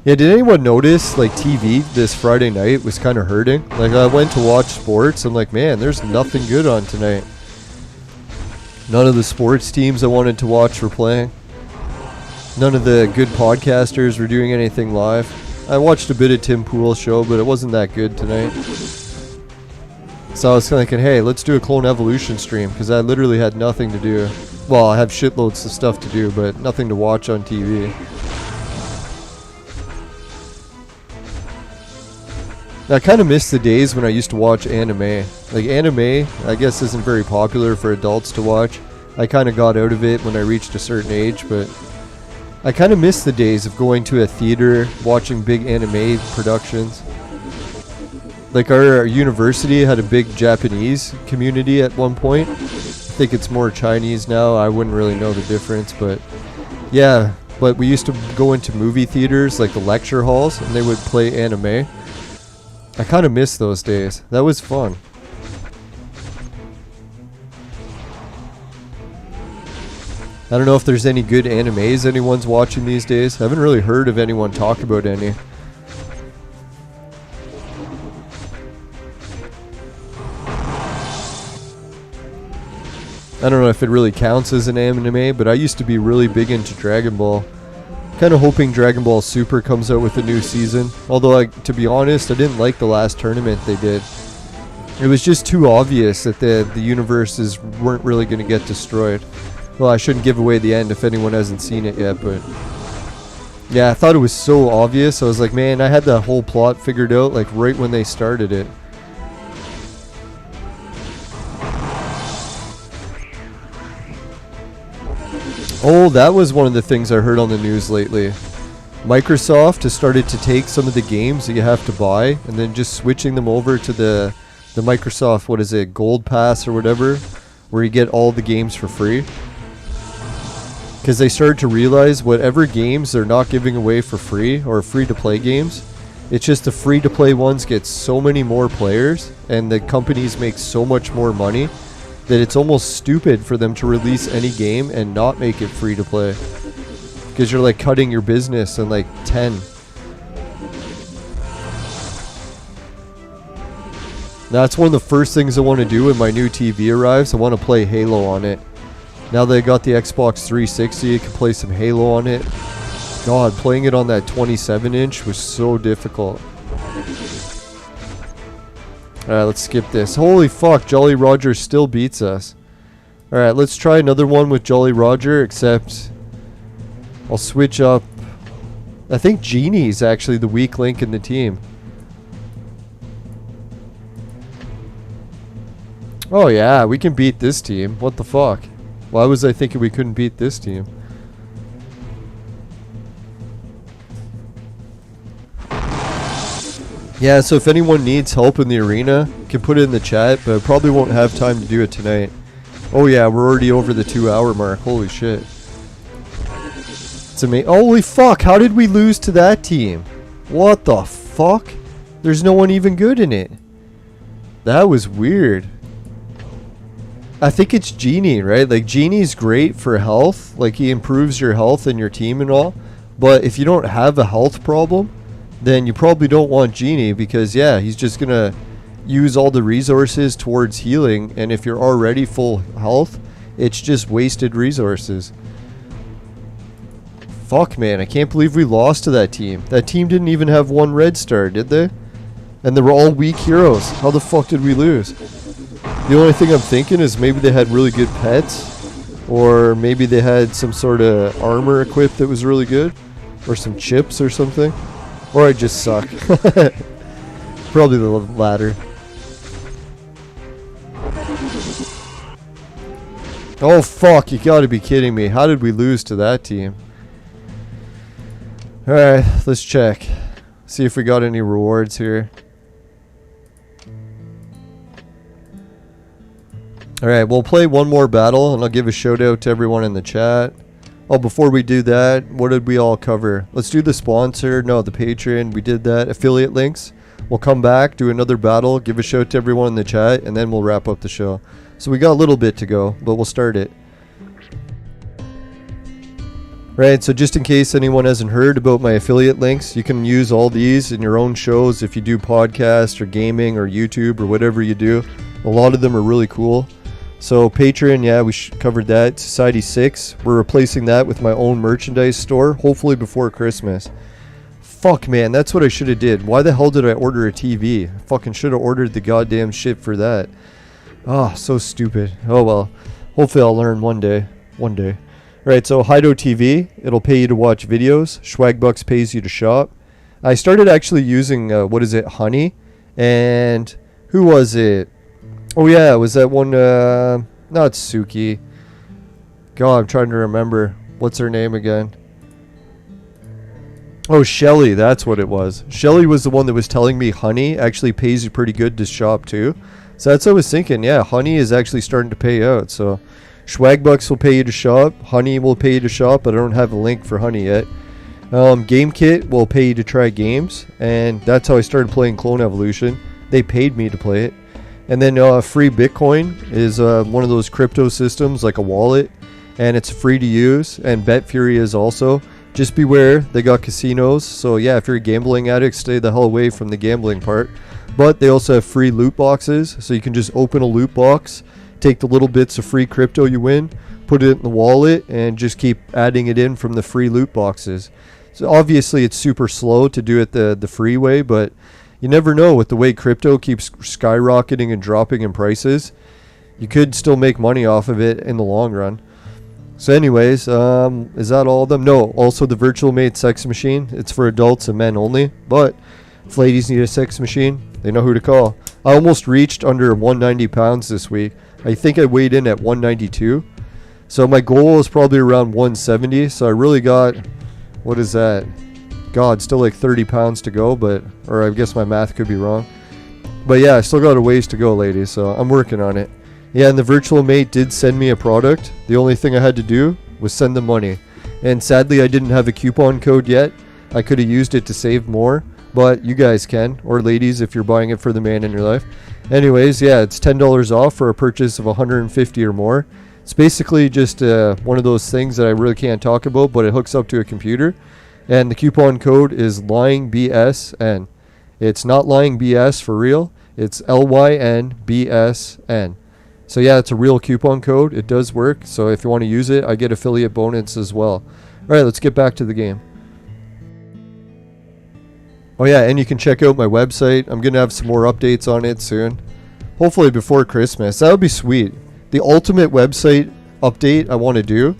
Yeah, did anyone notice, like, TV this Friday night was kind of hurting? Like, I went to watch sports, I'm like, man, there's nothing good on tonight. None of the sports teams I wanted to watch were playing. None of the good podcasters were doing anything live. I watched a bit of Tim Pool's show, but it wasn't that good tonight. So I was thinking, hey, let's do a Clone Evolution stream, because I literally had nothing to do. Well, I have shitloads of stuff to do, but nothing to watch on TV. I kind of miss the days when I used to watch anime. Like, anime, I guess, isn't very popular for adults to watch. I kind of got out of it when I reached a certain age, but I kind of miss the days of going to a theater, watching big anime productions. Like, our university had a big Japanese community at one point. I think it's more Chinese now. I wouldn't really know the difference, but yeah. But we used to go into movie theaters, like the lecture halls, and they would play anime. I kind of miss those days. That was fun. I don't know if there's any good animes anyone's watching these days. I haven't really heard of anyone talk about any. I don't know if it really counts as an anime, but I used to be really big into Dragon Ball. Kind of hoping Dragon Ball Super comes out with a new season. Although, like, to be honest, I didn't like the last tournament they did. It was just too obvious that the universes weren't really going to get destroyed. Well, I shouldn't give away the end if anyone hasn't seen it yet, but... yeah, I thought it was so obvious. I was like, man, I had that whole plot figured out, like, right when they started it. Oh, that was one of the things I heard on the news lately. Microsoft has started to take some of the games that you have to buy and then just switching them over to the Microsoft, what is it, Gold Pass or whatever, where you get all the games for free. Because they started to realize whatever games they're not giving away for free, or free-to-play games, it's just the free-to-play ones get so many more players and the companies make so much more money that it's almost stupid for them to release any game and not make it free-to-play. Because you're like cutting your business in like 10. That's one of the first things I want to do when my new TV arrives. I want to play Halo on it. Now that I got the Xbox 360, I can play some Halo on it. God, playing it on that 27-inch was so difficult. Alright, let's skip this. Holy fuck, Jolly Roger still beats us. Alright, let's try another one with Jolly Roger, except I'll switch up. I think Genie's actually the weak link in the team. Oh yeah, we can beat this team. What the fuck? Why was I thinking we couldn't beat this team? Yeah, so if anyone needs help in the arena, you can put it in the chat, but I probably won't have time to do it tonight. Oh yeah, we're already over the 2-hour mark. Holy shit. It's amazing. Holy fuck, how did we lose to that team? What the fuck? There's no one even good in it. That was weird. I think it's Genie, right? Like, Genie's great for health. Like, he improves your health and your team and all. But if you don't have a health problem, then you probably don't want Genie, because yeah, he's just gonna use all the resources towards healing, and if you're already full health, it's just wasted resources. Fuck, man, I can't believe we lost to that team. That team didn't even have one red star, did they? And they were all weak heroes. How the fuck did we lose? The only thing I'm thinking is maybe they had really good pets, or maybe they had some sort of armor equipped that was really good, or some chips or something. Or I just suck. Probably the latter. Oh fuck, you gotta be kidding me. How did we lose to that team? Alright, let's check. See if we got any rewards here. Alright, we'll play one more battle and I'll give a shout out to everyone in the chat. Oh, before we do that, what did we all cover? Let's do the sponsor. No, the Patreon. We did that. Affiliate links. We'll come back, do another battle, give a shout to everyone in the chat, and then we'll wrap up the show. So we got a little bit to go, but we'll start it. Right, so just in case anyone hasn't heard about my affiliate links, you can use all these in your own shows if you do podcasts or gaming or YouTube or whatever you do. A lot of them are really cool. So Patreon, yeah, we covered that. Society 6, we're replacing that with my own merchandise store, hopefully before Christmas. Fuck, man, that's what I should have did. Why the hell did I order a TV? I fucking should have ordered the goddamn shit for that. Oh, so stupid. Oh well, hopefully I'll learn one day. One day. Alright, so Hido TV, it'll pay you to watch videos. Swagbucks pays you to shop. I started actually using, what is it, Honey? And who was it? Oh yeah, it was that one, not Suki. God, I'm trying to remember. What's her name again? Oh, Shelly, that's what it was. Shelly was the one that was telling me Honey actually pays you pretty good to shop too. So that's what I was thinking. Yeah, Honey is actually starting to pay out. So Swagbucks will pay you to shop. Honey will pay you to shop, but I don't have a link for Honey yet. GameKit will pay you to try games. And that's how I started playing Clone Evolution. They paid me to play it. And then free Bitcoin is one of those crypto systems, like a wallet, and it's free to use. And BetFury is also. Just beware, they got casinos. So yeah, if you're a gambling addict, stay the hell away from the gambling part. But they also have free loot boxes, so you can just open a loot box take the little bits of free crypto you win, put it in the wallet, and just keep adding it in from the free loot boxes. So obviously it's super slow to do it the free way, but you never know with the way crypto keeps skyrocketing and dropping in prices. You could still make money off of it in the long run. So anyways, is that all of them? No, also the Virtual Mate sex machine. It's for adults and men only, but if ladies need a sex machine, they know who to call. I almost reached under 190 pounds this week. I think I weighed in at 192. So my goal is probably around 170. So I really got, what is that? God, still like 30 pounds to go, or I guess my math could be wrong. But yeah, I still got a ways to go, ladies, so I'm working on it. Yeah, and the Virtual Mate did send me a product. The only thing I had to do was send them money. And sadly, I didn't have a coupon code yet. I could have used it to save more, but you guys can, or ladies if you're buying it for the man in your life. Anyways, yeah, it's $10 off for a purchase of 150 or more. It's basically just one of those things that I really can't talk about, but it hooks up to a computer. And the coupon code is LYINGBSN. It's not lying BS for real. It's LYNBSN. So yeah, it's a real coupon code. It does work. So if you want to use it, I get affiliate bonus as well. Alright, let's get back to the game. Oh yeah, and you can check out my website. I'm going to have some more updates on it soon. Hopefully before Christmas. That would be sweet. The ultimate website update I want to do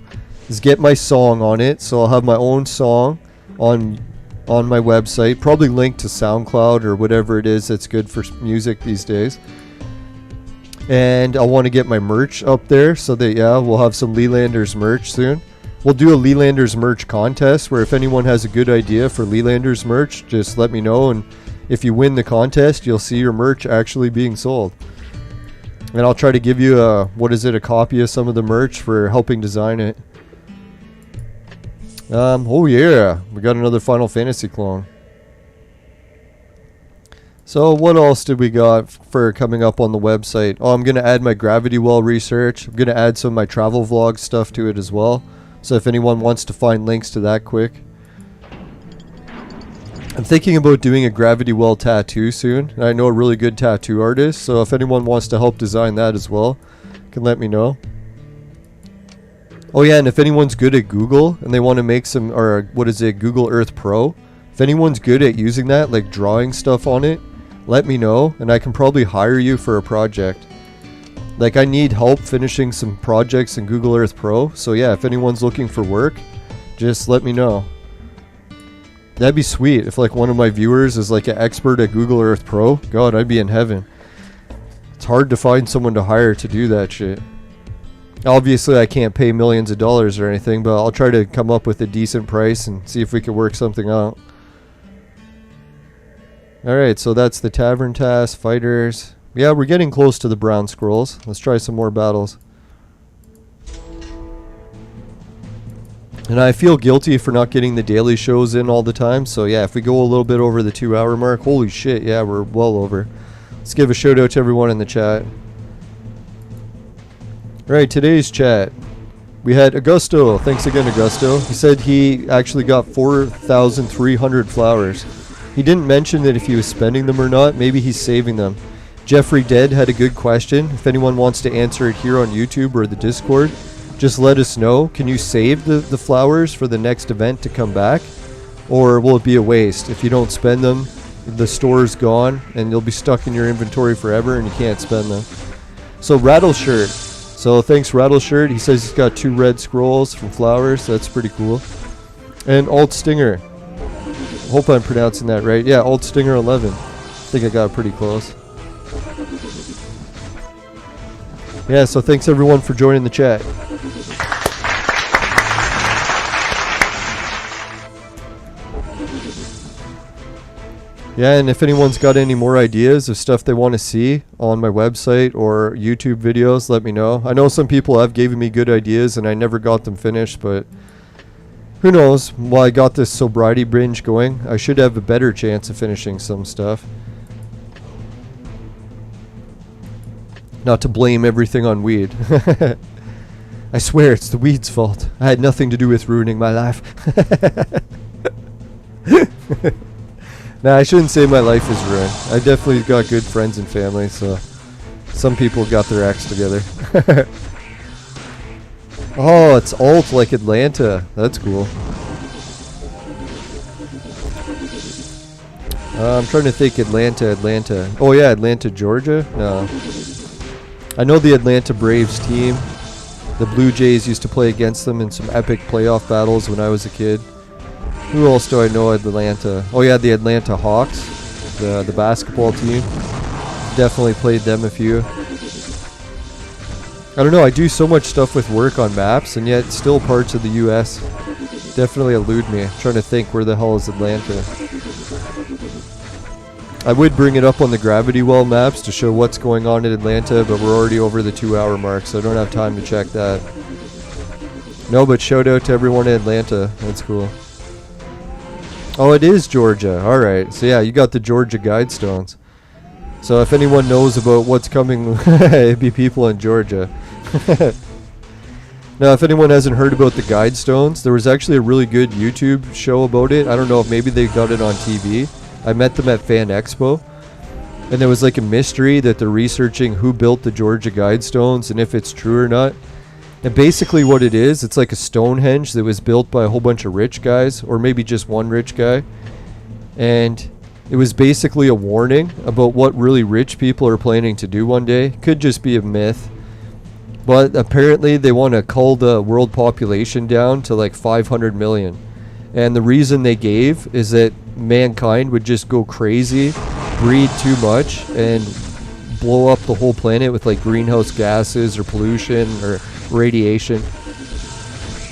is get my song on it. So I'll have my own song on my website. Probably linked to SoundCloud or whatever it is that's good for music these days. And I want to get my merch up there so that, yeah, we'll have some Lelanders merch soon. We'll do a Lelanders merch contest where if anyone has a good idea for Lelanders merch, just let me know. And if you win the contest, you'll see your merch actually being sold. And I'll try to give you a copy of some of the merch for helping design it. Oh yeah, we got another Final Fantasy clone. So what else did we got for coming up on the website? Oh, I'm going to add my gravity well research. I'm going to add some of my travel vlog stuff to it as well. So if anyone wants to find links to that quick. I'm thinking about doing a gravity well tattoo soon. And I know a really good tattoo artist. So if anyone wants to help design that as well, can let me know. Oh yeah, and if anyone's good at Google and they want to make some, or Google Earth Pro. If anyone's good at using that, like drawing stuff on it, let me know, and I can probably hire you for a project. Like I need help finishing some projects in Google Earth Pro, so yeah, if anyone's looking for work, just let me know. That'd be sweet if like one of my viewers is like an expert at Google Earth Pro. God, I'd be in heaven. It's hard to find someone to hire to do that shit. Obviously I can't pay millions of dollars or anything, but I'll try to come up with a decent price and see if we can work something out. Alright, so that's the Tavern Task, Fighters. Yeah, we're getting close to the Brown Scrolls. Let's try some more battles. And I feel guilty for not getting the daily shows in all the time. So yeah, if we go a little bit over the 2-hour mark, holy shit, yeah, we're well over. Let's give a shout out to everyone in the chat. Alright, today's chat. We had Augusto. Thanks again, Augusto. He said he actually got 4,300 flowers. He didn't mention that if he was spending them or not. Maybe he's saving them. Jeffrey Dead had a good question. If anyone wants to answer it here on YouTube or the Discord, just let us know. Can you save the flowers for the next event to come back? Or will it be a waste? If you don't spend them, the store's gone and you'll be stuck in your inventory forever and you can't spend them. So Rattleshirt. So thanks Rattleshirt. He says he's got 2 red scrolls from flowers. That's pretty cool. And Alt Stinger. Hope I'm pronouncing that right. Yeah, Alt Stinger 11. I think I got pretty close. Yeah, so thanks everyone for joining the chat. Yeah, and if anyone's got any more ideas of stuff they want to see on my website or YouTube videos, let me know. I know some people have given me good ideas and I never got them finished, but who knows? While I got this sobriety binge going, I should have a better chance of finishing some stuff. Not to blame everything on weed. I swear it's the weed's fault. I had nothing to do with ruining my life. Nah, I shouldn't say my life is ruined. I definitely got good friends and family, so Some people got their acts together. Oh, it's alt like Atlanta. That's cool. I'm trying to think Atlanta. Oh yeah, Atlanta, Georgia? No. I know the Atlanta Braves team. The Blue Jays used to play against them in some epic playoff battles when I was a kid. Who else do I know at Atlanta? Oh yeah, the Atlanta Hawks, the basketball team. Definitely played them a few. I don't know, I do so much stuff with work on maps, and yet still parts of the US definitely elude me. I'm trying to think, where the hell is Atlanta? I would bring it up on the gravity well maps to show what's going on in Atlanta, but we're already over the 2-hour mark, so I don't have time to check that. No, but shout out to everyone in Atlanta. That's cool. Oh, it is Georgia. Alright, so yeah, you got the Georgia Guidestones. So if anyone knows about what's coming, it'd be people in Georgia. Now, if anyone hasn't heard about the Guidestones, there was actually a really good YouTube show about it. I don't know if maybe they got it on TV. I met them at Fan Expo. And there was like a mystery that they're researching who built the Georgia Guidestones and if it's true or not. And basically what it is, it's like a Stonehenge that was built by a whole bunch of rich guys, or maybe just one rich guy. And it was basically a warning about what really rich people are planning to do one day. Could just be a myth. But apparently they want to cull the world population down to like 500 million. And the reason they gave is that mankind would just go crazy, breed too much, and blow up the whole planet with like greenhouse gases or pollution or radiation.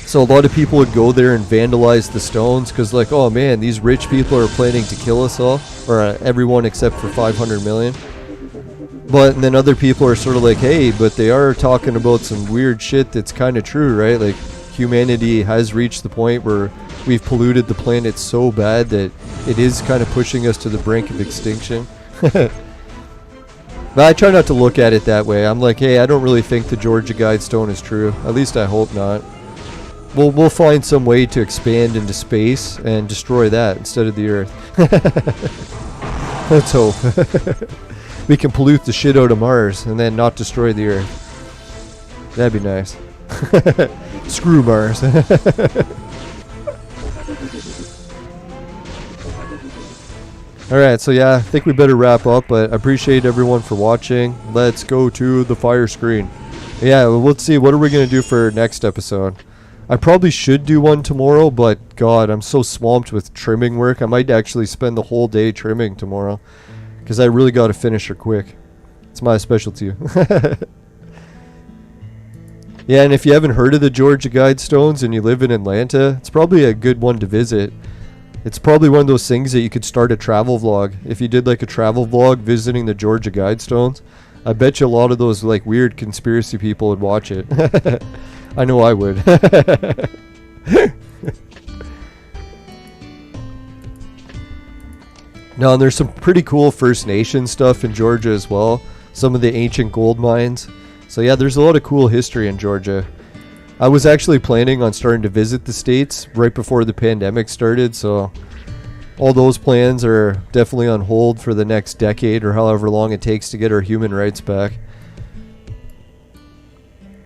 So a lot of people would go there and vandalize the stones because like, oh man, these rich people are planning to kill us all, or everyone except for 500 million. But and then other people are sort of like, hey, but they are talking about some weird shit that's kind of true, right? Like humanity has reached the point where we've polluted the planet so bad that it is kind of pushing us to the brink of extinction. But I try not to look at it that way. I'm like, hey, I don't really think the Georgia Guidestone is true. At least I hope not. We'll find some way to expand into space and destroy that instead of the Earth. Let's hope. We can pollute the shit out of Mars and then not destroy the Earth. That'd be nice. Screw Mars. Alright, so yeah, I think we better wrap up, but I appreciate everyone for watching. Let's go to the fire screen. Yeah, well, let's see, what are we going to do for next episode? I probably should do one tomorrow, but god, I'm so swamped with trimming work. I might actually spend the whole day trimming tomorrow, because I really got to finish her quick. It's my specialty. Yeah, and if you haven't heard of the Georgia Guidestones and you live in Atlanta, it's probably a good one to visit. It's probably one of those things that you could start a travel vlog. If you did like a travel vlog visiting the Georgia Guidestones, I bet you a lot of those like weird conspiracy people would watch it. I know I would. Now, and there's some pretty cool First Nation stuff in Georgia as well. Some of the ancient gold mines. So yeah, there's a lot of cool history in Georgia. I was actually planning on starting to visit the States right before the pandemic started, so all those plans are definitely on hold for the next decade or however long it takes to get our human rights back.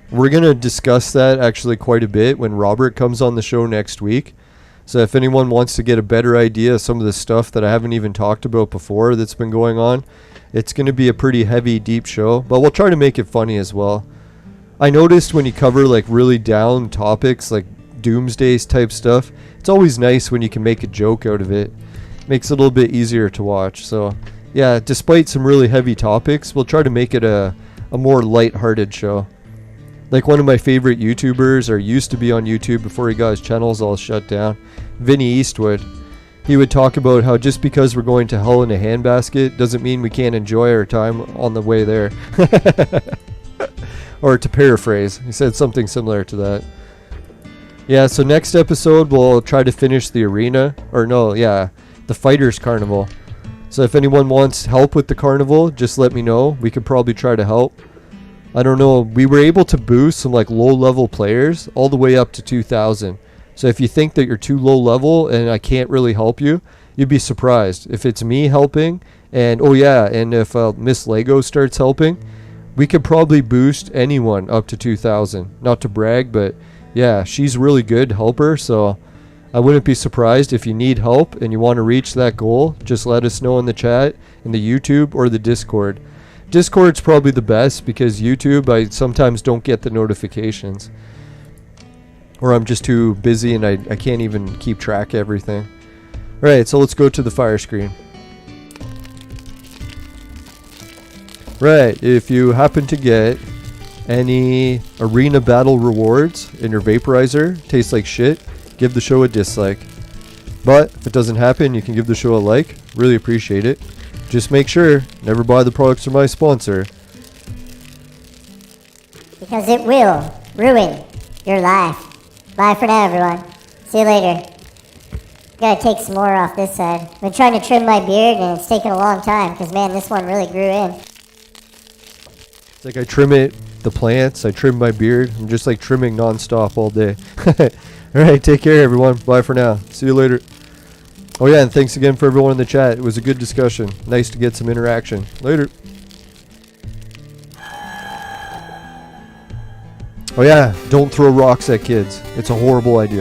We're going to discuss that actually quite a bit when Robert comes on the show next week. So if anyone wants to get a better idea of some of the stuff that I haven't even talked about before that's been going on, it's going to be a pretty heavy, deep show, but we'll try to make it funny as well. I noticed when you cover like really down topics like doomsdays type stuff, it's always nice when you can make a joke out of it. Makes it a little bit easier to watch. So yeah, despite some really heavy topics, we'll try to make it a more light-hearted show. Like one of my favorite YouTubers, or used to be on YouTube before he got his channels all shut down, Vinny Eastwood. He would talk about how just because we're going to hell in a handbasket doesn't mean we can't enjoy our time on the way there. Or to paraphrase, he said something similar to that. Yeah, so next episode we'll try to finish the arena, or no, yeah, the Fighters Carnival. So if anyone wants help with the carnival, just let me know. We could probably try to help. I don't know, we were able to boost some like low level players all the way up to 2,000. So if you think that you're too low level and I can't really help you, you'd be surprised. If it's me helping, and oh yeah, and if Miss Lego starts helping, We could probably boost anyone up to 2,000. Not to brag, but yeah, she's really good helper, so I wouldn't be surprised if you need help and you want to reach that goal. Just let us know in the chat, in the YouTube, or the Discord. Discord's probably the best because YouTube, I sometimes don't get the notifications. Or I'm just too busy and I can't even keep track of everything. Alright, so let's go to the fire screen. Right, if you happen to get any arena battle rewards in your vaporizer, tastes like shit, give the show a dislike. But if it doesn't happen, you can give the show a like. Really appreciate it. Just make sure, never buy the products from my sponsor. Because it will ruin your life. Bye for now, everyone. See you later. Gotta take some more off this side. Been trying to trim my beard and it's taken a long time because, man, this one really grew in. It's like I trim the plants, I trim my beard. I'm just like trimming non-stop all day. Alright, take care, everyone. Bye for now. See you later. Oh yeah, and thanks again for everyone in the chat. It was a good discussion. Nice to get some interaction. Later. Oh yeah, don't throw rocks at kids. It's a horrible idea.